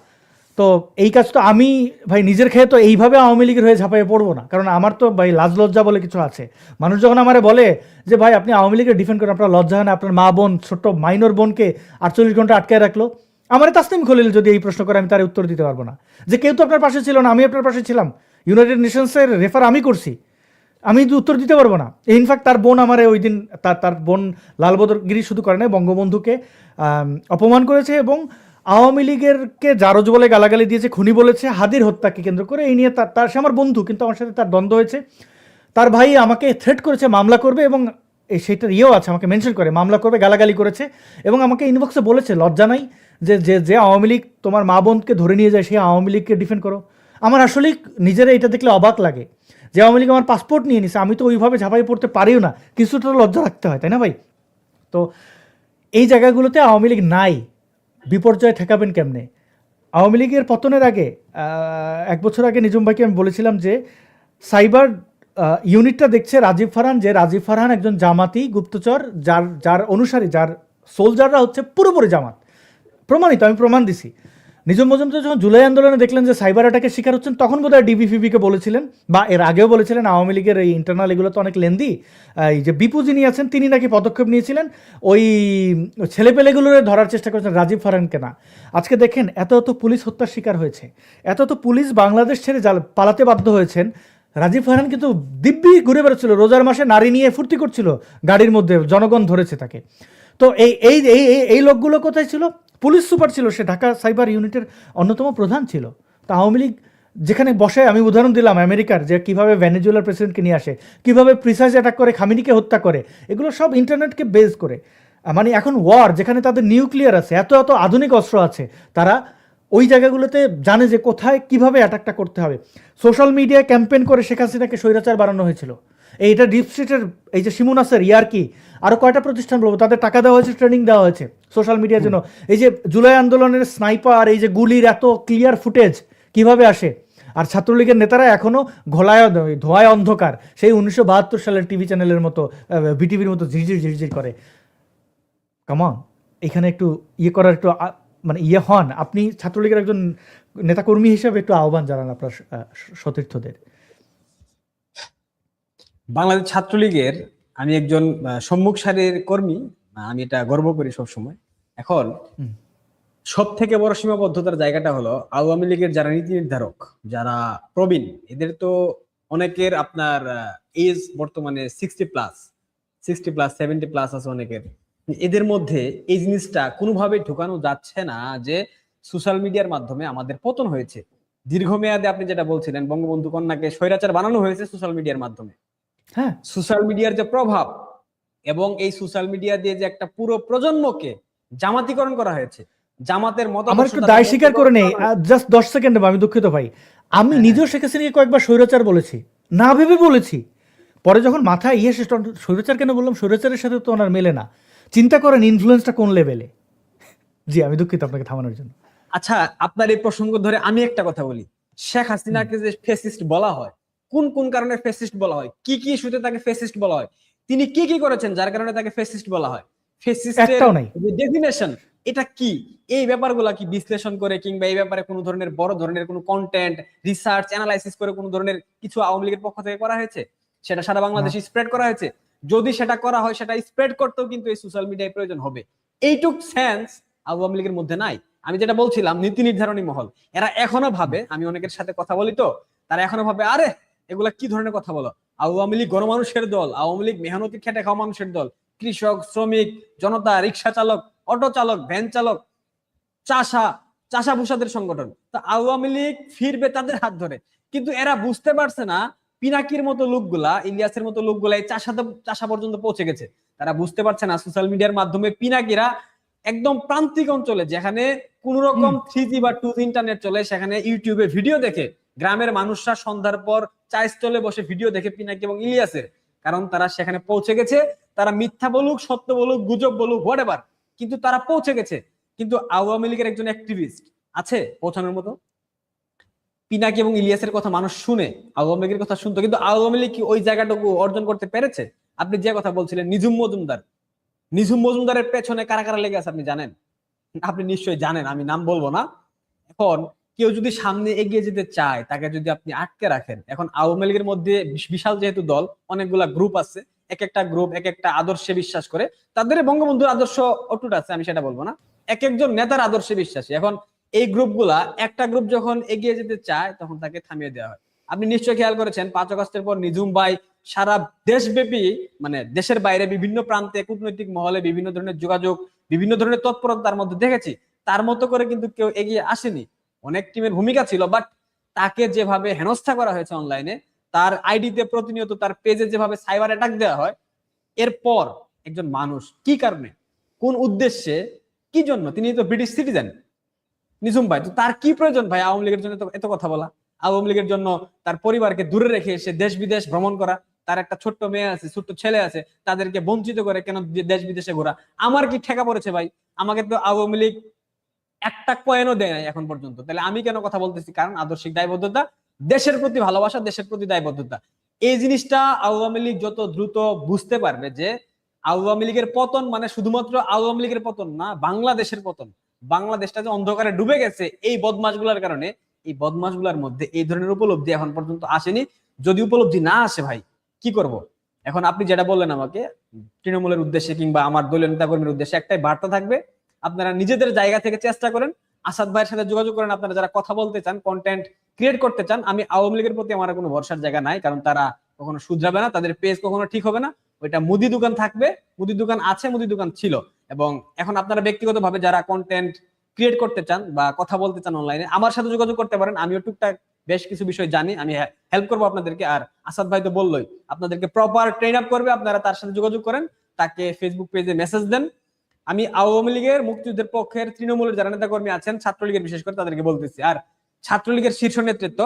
তো এই কাজ তো আমি ভাই নিজের খেয়ে তো এইভাবে আওয়ামী লীগের হয়ে ঝাঁপাইয়ে পড়বো না, কারণ আমার তো ভাই লাজ লজ্জা বলে কিছু আছে। মানুষ যখন আমারে বলে যে ভাই আপনি আওয়ামী লীগের ডিফেন্ড করেন, আপনার লজ্জা হয় না? আপনার মা বোন, ছোট্ট মাইনর বোনকে 48 ঘন্টা আটকায় রাখলো। আমার তাসনিম খলিল যদি এই প্রশ্ন করে, আমি তার উত্তর দিতে পারবো না যে কেউ তো আপনার পাশে ছিল না, আমি আপনার পাশে ছিলাম, ইউনাইটেড নেশনসের রেফার আমি করছি, আমি উত্তর দিতে পারবো না। ইনফ্যাক্ট তার বোন আমারে ওই দিন, তার বোন লালবদরগিরি শুধু করে নাই, বঙ্গবন্ধুকে অপমান করেছে এবং আওয়ামী লীগেরকে জারজ বলে গালাগালি দিয়েছে, খুনি বলেছে, হাদির হত্যাকে কেন্দ্র করে। এই নিয়ে তার সে আমার বন্ধু, কিন্তু আমার সাথে তার দ্বন্দ্ব হয়েছে। তার ভাই আমাকে থ্রেট করেছে মামলা করবে, এবং সেটার ইয়েও আছে, আমাকে মেনশন করে মামলা করবে, গালাগালি করেছে এবং আমাকে ইনবক্সে বলেছে লজ্জা নাই যে আওয়ামী লীগ তোমার মা বোনকে ধরে নিয়ে যায়, সেই আওয়ামী লীগকে ডিফেন্ড করো। আমার আসলেই নিজেরা এটা দেখলে অবাক লাগে যে আওয়ামী লীগ আমার পাসপোর্ট নিয়ে নিছে, আমি তো ওইভাবে ঝাঁপাই পড়তে পারিও না, কিছুটা লজ্জা রাখতে হয়, তাই না ভাই? তো এই জায়গাগুলোতে আওয়ামী লীগ নাই, বিপর্যয় ঠেকাবেন কেমনে? আওয়ামী লীগের পতনের আগে 1 বছর আগে নিজুম ভাইকে আমি বলেছিলাম যে সাইবার ইউনিটটা দেখছে রাজীব ফারহান, যে রাজীব ফারহান একজন জামাতি গুপ্তচর, যার অনুসারী, যার সোলজাররা হচ্ছে পুরোপুরি জামাত, প্রমাণিত, আমি প্রমাণ দিছি। নিজম মজুমদার যখন জুলাই আন্দোলনে দেখলেন যে সাইবার অ্যাটাকের শিকার হচ্ছেন, তখন বোধহয় ডিবিফিবিকে বলেছিলেন, বা এর আগেও বলেছিলেন আওয়ামী লীগের এই ইন্টারনাল এগুলো তো অনেক লেন্দি, এই যে বিপু যিনি আছেন তিনি নাকি পদক্ষেপ নিয়েছিলেন, ওই ছেলেপেলেগুলোর ধরার চেষ্টা করেছেন, রাজীব ফারহানকে না। আজকে দেখেন এত পুলিশ হত্যার শিকার হয়েছে, এত পুলিশ বাংলাদেশ ছেড়ে পালাতে বাধ্য হয়েছেন। রাজীব ফারহান কিন্তু দিব্যি ঘুরে বেড়াচ্ছিল, রোজার মাসে নারী নিয়ে ফুর্তি করছিল গাড়ির মধ্যে, জনগণ ধরেছে তাকে। তো এই লোকগুলো কোথায় ছিল? পুলিশ সুপার ছিল, সে ঢাকা সাইবার ইউনিটের অন্যতম প্রধান ছিল। তো আওয়ামী লীগ যেখানে বসে, আমি উদাহরণ দিলাম আমেরিকার, যে কীভাবে ভেনেজুয়েলার প্রেসিডেন্টকে নিয়ে আসে, কীভাবে প্রিসাইজ অ্যাটাক করে, খামিনিকে হত্যা করে, এগুলো সব ইন্টারনেটকে বেস করে। মানে এখন ওয়ার, যেখানে তাদের নিউক্লিয়ার আছে, এত আধুনিক অস্ত্র আছে, তারা ওই জায়গাগুলোতে জানে যে কোথায় কিভাবে অ্যাটাকটা করতে হবে। সোশ্যাল মিডিয়ায় ক্যাম্পেইন করে শেখ হাসিনাকে স্বৈরাচার বানানো হয়েছিল। এইটা ডিপ স্টেটের এই যে শিমু নাসের ইয়ার্কি, আরও কয়টা প্রতিষ্ঠান বলবো, তাদের টাকা দেওয়া হয়েছে, ট্রেনিং দেওয়া হয়েছে সোশ্যাল মিডিয়ার জন্য। এই যে জুলাই আন্দোলনের স্নাইপার, এই যে গুলির এত ক্লিয়ার ফুটেজ কিভাবে আসে, আর ছাত্রলীগের নেতারা এখনও ঘোলায় ধোঁয়ায় অন্ধকার, সেই 1972 সালের টিভি চ্যানেলের মতো, বিটিভির মতো ঝিরঝির ঝিরঝির করে। কামন, এখানে একটু ইয়ে করার একটু মানে ইয়ে হন, আপনি ছাত্রলীগের একজন নেতাকর্মী হিসেবে একটু আহ্বান জানান আপনার সতীর্থদের। বাংলাদেশ ছাত্রলীগের আমি একজন সম্মুখ সারির কর্মী, আমি এটা গর্ব করি সবসময়। এখন সব থেকে বড় সীমাবদ্ধতার জায়গাটা হলো আওয়ামী লীগের যারা নীতি নির্ধারক, যারা প্রবীণ, এদের তো অনেকের আপনার এজ বর্তমানে 60+, 70+ আছে অনেকের। এদের মধ্যে এই জিনিসটা কোনোভাবেই ঢুকানো যাচ্ছে না যে সোশ্যাল মিডিয়ার মাধ্যমে আমাদের পতন হয়েছে। দীর্ঘমেয়াদে আপনি যেটা বলছিলেন, বঙ্গবন্ধু কন্যাকে স্বৈরাচার বানানো হয়েছে সোশ্যাল মিডিয়ার মাধ্যমে। হ্যাঁ, সোশ্যাল মিডিয়ার যে প্রভাব এবং এই সোশ্যাল মিডিয়া দিয়ে যে একটা পুরো প্রজন্মকে জামাতিকরণ করা হয়েছে, জামাতের মত আমার একটু দায় স্বীকার করে নেই, জাস্ট 10 সেকেন্ড, আমি দুঃখিত ভাই। আমি নিজেও শেখ হাসিনাকে কয়েকবার স্বৈরাচার বলেছি, না ভেবে বলেছি। পরে যখন মাথায় ইয়ে শেষ, স্বৈরাচার কেন বললাম, স্বৈরাচারের সাথে তো ওনার মেলে না। চিন্তা করেন ইনফ্লুয়েন্সটা কোন লেভেলে। জি, আমি দুঃখিত আপনাকে থামানোর জন্য। আচ্ছা, আপনার এই প্রসঙ্গ ধরে আমি একটা কথা বলি। শেখ হাসিনাকে যে ফ্যাসিস্ট বলা হয়, কোন কোন কারণে ফ্যাসিস্ট বলা হয়, কি কি ইস্যুতে তাকে ফ্যাসিস্ট বলা হয়, তিনি কি কি করেছেন যার কারণে তাকে ফ্যাসিস্ট বলা হয়, ফ্যাসিস্টের একটাও নাই। ডেফিনেশন এটা কি, এই ব্যাপারগুলা কি বিশ্লেষণ করে কিংবা এই ব্যাপারে কোনো ধরনের বড় ধরনের কোনো কন্টেন্ট রিসার্চ অ্যানালাইসিস করে কোনো ধরনের কিছু আওয়ামী লীগের পক্ষ থেকে করা হয়েছে? সেটা সারা বাংলাদেশে স্প্রেড করা হয়েছে? যদি সেটা করা হয়, সেটা স্প্রেড করতেও কিন্তু এই সোশ্যাল মিডিয়ায় প্রয়োজন হবে। এইটুক সেন্স আওয়ামী লীগের মধ্যে নাই। আমি যেটা বলছিলাম, নীতি নির্ধারণী মহল এরা এখনো ভাবে, আমি অনেকের সাথে কথা বলি তো, তারা এখনো ভাবে আরে এগুলা কি ধরনের কথা বলো, আওয়ামী লীগ গণমানুষের দল, আওয়ামী লীগ মেহনতি খেটে খাওয়া মানুষের দল, কৃষক, শ্রমিক, জনতা, রিক্সা চালক, অটো চালক, ভ্যান চালক, চাষা ভূষাদের সংগঠন। তা আওয়ামী লীগ ফিরবে তাদের হাত ধরে। কিন্তু এরা বুঝতে পারছে না পিনাকির মতো লোকগুলা, ইলিয়াসের মতো লোকগুলা এই চাষা পর্যন্ত পৌঁছে গেছে। তারা বুঝতে পারছে না সোশ্যাল মিডিয়ার মাধ্যমে পিনাকিরা একদম প্রান্তিক অঞ্চলে, যেখানে কোন রকম 3G বা 2G ইন্টারনেট চলে, সেখানে ইউটিউবে ভিডিও দেখে গ্রামের মানুষরা সন্ধ্যার পর চা স্টলে বসে ভিডিও দেখে পিনাকি এবং ইলিয়াসের। কারণ তারা সেখানে পৌঁছে গেছে। তারা মিথ্যা বলুক, সত্য বলুক, গুজব বলুক, হোয়াটএভার, কিন্তু তারা পৌঁছে গেছে। কিন্তু আওয়ামী লীগের একজন অ্যাক্টিভিস্ট আছে পৌঁছানোর মতো? পিনাকি এবং ইলিয়াসের কথা মানুষ শুনে, আওয়ামী লীগের কথা শুনতো, কিন্তু আওয়ামী লীগ কি ওই জায়গাটুকু অর্জন করতে পেরেছে? আপনি যে কথা বলছিলেন নিঝুম মজুমদারের পেছনে কারা কারা লেগে আছে আপনি জানেন? আপনি নিশ্চয়ই জানেন, আমি নাম বলবো না। এখন কেউ যদি সামনে এগিয়ে যেতে চায়, তাকে যদি আপনি আটকে রাখেন, এখন আওয়ামী লীগের মধ্যে বিশাল যেহেতু দল, অনেকগুলা গ্রুপ আছে, এক একটা গ্রুপ এক একটা আদর্শে বিশ্বাস করে, তাদের বঙ্গবন্ধুর আদর্শ অটুট আছে, আমি সেটা বলবো না, এক একজন নেতার আদর্শে বিশ্বাসী। এখন এই গ্রুপগুলা, একটা গ্রুপ যখন এগিয়ে যেতে চায় তখন তাকে থামিয়ে দেওয়া হয়। আপনি নিশ্চয়ই খেয়াল করেছেন 5 আগস্টের পর নিঝুম ভাই সারা দেশব্যাপী, মানে দেশের বাইরে বিভিন্ন প্রান্তে কূটনৈতিক মহলে বিভিন্ন ধরনের যোগাযোগ, বিভিন্ন ধরনের তৎপরতা তার মধ্যে দেখেছি। তার মতো করে কিন্তু কেউ এগিয়ে আসেনি, অনেক টিমের ভূমিকা ছিল, বাট তাকে যেভাবে হেনস্থা করা হয়েছে অনলাইনে, তার আইডিতে প্রতিনিয়ত, তার পেজে যেভাবে সাইবার অ্যাটাক দেওয়া হয়, এরপর একজন মানুষ কি কারণে, কোন উদ্দেশ্যে, কি জন্য, তিনি তো ব্রিটিশ সিটিজেন নিঝুম ভাই, তো তার কি প্রয়োজন ভাই আওয়ামী লীগের জন্য এত কথা বলা? আওয়ামী লীগের জন্য তার পরিবারকে দূরে রেখে এসে দেশ বিদেশ ভ্রমণ করা, তার একটা ছোট্ট মেয়ে আছে, ছোট্ট ছেলে আছে, তাদেরকে বঞ্চিত করে কেন দেশ বিদেশে ঘোরা? আমার কি ঠেকা পড়েছে ভাই? আমাকে তো আওয়ামী লীগ একটা কয়েনও দেয় নাই এখন পর্যন্ত। তাহলে আমি কেন কথা বলতেছি? কারণ আদর্শিক দায়বদ্ধতা, দেশের প্রতি ভালোবাসা, দেশের প্রতি দায়বদ্ধতা। এই জিনিসটা আওয়ামী লীগ যত দ্রুত বুঝতে পারবে যে আওয়ামী লীগের পতন মানে শুধুমাত্র আওয়ামী লীগের পতন না, বাংলাদেশের পতন। বাংলাদেশটা যে অন্ধকারে ডুবে গেছে এই বদমাশগুলোর কারণে, এই বদমাশগুলোর মধ্যে এই ধরনের উপলব্ধি এখন পর্যন্ত আসেনি। যদি উপলব্ধি না আসে ভাই কি করব? এখন আপনি যেটা বললেন আমাকে, তৃণমূলের উদ্দেশ্যে কিংবা আমার দলীয় নেতাকর্মীর উদ্দেশ্যে একটাই বার্তা থাকবে, আপনারা নিজেদের জায়গা থেকে চেষ্টা করেন, আসাদ ভাইয়ের সাথে যোগাযোগ করেন। আপনারা যারা কথা বলতে চান, কন্টেন্ট ক্রিয়েট করতে চান, আমি আওয়ামী লীগের প্রতি আমার কোনো ভরসার জায়গা নাই, কারণ তারা কখনো শুধরাবে না, তাদের পেজ কখনো ঠিক হবে না। ওইটা মুদি দোকান থাকবে, মুদি দোকান আছে, মুদি দোকান ছিল। এবং এখন আপনারা ব্যক্তিগতভাবে যারা কন্টেন্ট ক্রিয়েট করতে চান বা কথা বলতে চান অনলাইনে, আমার সাথে যোগাযোগ করতে পারেন। আমিও টুকটাক বেশ কিছু বিষয় জানি, আমি হেল্প করবো আপনাদেরকে। আর আসাদ ভাই তো বললোই, আপনাদেরকে প্রপার ট্রেন আপ করবে, আপনারা তার সাথে যোগাযোগ করেন, তাকে ফেসবুক পেজে মেসেজ দেন, আমি আওয়ামী লীগের মুক্তিযুদ্ধের পক্ষের তৃণমূলের যারা নেতাকর্মী আছেন, ছাত্রলীগের বিশেষ করে তাদেরকে বলতেছি। আর ছাত্রলীগের শীর্ষ নেতৃত্ব,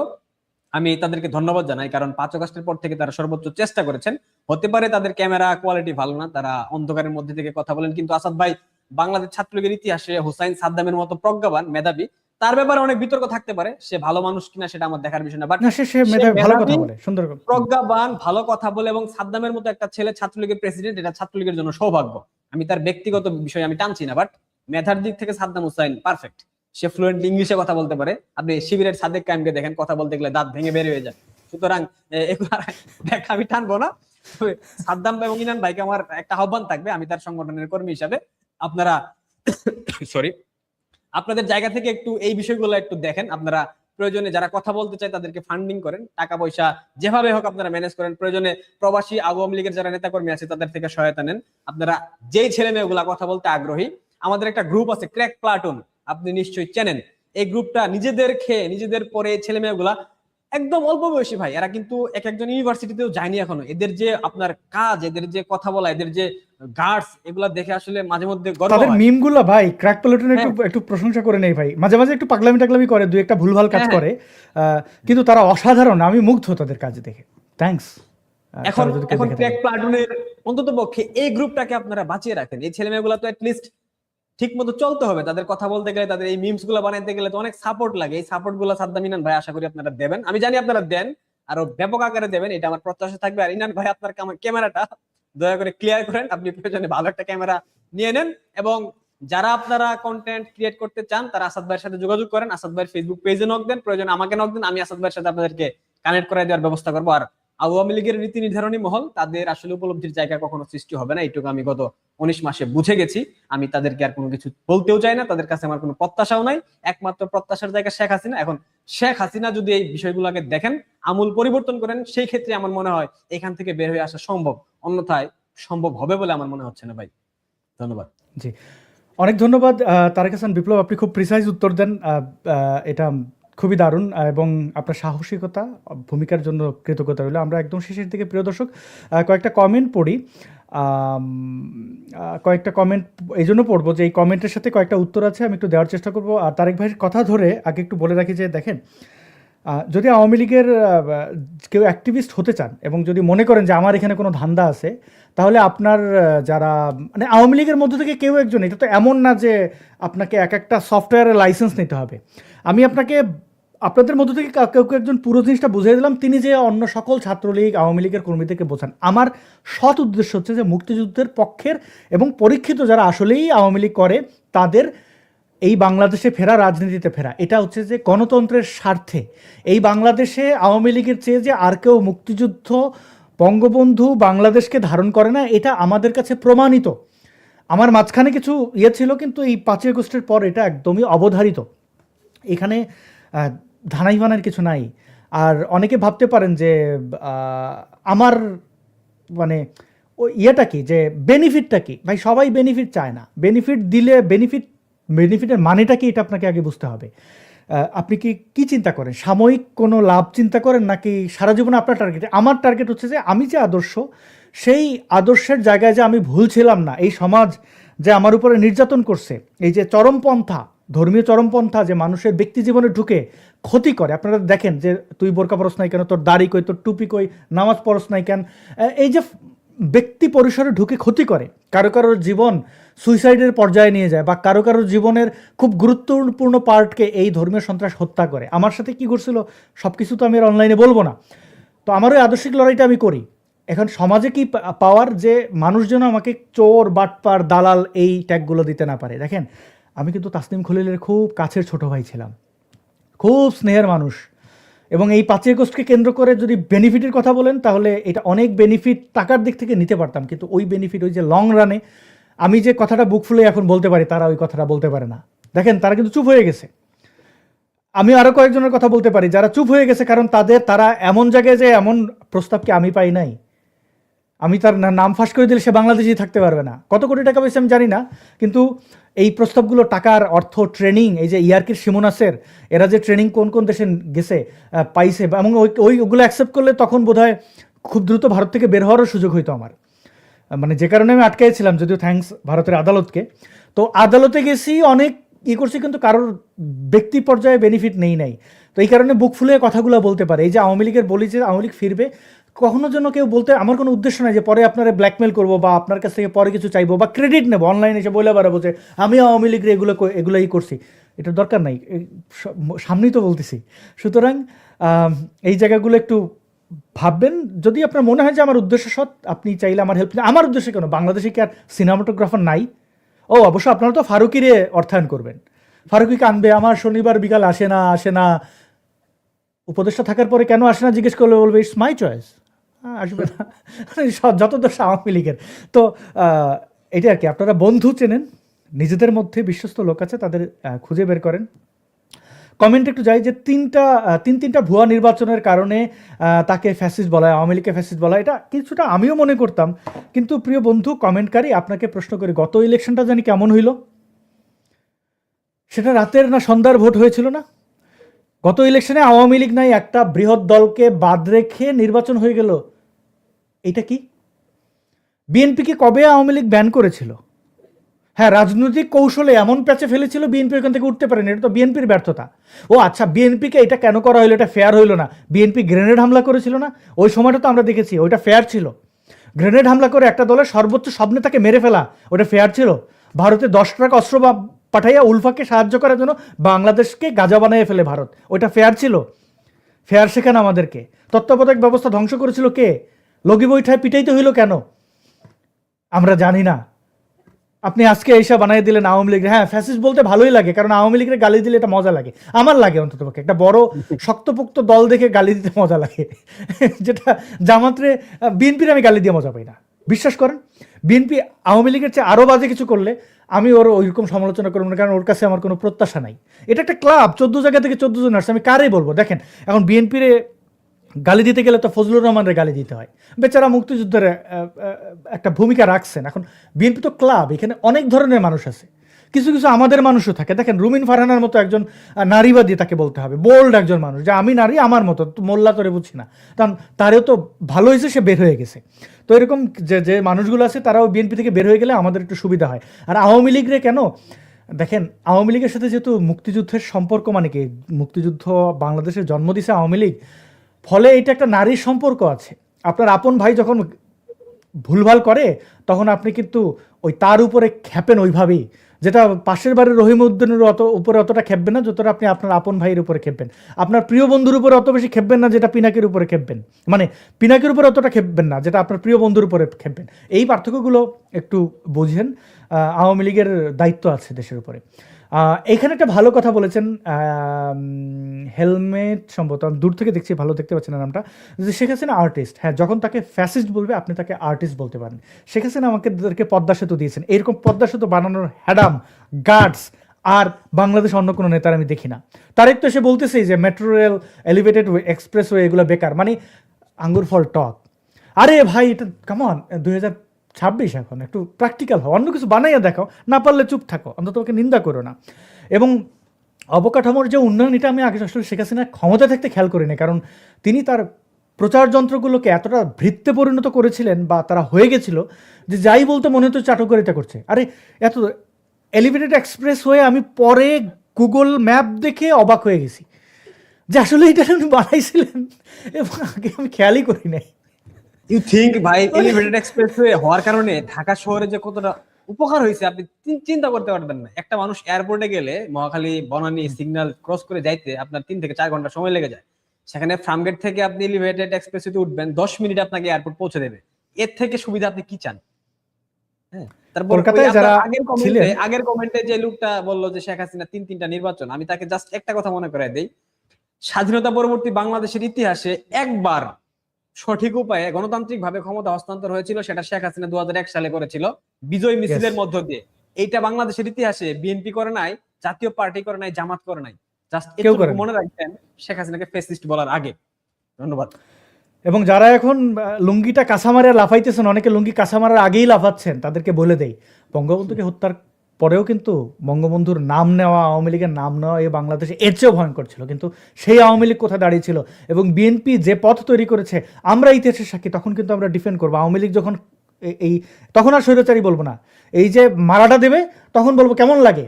আমি তাদেরকে ধন্যবাদ জানাই, কারণ 5 আগস্টের পর থেকে তারা সর্বোচ্চ চেষ্টা করেছেন। হতে পারে তাদের ক্যামেরা কোয়ালিটি ভালো না, তারা অন্ধকারের মধ্যে থেকে কথা বলেন, কিন্তু আসাদ ভাই বাংলাদেশ ছাত্রলীগের ইতিহাসে হুসাইন সাদ্দামের মতো প্রজ্ঞাবান মেধাবী, তার ব্যাপারে অনেক বিতর্ক থাকতে পারে, সে ভালো মানুষ কিনা সেটা আমার দেখার বিষয় না, বাট না, সে মেধাবী, ভালো কথা বলে, সুন্দর প্রজ্ঞাবান, ভালো কথা বলে, এবং সাদ্দামের মতো একটা ছেলে ছাত্রলীগের প্রেসিডেন্ট, এটা ছাত্রলীগের জন্য সৌভাগ্য। আমি তার ব্যক্তিগত বিষয় আমি টানছি না, বাট মেধার দিক থেকে সাদ্দাম হুসাইন পারফেক্ট। সে ফ্লুয়েন্টলি ইংলিশে কথা বলতে পারে। আপনি শিবিরের সাদেক কায়েমকে দেখেন, কথা বলতে গেলে দাঁত ভেঙে বের হয়ে যায়। সুতরাং এগুলো দেখা আমি টানবো না। সাদ্দাম এবং ইনান ভাইকে আমার একটা আহ্বান থাকবে, আমি তার সংগঠনের কর্মী হিসাবে, আপনারা সরি আপনাদের জায়গা থেকে একটু এই বিষয়গুলো একটু দেখেন। আপনারা প্রয়োজনে যারা কথা বলতে চায় তাদেরকে ফান্ডিং করেন, টাকা পয়সা যেভাবে হোক আপনারা ম্যানেজ করেন। প্রয়োজনে প্রবাসী আওয়ামী লীগের যারা নেতাকর্মী আছে তাদের থেকে সহায়তা নেন। আপনারা যেই ছেলে মেয়েগুলা কথা বলতে আগ্রহী, আমাদের একটা গ্রুপ আছে ক্র্যাক প্লাটুন, আপনি নিশ্চয়ই চেনেন। এই গ্রুপটা নিজেদের খেয়ে নিজেদের পরে ছেলে মেয়েগুলা একদম অল্প বয়সী ভাই, এরা কিন্তু এক একজন ইউনিভার্সিটিতেও যায়নি এখনো। এদের যে আপনার কাজ, এদের যে কথা বলা, এদের যে গার্ডস, এগুলা দেখে আসলে মাঝে মধ্যে গর্ব হয়। তাদের মিমগুলো ভাই, ক্র্যাক প্যালেটনের একটু প্রশংসা করে নেই ভাই, মাঝে মাঝে একটু পাগলামি টাগলামি করে, দুই একটা ভুলভাল কাজ করে, কিন্তু তারা অসাধারণ, আমি মুগ্ধ তাদের কাজ দেখে। থ্যাঙ্কস। এখন ক্র্যাক প্লাটুনের অন্তত পক্ষে এই গ্রুপটাকে আপনারা বাঁচিয়ে রাখেন। এই ছেলে মেয়েগুলা তো অ্যাটলিস্ট ঠিক মতো চলতে হবে, তাদের কথা বলতে গেলে, তাদের এই মিমস গুলা বানাইতে গেলে তো অনেক সাপোর্ট লাগে। এই সাপোর্ট গুলা সাদ্দাম ইনান ভাই আশা করি আপনারা দেবেন, আমি জানি আপনারা দেন, আরো ব্যাপক আকারে দেবেন, এটা আমার প্রত্যাশা থাকবে। আর ইনান ভাই আপনার ক্যামেরাটা দয়া করে ক্লিয়ার করেন, আপনি প্রয়োজনে ভালো একটা ক্যামেরা নিয়ে নেন। এবং যারা আপনারা কন্টেন্ট ক্রিয়েট করতে চান তারা আসাদ ভাইয়ের সাথে যোগাযোগ করেন, আসাদ ভাইয়ের ফেসবুক পেজে নক দেন, প্রয়োজনে আমাকে নক দেন, আমি আসাদ ভাইয়ের সাথে আপনাদেরকে কানেক্ট করে দেওয়ার ব্যবস্থা করবো। আর আওয়ামী লীগের নীতি নির্ধারণী মহল, তাদের আসলে উপলব্ধির জায়গা কখনো সৃষ্টি হবে না, এইটুকু আমি গত 19 মাসে বুঝে গেছি। আমি তাদেরকে আর কোনো কিছু বলতেও চাই না, তাদের কাছে আমার কোনো প্রত্যাশাও নাই। একমাত্র প্রত্যাশার জায়গা শেখ হাসিনা। এখন শেখ হাসিনা যদি এই বিষয়গুলোকে দেখেন, আমূল পরিবর্তন করেন, সেই ক্ষেত্রে আমার মনে হয় এখান থেকে বের হয়ে আসা সম্ভব, অন্যথায় সম্ভব হবে বলে আমার মনে হচ্ছে না ভাই। ধন্যবাদ। জি, অনেক ধন্যবাদ তারেক হাসান বিপ্লব, আপনি খুব প্রিসাইজ উত্তর দেন, এটা খুবই দারুণ, এবং আপনার সাহসিকতা, ভূমিকার জন্য কৃতজ্ঞতা রইল। আমরা একদম শেষের দিকে, প্রিয় দর্শক, কয়েকটা কমেন্ট পড়ি। কয়েকটা কমেন্ট এই জন্য পড়বো যে এই কমেন্টের সাথে কয়েকটা উত্তর আছে, আমি একটু দেওয়ার চেষ্টা করবো। আর তারেক ভাইয়ের কথা ধরে আগে একটু বলে রাখি যে দেখেন, যদি আওয়ামী লীগের কেউ অ্যাক্টিভিস্ট হতে চান এবং যদি মনে করেন যে আমার এখানে কোনো ধান্দা আছে, তাহলে আপনার যারা মানে আওয়ামী লীগের মধ্যে থেকে কেউ একজন, এটা তো এমন না যে আপনাকে এক একটা সফটওয়্যারের লাইসেন্স নিতে হবে। আমি আপনাদের মধ্য থেকে কেউ একজন পুরো জিনিসটা বুঝিয়ে দিলাম, তিনি যে অন্য সকল ছাত্রলীগ আওয়ামী লীগের কর্মীদেরকে বোঝান। আমার সৎ উদ্দেশ্য হচ্ছে যে মুক্তিযুদ্ধের পক্ষের এবং পরীক্ষিত যারা আসলেই আওয়ামী লীগ করে তাদের এই বাংলাদেশে ফেরা, রাজনীতিতে ফেরা, এটা হচ্ছে যে গণতন্ত্রের স্বার্থে। এই বাংলাদেশে আওয়ামী লীগের চেয়ে যে আর কেউ মুক্তিযুদ্ধ, বঙ্গবন্ধু বাংলাদেশকে ধারণ করে না, এটা আমাদের কাছে প্রমাণিত। আমার মাঝখানে কিছু ছিল, কিন্তু এই 5 আগস্টের পর এটা একদমই অবধারিত। এখানে ধানাই বানার কিছু নাই। আর অনেকে ভাবতে পারেন যে আমার মানে ওই ইয়েটা কি, যে বেনিফিটটা কি। ভাই, সবাই বেনিফিট চায় না। বেনিফিট দিলে বেনিফিটের মানেটা কি, এটা আপনাকে আগে বুঝতে হবে। আপনি কি চিন্তা করেন? সাময়িক কোনো লাভ চিন্তা করেন, নাকি সারা জীবনে আপনার টার্গেট? আমার টার্গেট হচ্ছে যে আমি যে আদর্শ, সেই আদর্শের জায়গায় যে আমি ভুল ছিলাম না। এই সমাজ যে আমার উপরে নির্যাতন করছে, এই যে চরমপন্থা, ধর্মীয় চরমপন্থা যে মানুষের ব্যক্তি জীবনে ঢুকে ক্ষতি করে। আপনারা দেখেন যে তুই বোরকা পরশ নাই কেন, তোর দাড়ি কই, তোর টুপি কই, নামাজ পরশ নাই কেন, এই যে ব্যক্তি পরিসরে ঢুকে ক্ষতি করে, কারো কারোর জীবন সুইসাইডের পর্যায়ে নিয়ে যায়, বা কারো কারোর জীবনের খুব গুরুত্বপূর্ণ পার্টকে এই ধর্মীয় সন্ত্রাস হত্যা করে। আমার সাথে কি করছিল সব কিছু তো আমি আর অনলাইনে বলবো না। তো আমার ওই আদর্শিক লড়াইটা আমি করি। এখন সমাজে কি পাওয়ার, যে মানুষ যেন আমাকে চোর, বাটপার, দালাল এই ট্যাগগুলো দিতে না পারে। দেখেন, আমি কিন্তু তাসনিম খলিলের খুব কাছের ছোট ভাই ছিলাম, খুব স্নেহের মানুষ। এবং এই 5 আগস্টকে কেন্দ্র করে যদি বেনিফিটের কথা বলেন, তাহলে এটা অনেক বেনিফিট টাকার দিক থেকে নিতে পারতাম, কিন্তু ওই বেনিফিট, ওই যে লং রানে আমি যে কথাটা বুক ফুলে এখন বলতে পারি, তারা ওই কথাটা বলতে পারে না। দেখেন, তারা কিন্তু চুপ হয়ে গেছে। আমি আরও কয়েকজনের কথা বলতে পারি যারা চুপ হয়ে গেছে, কারণ তারা এমন জায়গায় যে এমন প্রস্তাবকে আমি পাই নাই। আমি তার নাম ফাঁস করে দিলে সে বাংলাদেশেই থাকতে পারবে না। কত কোটি টাকা পেয়েছে আমি জানি না, কিন্তু এই প্রস্তাবগুলো টাকার অর্থ, ট্রেনিং, এই যে ইয়ার্কির সিমোনাসের এরা যে ট্রেনিং কোন কোন দেশে গেছে পাইছে, এবং ওইগুলো অ্যাকসেপ্ট করলে তখন বোধহয় খুব দ্রুত ভারত থেকে বের হওয়ারও সুযোগ হইতো আমার। মানে যে কারণে আমি আটকাইছিলাম, যদিও থ্যাঙ্কস ভারতের আদালতকে। তো আদালতে গেছি, অনেক করছি, কিন্তু কারোর ব্যক্তি পর্যায়ে বেনিফিট নেই নাই। তো এই কারণে বুক ফুলে কথাগুলো বলতে পারে। এই যে আওয়ামী লীগের বলি যে আওয়ামী লীগ ফিরবে, কখনো জন্য কেউ বলতে আমার কোনো উদ্দেশ্য নাই যে পরে আপনারা ব্ল্যাকমেল করবো বা আপনার কাছ থেকে পরে কিছু চাইবো বা ক্রেডিট নেবো, অনলাইনে এসে বলে বেড়াবো যে আমি আওয়ামী লীগের এগুলোই করছি। এটার দরকার নাই, সামনেই তো বলতেছি। সুতরাং এই জায়গাগুলো একটু ভাববেন। যদি আপনার মনে হয় যে আমার উদ্দেশ্য সৎ, আপনি চাইলে আমার হেল্প, আমার উদ্দেশ্যে কেন, বাংলাদেশে কি আর সিনেমাটোগ্রাফার নাই? ও অবশ্য আপনারা তো ফারুকিরে অর্থায়ন করবেন, ফারুকিকে আনবে। আমার শনিবার বিকাল আসে না, উপদেষ্টা থাকার পরে কেন আসে না জিজ্ঞেস করলে বলবে ইটস মাই চয়েস, আসবে না। যত দোষ আওয়ামী লীগের। তো এটা আর কি, আপনারা বন্ধু চেনেন, নিজেদের মধ্যে বিশ্বস্ত লোক আছে, তাদের খুঁজে বের করেন। কমেন্ট একটু যাই যে তিনটা ভুয়া নির্বাচনের কারণে তাকে ফ্যাসিস্ট বলা হয়, আওয়ামী লীগকে ফ্যাসিস্ট বলা হয়, এটা কিছুটা আমিও মনে করতাম। কিন্তু প্রিয় বন্ধু কমেন্টকারী, আপনাকে প্রশ্ন করি, গত ইলেকশনটা জানি কেমন হইল? সেটা রাতের না সন্ধ্যার ভোট হয়েছিল না? গত ইলেকশনে আওয়ামী লীগ নাই, একটা বৃহৎ দলকে বাদ রেখে নির্বাচন হয়ে গেল। এটা কি? বিএনপিকে কবে আওয়ামী লীগ ব্যান করেছিল? হ্যাঁ, রাজনৈতিক কৌশলে এমন প্যাচে ফেলেছিল বিএনপি ওখান থেকে উঠতে পারেনি, এটা তো বিএনপির ব্যর্থতা। ও আচ্ছা, বিএনপিকে এটা কেন করা হলো? এটা ফেয়ার হইলো না। বিএনপি গ্রেনেড হামলা করেছিল না, ওই সময়টা তো আমরা দেখেছি, ওইটা ফেয়ার ছিল। গ্রেনেড হামলা করে একটা দলের সর্বোচ্চ সব নেতাকে মেরে ফেলা, ওটা ফেয়ার ছিল? ভারতে 10 ট্রাক অস্ত্র পাঠাইয়া উলফাকে সাহায্য করার জন্য বাংলাদেশকে গাজা বানিয়ে ফেলে ভারত, ওইটা ফেয়ার ছিল? ফেয়ার শেখান আমাদেরকে। তত্ত্বাবধায়ক ব্যবস্থা ধ্বংস করেছিল কে? লগি বৈঠায় পিটাইতে হইল কেন? আমরা জানি না। আপনি আজকে এইসব বানিয়ে দিলেন আওয়ামী লীগ। হ্যাঁ, ফ্যাসিস্ট বলতে ভালোই লাগে, কারণ আওয়ামী লীগের গালি দিলে এটা মজা লাগে, আমার লাগে অন্তত পক্ষে। একটা বড় শক্তপোক্ত দল দেখে গালি দিতে মজা লাগে, যেটা জামাতরে, বিএনপির আমি গালি দিয়ে মজা পাই না। বিশ্বাস করেন, বিএনপি আওয়ামী লীগের চেয়ে আরও বাজে কিছু করলে আমি ওর ওইরকম সমালোচনা করবো না, কারণ ওর কাছে আমার কোনো প্রত্যাশা নাই। এটা একটা ক্লাব, 14 জায়গা থেকে 14 জন আসছে, আমি কারে বলবো? দেখেন, এখন বিএনপির গালি দিতে গেলে তো ফজলুর রহমানের গালি দিতে হয়, বেচারা মুক্তিযুদ্ধের একটা ভূমিকা রাখছেন। এখন বিএনপি তো ক্লাব, এখানে অনেক ধরনের মানুষ আছে, কিছু কিছু আমাদের মানুষও থাকে। দেখেন, রুমিন ফারহানার মতো একজন নারীবাদী, তাকে বলতে হবে বোল্ড একজন মানুষ, যে আমি নারী আমার মতো, মোল্লা তোরে বুঝছি না, কারণ তারেও তো ভালো হয়েছে, সে বের হয়ে গেছে। তো এরকম যে মানুষগুলো আছে, তারাও বিএনপি থেকে বের হয়ে গেলে আমাদের একটু সুবিধা হয়। আর আওয়ামী লীগরে কেন দেখেন, আওয়ামী লীগের সাথে যেহেতু মুক্তিযুদ্ধের সম্পর্ক, মানে কি, মুক্তিযুদ্ধ বাংলাদেশের জন্ম দিছে আওয়ামী লীগ, ফলে এটা একটা নারীর সম্পর্ক আছে। আপনার আপন ভাই যখন ভুলভাল করে, তখন আপনি কিন্তু ওই তার উপরে খেপেন ওইভাবেই, যেটা পাশের বাড়ির রহিমউদ্দিনের উপরে অতটা খেপবেন না যতটা আপনি আপনার আপন ভাইয়ের উপরে খেপবেন। আপনার প্রিয় বন্ধুর উপরে অত বেশি খেপবেন না যেটা পিনাকের উপরে খেপবেন, মানে পিনাকের উপরে অতটা খেপবেন না যেটা আপনার প্রিয় বন্ধুর উপরে খেপবেন। এই পার্থক্যগুলো একটু বুঝেন। আওয়ামী লীগের দায়িত্ব আছে দেশের উপরে। এইখানে একটা ভালো কথা বলেছেন হেলমেট, সম্ভবত দূর থেকে দেখছি, ভালো দেখতে পাচ্ছেন না নামটা, যে শেখ হাসিনা আর্টিস্ট। হ্যাঁ, যখন তাকে ফ্যাসিস্ট বলবে আপনি তাকে আর্টিস্ট বলতে পারেন। শেখ হাসিনা আমাদেরকে পদ্মা সেতু দিয়েছেন, এরকম পদ্মা সেতু বানানোর হ্যাডাম, গার্ডস আর বাংলাদেশ অন্য কোনো নেতার আমি দেখি না। তারেক তো এসে বলতেছেই যে মেট্রো রেল, এলিভেটেড এক্সপ্রেসওয়ে, এগুলো বেকার, মানে আঙ্গুর ফল টক। আরে ভাই, এটা কেমন 2026, এখন একটু প্র্যাকটিক্যাল হও, অন্য কিছু বানাইয়া দেখাও, না পারলে চুপ থাকো, অন্তত ওকে নিন্দা করো না। এবং অবকাঠামোর যে উন্নয়ন, এটা আমি আগে আসলে শেখ হাসিনা ক্ষমতা থাকতে খেয়াল করিনি, কারণ তিনি তার প্রচার যন্ত্রগুলোকে এতটা ভৃত্যে পরিণত করেছিলেন, বা তারা হয়ে গেছিল যে যাই বলতে মনে হতো চাটুকারিতা করছে। আরে এত এলিভেটেড এক্সপ্রেস হয়ে আমি পরে গুগল ম্যাপ দেখে অবাক হয়ে গেছি যে আসলে এটা উনি বানাইছিলেন, এবং আগে আমি খেয়ালই করি নাই। ইউ থিঙ্ক ভাই, এলিভেটেড এক্সপ্রেসওয়ে হওয়ার কারণে ঢাকা শহরে যে কতটা উপকার হয়েছে আপনি চিন্তা করতে পারবেন না। একটা মানুষ এয়ারপোর্টে গেলে মহাখালী বনানী সিগন্যাল ক্রস করে যাইতে আপনার 3 থেকে 4 ঘন্টা সময় লেগে যায়, সেখানে ফার্মগেট থেকে আপনি এলিভেটেড এক্সপ্রেসওয়েতে উঠবেন, 10 মিনিট আপনাকে এয়ারপোর্ট পৌঁছে দেবে। এর থেকে সুবিধা আপনি কি চান? হ্যাঁ, তারপর কলকাতায় যারা আগের কমেন্টে যে লোকটা বললো যে শেখ হাসিনা 3টা নির্বাচন, আমি তাকে জাস্ট একটা কথা মনে করাই দেই, স্বাধীনতা পরবর্তী বাংলাদেশের ইতিহাসে একবার সঠিক উপায়ে গণতান্ত্রিক ভাবে ক্ষমতা হস্তান্তর হয়েছিল, সেটা শেখ হাসিনা 2001 সালে করেছিল বিজয় মিছিলের মধ্য দিয়ে। এইটা বাংলাদেশের ইতিহাসে বিএনপি করে নাই, জাতীয় পার্টি করে নাই, জামাত করে নাই। জাস্ট একটু মনে রাখবেন শেখ হাসিনাকে ফ্যাসিস্ট বলার আগে। ধন্যবাদ। এবং যারা এখন লুঙ্গিটা কাঁচামারে লাফাইতেছেন, অনেকে লুঙ্গি কাঁচামারার আগেই লাফাচ্ছেন, তাদেরকে বলে দেই, বঙ্গবন্ধুকে হত্যার পরেও কিন্তু বঙ্গবন্ধুর নাম নেওয়া, আওয়ামী লীগের নাম নেওয়া এই বাংলাদেশে এর চেয়েও ভয়ঙ্কর ছিল। কিন্তু সেই আওয়ামী লীগ কোথায় দাঁড়িয়েছিল, এবং বিএনপি যে পথ তৈরি করেছে আমরা ইতিহাসের সাক্ষী, তখন কিন্তু আমরা ডিফেন্ড করবো। আওয়ামী লীগ যখন এই তখন আর স্বৈরাচারী বলবো না, এই যে মারাটা দেবে তখন বলবো কেমন লাগে,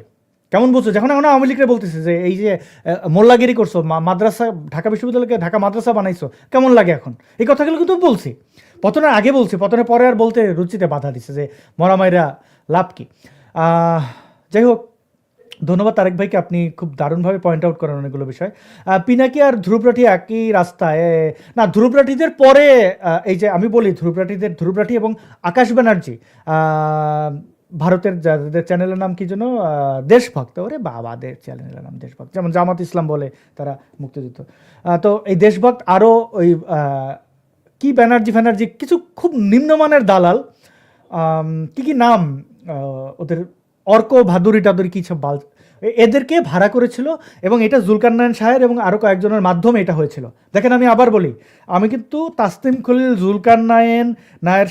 কেমন বলছো, যখন এখন আওয়ামী লীগরে বলতেছে যে এই যে মোল্লাগিরি করছো, মাদ্রাসা ঢাকা বিশ্ববিদ্যালয়কে ঢাকা মাদ্রাসা বানাইছো, কেমন লাগে এখন, এই কথাগুলো কিন্তু বলছি, পতনের আগে বলছি, পতনের পরে আর বলতে রুচিতে বাধা দিচ্ছে যে মরামাইরা লাভ কি। যাই হোক, ধন্যবাদ তারেক ভাইকে, আপনি খুব দারুণভাবে পয়েন্ট আউট করেন অনেকগুলো বিষয়। পিনাকি আর ধ্রুব রাঠি একই রাস্তায় না, ধ্রুব রাঠিদের পরে এই যে আমি বলি ধ্রুব রাঠি এবং আকাশ ব্যানার্জি, ভারতের যাদের চ্যানেলের নাম কি যেন, দেশভক্ত, ওরে বাবাদের চ্যানেলের নাম দেশভক্ত, যেমন জামাত ইসলাম বলে তারা, মুক্তিযুদ্ধ, তো এই দেশভক্ত আরও ওই কি ব্যানার্জি কিছু খুব নিম্নমানের দালাল, কি নাম ওদের, অর্ক ভাদুরি টাদুরি কী সব বাল, এদেরকে ভাড়া করেছিল, এবং এটা জুলকারনায়ন শাহের এবং আরও কয়েকজনের মাধ্যমে এটা হয়েছিল। দেখেন আমি আবার বলি, আমি কিন্তু তাসনিম খলিল, জুলকারনায়ন নায়ের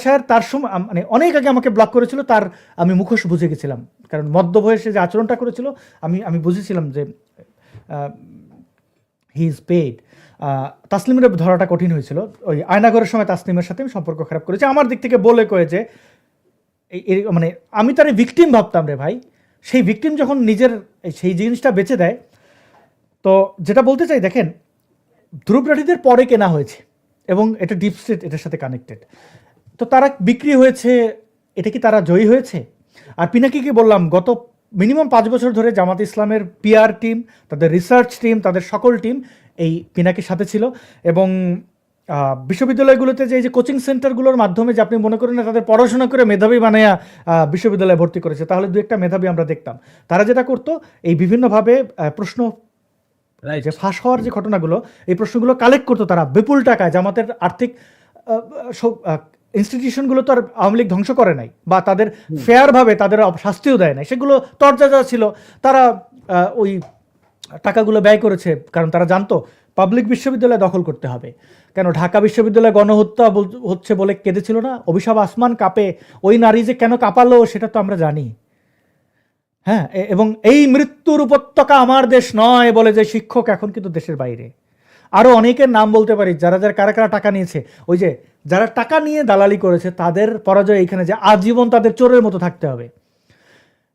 শাহের তার সময় মানে অনেক আগে আমাকে ব্লক করেছিল, তার আমি মুখোশ বুঝে গেছিলাম, কারণ মদ্য বয়সে যে আচরণটা করেছিল আমি বুঝেছিলাম যে হি ইজ পেইড। তাসলিমের ধরাটা কঠিন হয়েছিল, ওই আয়নাঘরের সময় তাসলিমের সাথে আমি সম্পর্ক খারাপ করেছি, আমার দিক থেকে বলে কয়ে যে মানে আমি তার ভিকটিম ভাবতাম রে ভাই, সেই ভিকটিম যখন নিজের সেই জিনিসটা বেঁচে দেয়। তো যেটা বলতে চাই, দেখেন ধ্রুব রাঠিদের পরে কেনা হয়েছে এবং এটা ডিপ স্টেট এটার সাথে কানেক্টেড, তো তারা বিক্রি হয়েছে, এটা কি তারা জয়ী হয়েছে? আর পিনাকিকে বললাম, গত মিনিমাম 5 বছর ধরে জামাত ইসলামের পিআর টিম, তাদের রিসার্চ টিম, তাদের সকল টিম এই পিনাকির সাথে ছিল, এবং বিশ্ববিদ্যালয়গুলোতে যে এই যে কোচিং সেন্টারগুলোর মাধ্যমে যে আপনি মনে করেন না তাদের পড়াশোনা করে মেধাবী বানায়া বিশ্ববিদ্যালয়ে ভর্তি করেছে, তাহলে দু একটা মেধাবী আমরা দেখতাম। তারা যেটা করতো, এই বিভিন্নভাবে প্রশ্ন যে ফাঁস হওয়ার যে ঘটনাগুলো, এই প্রশ্নগুলো কালেক্ট করতো তারা বিপুল টাকায়। জামাতের আর্থিক ইনস্টিটিউশনগুলো তো আর আওয়ামী লীগ ধ্বংস করে নাই, বা তাদের ফেয়ারভাবে তাদের শাস্তিও দেয় নাই, সেগুলো তরজা ছিল, তারা ওই টাকাগুলো ব্যয় করেছে, কারণ তারা জানতো পাবলিক বিশ্ববিদ্যালয় দখল করতে হবে। কেন ঢাকা বিশ্ববিদ্যালয়ে গণহত্যা হচ্ছে বলে কেঁদেছিল না, অভিশাপ আসমান কাঁপে, ওই নারী যে কেন কাঁপালো সেটা তো আমরা জানি। হ্যাঁ, এবং এই মৃত্যুর উপত্যকা আমার দেশ নয় বলে যে শিক্ষক এখন কিন্তু দেশের বাইরে। আরও অনেকের নাম বলতে পারি, যারা কারা টাকা নিয়েছে, ওই যে যারা টাকা নিয়ে দালালি করেছে তাদের পরাজয় এইখানে, যে আজীবন তাদের চোরের মতো থাকতে হবে।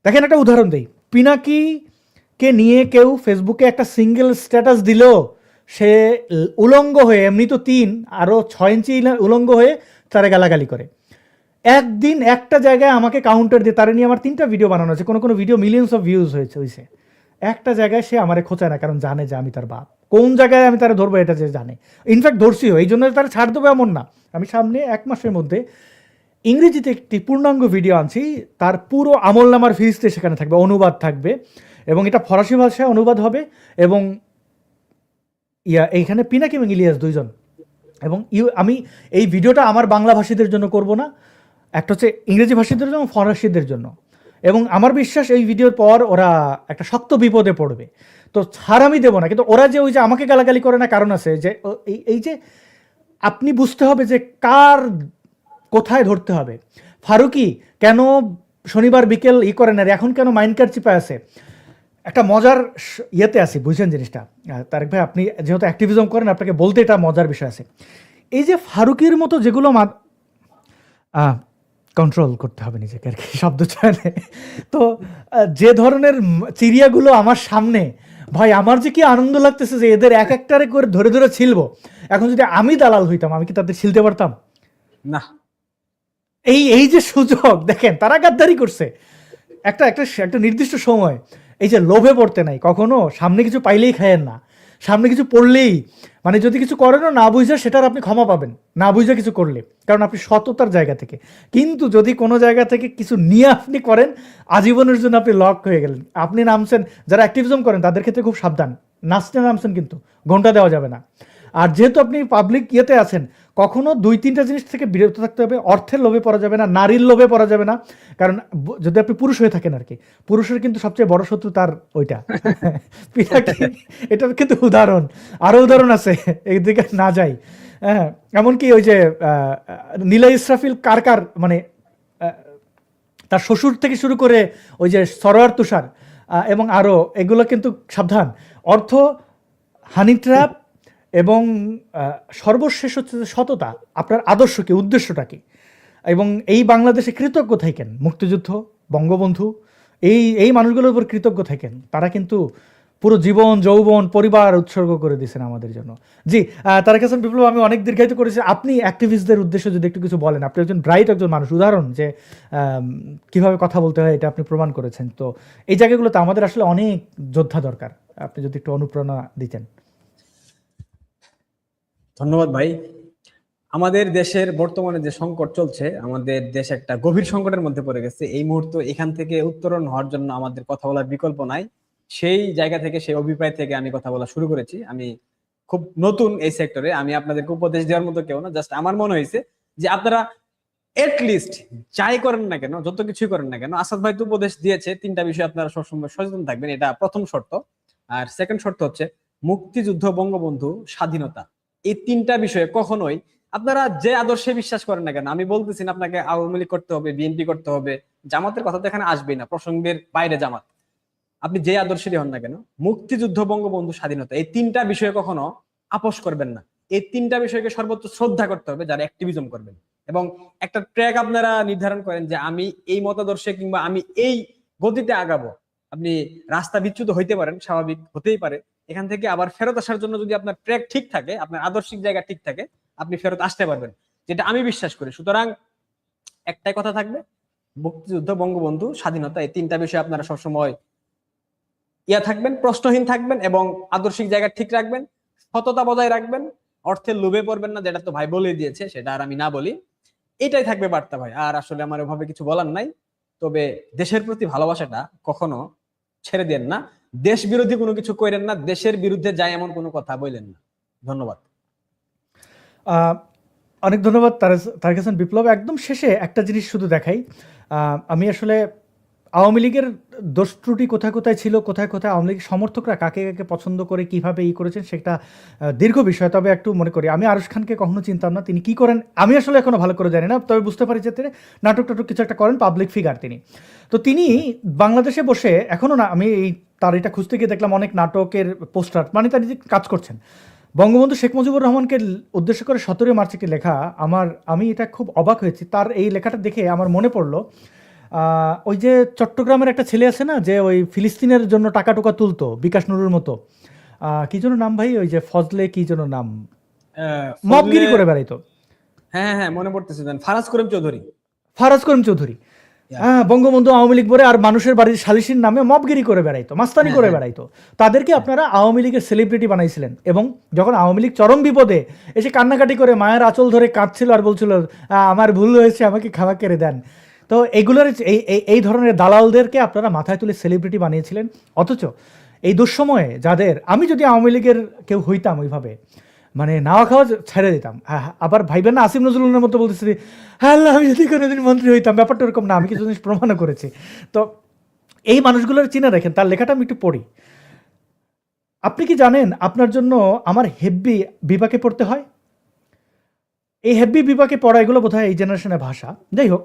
দেখেন একটা উদাহরণ দেই, পিনাকিকে নিয়ে কেউ ফেসবুকে একটা সিঙ্গেল স্ট্যাটাস দিল, সে উলঙ্গ হয়ে, এমনি তো 3 আরও 6 ইঞ্চি উলঙ্গ হয়ে তারা গালাগালি করে। একদিন একটা জায়গায় আমাকে কাউন্টার দিয়ে, তারা নিয়ে আমার 3টা ভিডিও বানানো আছে, কোনো ভিডিও মিলিয়ন্স অফ ভিউজ হয়েছে, একটা জায়গায় সে আমারে খোঁচায় না, কারণ জানে যে আমি তার বাপ, কোন জায়গায় আমি তারা ধরবো এটা যে জানে। ইনফ্যাক্ট ধরছিও, এই জন্য তারা ছাড় দেবো এমন না। আমি সামনে 1 মাসের মধ্যে ইংরেজিতে একটি পূর্ণাঙ্গ ভিডিও আনছি, তার পুরো আমলনামার ফিরিস্তে সেখানে থাকবে, অনুবাদ থাকবে, এবং এটা ফরাসি ভাষায় অনুবাদ হবে, এবং এইখানে পিনাকি এবং ইলিয়াস 2 জন। এবং আমি এই ভিডিওটা আমার বাংলা ভাষীদের জন্য করব না, একটা হচ্ছে ইংরেজি ভাষীদের জন্য, ফরাসিদের জন্য। এবং আমার বিশ্বাস এই ভিডিওর পর ওরা একটা শক্ত বিপদে পড়বে, তো ছাড় আমি দেবো না। কিন্তু ওরা যে ওই যে আমাকে গালাগালি করে না, কারণ আছে যে এই যে আপনি বুঝতে হবে যে কার কোথায় ধরতে হবে। ফারুকি কেন শনিবার বিকেল করে না, এখন কেন মাইন্ডকার চিপায় আছে, একটা মজার ইয়েতে আসি, বুঝছেন জিনিসটা তারেক ভাই, আপনি যেহেতু অ্যাক্টিভিজম করেন, আপনাকে বলতে এটা মজার বিষয় আছে। এই যে ফারুকির মতো যেগুলো কন্ট্রোল করতে হবে নিজেকে আর কি শব্দ চয়নে, তো যে ধরনের চিড়িয়াগুলো আমার সামনে, ভাই আমার যে কি আনন্দ লাগতেছে যে এদের এক একটারে করে ধরে ধরে ছিলবো। এখন যদি আমি দালাল হইতাম, আমি কি তাদের ছিলতে পারতাম? না। এই যে সুযোগ, দেখেন তারা গাদ্দারি করছে একটা নির্দিষ্ট সময়। এই যে লোভে পড়তে নাই কখনো, সামনে কিছু পাইলেই খায়েন না, সামনে কিছু পড়লেই, মানে যদি কিছু করেনও না বুঝে, সেটার আপনি ক্ষমা পাবেন না বুঝে কিছু করলে, কারণ আপনি সততার জায়গা থেকে। কিন্তু যদি কোনো জায়গা থেকে কিছু নিয়ে আপনি করেন, আজীবনের জন্য আপনি লক হয়ে গেলেন। আপনি নামছেন, যারা অ্যাক্টিভিজম করেন তাদের ক্ষেত্রে খুব সাবধান, নাচতে নামছেন কিন্তু ঘন্টা দেওয়া যাবে না। আর যেহেতু আপনি পাবলিক ইয়েতে আছেন, কখনো 2-3টা জিনিস থেকে বিরত থাকতে হবে। অর্থের লোভে পড়া যাবে না, নারীর লোভে পড়া যাবে না, কারণ যদি আপনি পুরুষ হয়ে থাকেন আর কি, পুরুষের কিন্তু সবচেয়ে বড় শত্রু তার ওইটা। এটার কিন্তু উদাহরণ, আরও উদাহরণ আছে, এইদিকে না যাই। হ্যাঁ, এমনকি ওই যে নীলা ইসরাফিল কার মানে তার শ্বশুর থেকে শুরু করে ওই যে সরোয়ার তুষার এবং আরও, এগুলো কিন্তু সাবধান। অর্থ, হানি ট্র্যাপ এবং সর্বশেষ হচ্ছে যে সততা, আপনার আদর্শ কি, উদ্দেশ্যটা কি, এবং এই বাংলাদেশে কৃতজ্ঞ থাকেন মুক্তিযুদ্ধ, বঙ্গবন্ধু, এই মানুষগুলোর উপর কৃতজ্ঞ থাকেন। তারা কিন্তু পুরো জীবন যৌবন পরিবার উৎসর্গ করে দিয়েছেন আমাদের জন্য। জি, তারেক হাসান বিপ্লব, আমি অনেক দীর্ঘায়িত করেছি, আপনি অ্যাক্টিভিস্টদের উদ্দেশ্যে যদি একটু কিছু বলেন। আপনি একজন ব্রাইট একজন মানুষ, উদাহরণ যে কিভাবে কথা বলতে হয় এটা আপনি প্রমাণ করেছেন। তো এই জায়গাগুলোতে আমাদের আসলে অনেক যোদ্ধা দরকার, আপনি যদি একটু অনুপ্রেরণা দিতেন। ধন্যবাদ ভাই। আমাদের দেশের বর্তমানে যে সংকট চলছে, আমাদের দেশ একটা গভীর সংকটের মধ্যে পড়ে গেছে। এই মুহূর্তে এখান থেকে উত্তরণ হওয়ার জন্য আমাদের কথা বলার বিকল্প নাই। সেই জায়গা থেকে, সেই অভিপ্রায় থেকে আমি কথা বলা শুরু করেছি। আমি খুব নতুন এই সেক্টরে, আমি আপনাদেরকে উপদেশ দেওয়ার মতো কেউ না। জাস্ট আমার মনে হয়েছে যে আপনারা এটলিস্ট যাই করেন না কেন, যত কিছুই করেন না কেন, আসাদ ভাই তো উপদেশ দিয়েছে, 3টা বিষয় আপনারা সবসময় সচেতন থাকবেন, এটা প্রথম শর্ত। আর সেকেন্ড শর্ত হচ্ছে মুক্তিযুদ্ধ, বঙ্গবন্ধু, স্বাধীনতা। এই 3টা বিষয়ে কখনোই আপনারা যে আদর্শে বিশ্বাস করেন না কেন, আমি বলতেছি না আপনাকে আওয়ামী লীগ করতে হবে, বিএনপি করতে হবে, জামাতের কথা তো এখানে আসবেই না, প্রসঙ্গের বাইরে জামাত। আপনি যে আদর্শেরই হন না কেন, মুক্তিযুদ্ধ, বঙ্গবন্ধু, স্বাধীনতা, এই 3টা বিষয়ে কখনো আপোষ করবেন না। এই 3টা বিষয়কে সর্বোচ্চ শ্রদ্ধা করতে হবে যারা অ্যাক্টিভিজম করবেন, এবং একটা ট্র্যাক আপনারা নির্ধারণ করেন যে আমি এই মতাদর্শে কিংবা আমি এই গতিতে আগাবো। আপনি রাস্তা বিচ্যুত হইতে পারেন, স্বাভাবিক হতেই পারে। এখান থেকে আবার ফেরত আসার জন্য যদি আপনার ট্র্যাক ঠিক থাকে, আপনার আদর্শিক জায়গা ঠিক থাকে, আপনি ফেরত আসতে পারবেন, যেটা আমি বিশ্বাস করি। সুতরাং একটাই কথা থাকবে, মুক্তিযুদ্ধ, বঙ্গবন্ধু, স্বাধীনতা, এই 3টা বিষয়ে আপনারা সবসময় থাকবেন, প্রশ্নহীন থাকবেন, এবং আদর্শিক জায়গা ঠিক রাখবেন, সততা বজায় রাখবেন, অর্থের লোভে পড়বেন না, যেটা তো ভাই বলে দিয়েছে, সেটা আর আমি না বলি। এটাই থাকবে বার্তা ভাই, আর আসলে আমার ওভাবে কিছু বলার নাই। তবে দেশের প্রতি ভালোবাসাটা কখনো ছেড়ে দেন না, দেশ বিরোধী কোনো কিছু করেন না, দেশের বিরুদ্ধে যায় এমন কোনো কথা বললেন না। ধন্যবাদ। অনেক ধন্যবাদ তারেক হাসান বিপ্লব। একদম শেষে একটা জিনিস শুধু দেখাই, আমি আসলে আওয়ামী লীগের দোষ ত্রুটি কোথায় কোথায় ছিল, কোথায় কোথায় আওয়ামী লীগের সমর্থকরা কাকে কাকে পছন্দ করে কিভাবে করেছেন, সেটা দীর্ঘ বিষয়। তবে একটু মনে করি, আমি আরশ খানকে কখনো চিনতাম না, তিনি কি করেন আমি আসলে এখনো ভালো করে জানি না, তবে বুঝতে পারি যে তিনি নাটক টাটক কিছু একটা করেন, পাবলিক ফিগার তিনি। তো তিনি বাংলাদেশে বসে এখনো না, আমি তার এটা খুঁজতে গিয়ে দেখলাম অনেক নাটকের পোস্টার, মানে তার নিজে কাজ করছেন। বঙ্গবন্ধু শেখ মুজিবুর রহমানকে উদ্দেশ্য করে 17 মার্চ একটি লেখা, আমি এটা খুব অবাক হয়েছি। তার এই লেখাটা দেখে আমার মনে পড়লো ওই যে চট্টগ্রামের একটা ছেলে আছে না, যে ওই ফিলিস্তিনের জন্য টাকা টুকা তুলতো, বিকাশ নুরুর মতো, কি যেন নাম ভাই, ওই যে ফজলে কি যেন নাম, মবগিরি করে বেড়াইতো। হ্যাঁ হ্যাঁ, মনে পড়তেছে, ফারাজ করিম চৌধুরী। বঙ্গবন্ধু আওয়ামী লীগ বলে আর মানুষের বাড়ির সালিসির নামে মবগিরি করে বেড়াইতো, মাস্তানি করে বেড়াইতো। তাদেরকে আপনারা আওয়ামী লীগের সেলিব্রিটি বানাইছিলেন, এবং যখন আওয়ামী লীগ চরম বিপদে এসে কান্নাকাটি করে মায়ের আঁচল ধরে কাঁদছিল আর বলছিল আমার ভুল হয়েছে, আমাকে ক্ষমা করে দেন। তো এইগুলোর এই ধরনের দালালদেরকে আপনারা মাথায় তুলে সেলিব্রিটি বানিয়েছিলেন। অথচ এই দুঃসময়ে যাদের, আমি যদি আওয়ামী লীগের কেউ হইতাম ওইভাবে, মানে নাওয়া খাওয়া ছেড়ে দিতাম। আবার ভাইবেন না আসিফ নজরুলের মতো বলতেছি, হ্যাঁ আল্লাহ আমি যদি কোনোদিন মন্ত্রী হইতাম, ব্যাপারটা এরকম না, আমি কিছু জিনিস প্রমাণও করেছি। তো এই মানুষগুলোর চিনে রাখেন। তার লেখাটা আমি একটু পড়ি। আপনি কি জানেন আপনার জন্য আমার হেব্বি বিপাকে পড়তে হয়? এই হেব্বি বিপাকে পড়া, এগুলো বোধহয় এই জেনারেশনের ভাষা। যাই হোক,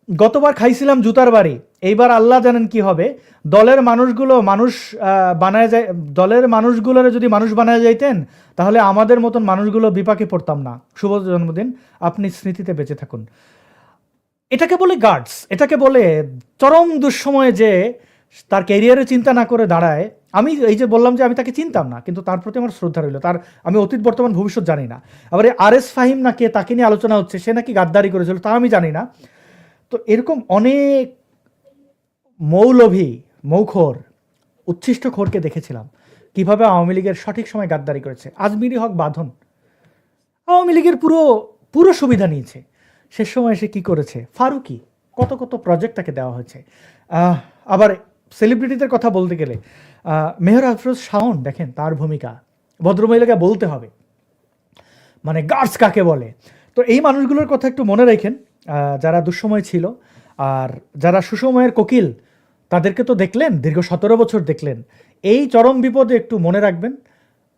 গতবার খাইছিলাম জুতার বাড়ি, এইবার আল্লাহ জানেন কি হবে। দলের মানুষগুলোর যদি মানুষ বানায় যাইতেন, তাহলে আমাদের মতন মানুষগুলো বিপাকে পড়তাম না। শুভ জন্মদিন, আপনি স্মৃতিতে বেঁচে থাকুন। এটাকে বলে গার্ডস, এটাকে বলে চরম দুঃসময়ে যে তার ক্যারিয়ারে চিন্তা না করে দাঁড়ায়। আমি এই যে বললাম যে আমি তাকে চিনতাম না, কিন্তু তার প্রতি আমার শ্রদ্ধা রইল। তার আমি অতীত বর্তমান ভবিষ্যৎ জানি না। আবার RS ফাহিম না কে, তাকে নিয়ে আলোচনা হচ্ছে, সে নাকি গাদ্দারি করেছিল, তা আমি জানি না। তো এরকম অনেক মৌখর উচ্ছিষ্ট খোরকে দেখেছিলাম কিভাবে আওয়ামী লীগের সঠিক সময় গাদ্দারি করেছে। আজমিরি হক বাঁধন আওয়ামী লীগের পুরো সুবিধা নিয়েছে, শেষ সময় এসে কি করেছে। ফারুকি কত প্রজেক্ট তাকে দেওয়া হয়েছে। আবার সেলিব্রিটিদের কথা বলতে গেলে মেহর আফরোজ শাওন, দেখেন তার ভূমিকা, ভদ্রমহিলাকে বলতে হবে, মানে গার্ডস কাকে বলে। তো এই মানুষগুলোর কথা একটু মনে রাখেন, যারা দুঃসময় ছিল। আর যারা সুসময়ের কোকিল, তাদেরকে তো দেখলেন, দীর্ঘ 17 বছর দেখলেন। এই চরম বিপদে একটু মনে রাখবেন,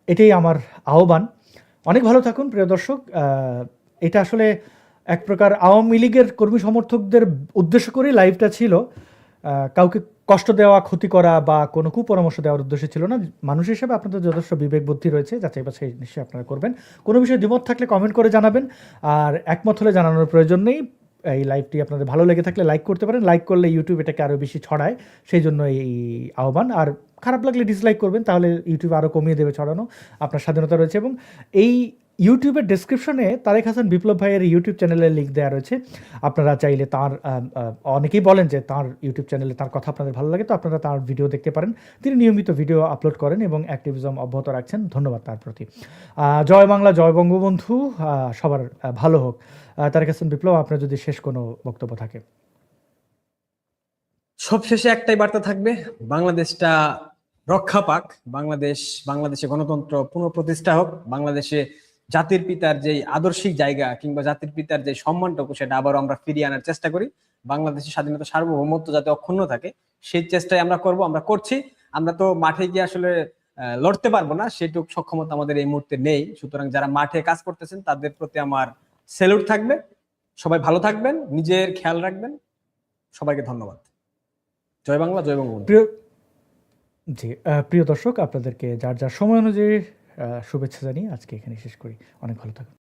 এটাই আমার আহ্বান। অনেক ভালো থাকুন প্রিয় দর্শক। এটা আসলে এক প্রকার আওয়ামী লীগের কর্মী সমর্থকদের উদ্দেশ্য করেই লাইভটা ছিল। কাউকে কষ্ট দেওয়া, ক্ষতি করা বা কোনো কুপরামর্শ দেওয়ার উদ্দেশ্য ছিল না। মানুষ হিসেবে আপনাদের যথেষ্ট বিবেক বুদ্ধি রয়েছে, যাচাই বাছাই নিশ্চয়ই আপনারা করবেন। কোনো বিষয়ে দ্বিমত থাকলে কমেন্ট করে জানাবেন, আর একমত হলে জানানোর প্রয়োজন নেই। এই লাইভটি আপনাদের ভালো লেগে থাকলে লাইক করতে পারেন, লাইক করলে ইউটিউব এটাকে আরও বেশি ছড়ায়, সেই জন্য এই আহ্বান। আর খারাপ লাগলে ডিসলাইক করবেন, তাহলে ইউটিউব আরও কমিয়ে দেবে ছড়ানো, আপনার স্বাধীনতা রয়েছে। এবং এই ইউটিউবের ডেসক্রিপশনে তারেক হাসান বিপ্লব ভাইয়ের ইউটিউব চ্যানেলের লিঙ্ক দেওয়া রয়েছে। আপনারা চাইলে তার অনেকেই বলেন যে তার ইউটিউব চ্যানেলে তার কথা আপনাদের ভালো লাগে, তো আপনারা তার ভিডিও দেখতে পারেন। তিনি নিয়মিত ভিডিও আপলোড করেন এবং অ্যাক্টিভিজম অব্যাহত রাখছেন, ধন্যবাদ তার প্রতি। জয় বাংলা, জয় বঙ্গবন্ধু, সবার ভালো হোক। তারেক হাসান বিপ্লব, আপনার যদি শেষ কোনো বক্তব্য থাকে। সবশেষে একটাই বার্তা থাকবে, বাংলাদেশটা রক্ষা পাক, বাংলাদেশে গণতন্ত্র পুনঃপ্রতিষ্ঠা হোক, বাংলাদেশে জাতির পিতার যে আদর্শিক জায়গা কিংবা জাতির পিতার যে সম্মানটুকু সেটা আবারও আমরা ফিরিয়ে আনার চেষ্টা করি। বাংলাদেশের স্বাধীনতা, সার্বভৌমত্ব যাতে অক্ষুণ্ণ থাকে সেই চেষ্টাই আমরা করব, আমরা করছি। আমরা তো মাঠে গিয়ে আসলে লড়তে পারবো না, সেটুকু সক্ষমতা আমাদের এই মুহূর্তে নেই। সুতরাং যারা মাঠে কাজ করতেছেন তাদের প্রতি আমার স্যালুট থাকবে। সবাই ভালো থাকবেন, নিজের খেয়াল রাখবেন। সবাইকে ধন্যবাদ। জয় বাংলা, জয় বঙ্গবন্ধু। প্রিয় দর্শক, আপনাদেরকে যার যার সময় অনুযায়ী শুভেচ্ছা জানিয়ে আজকে এখানে শেষ করি। অনেক ভালো থাকুন।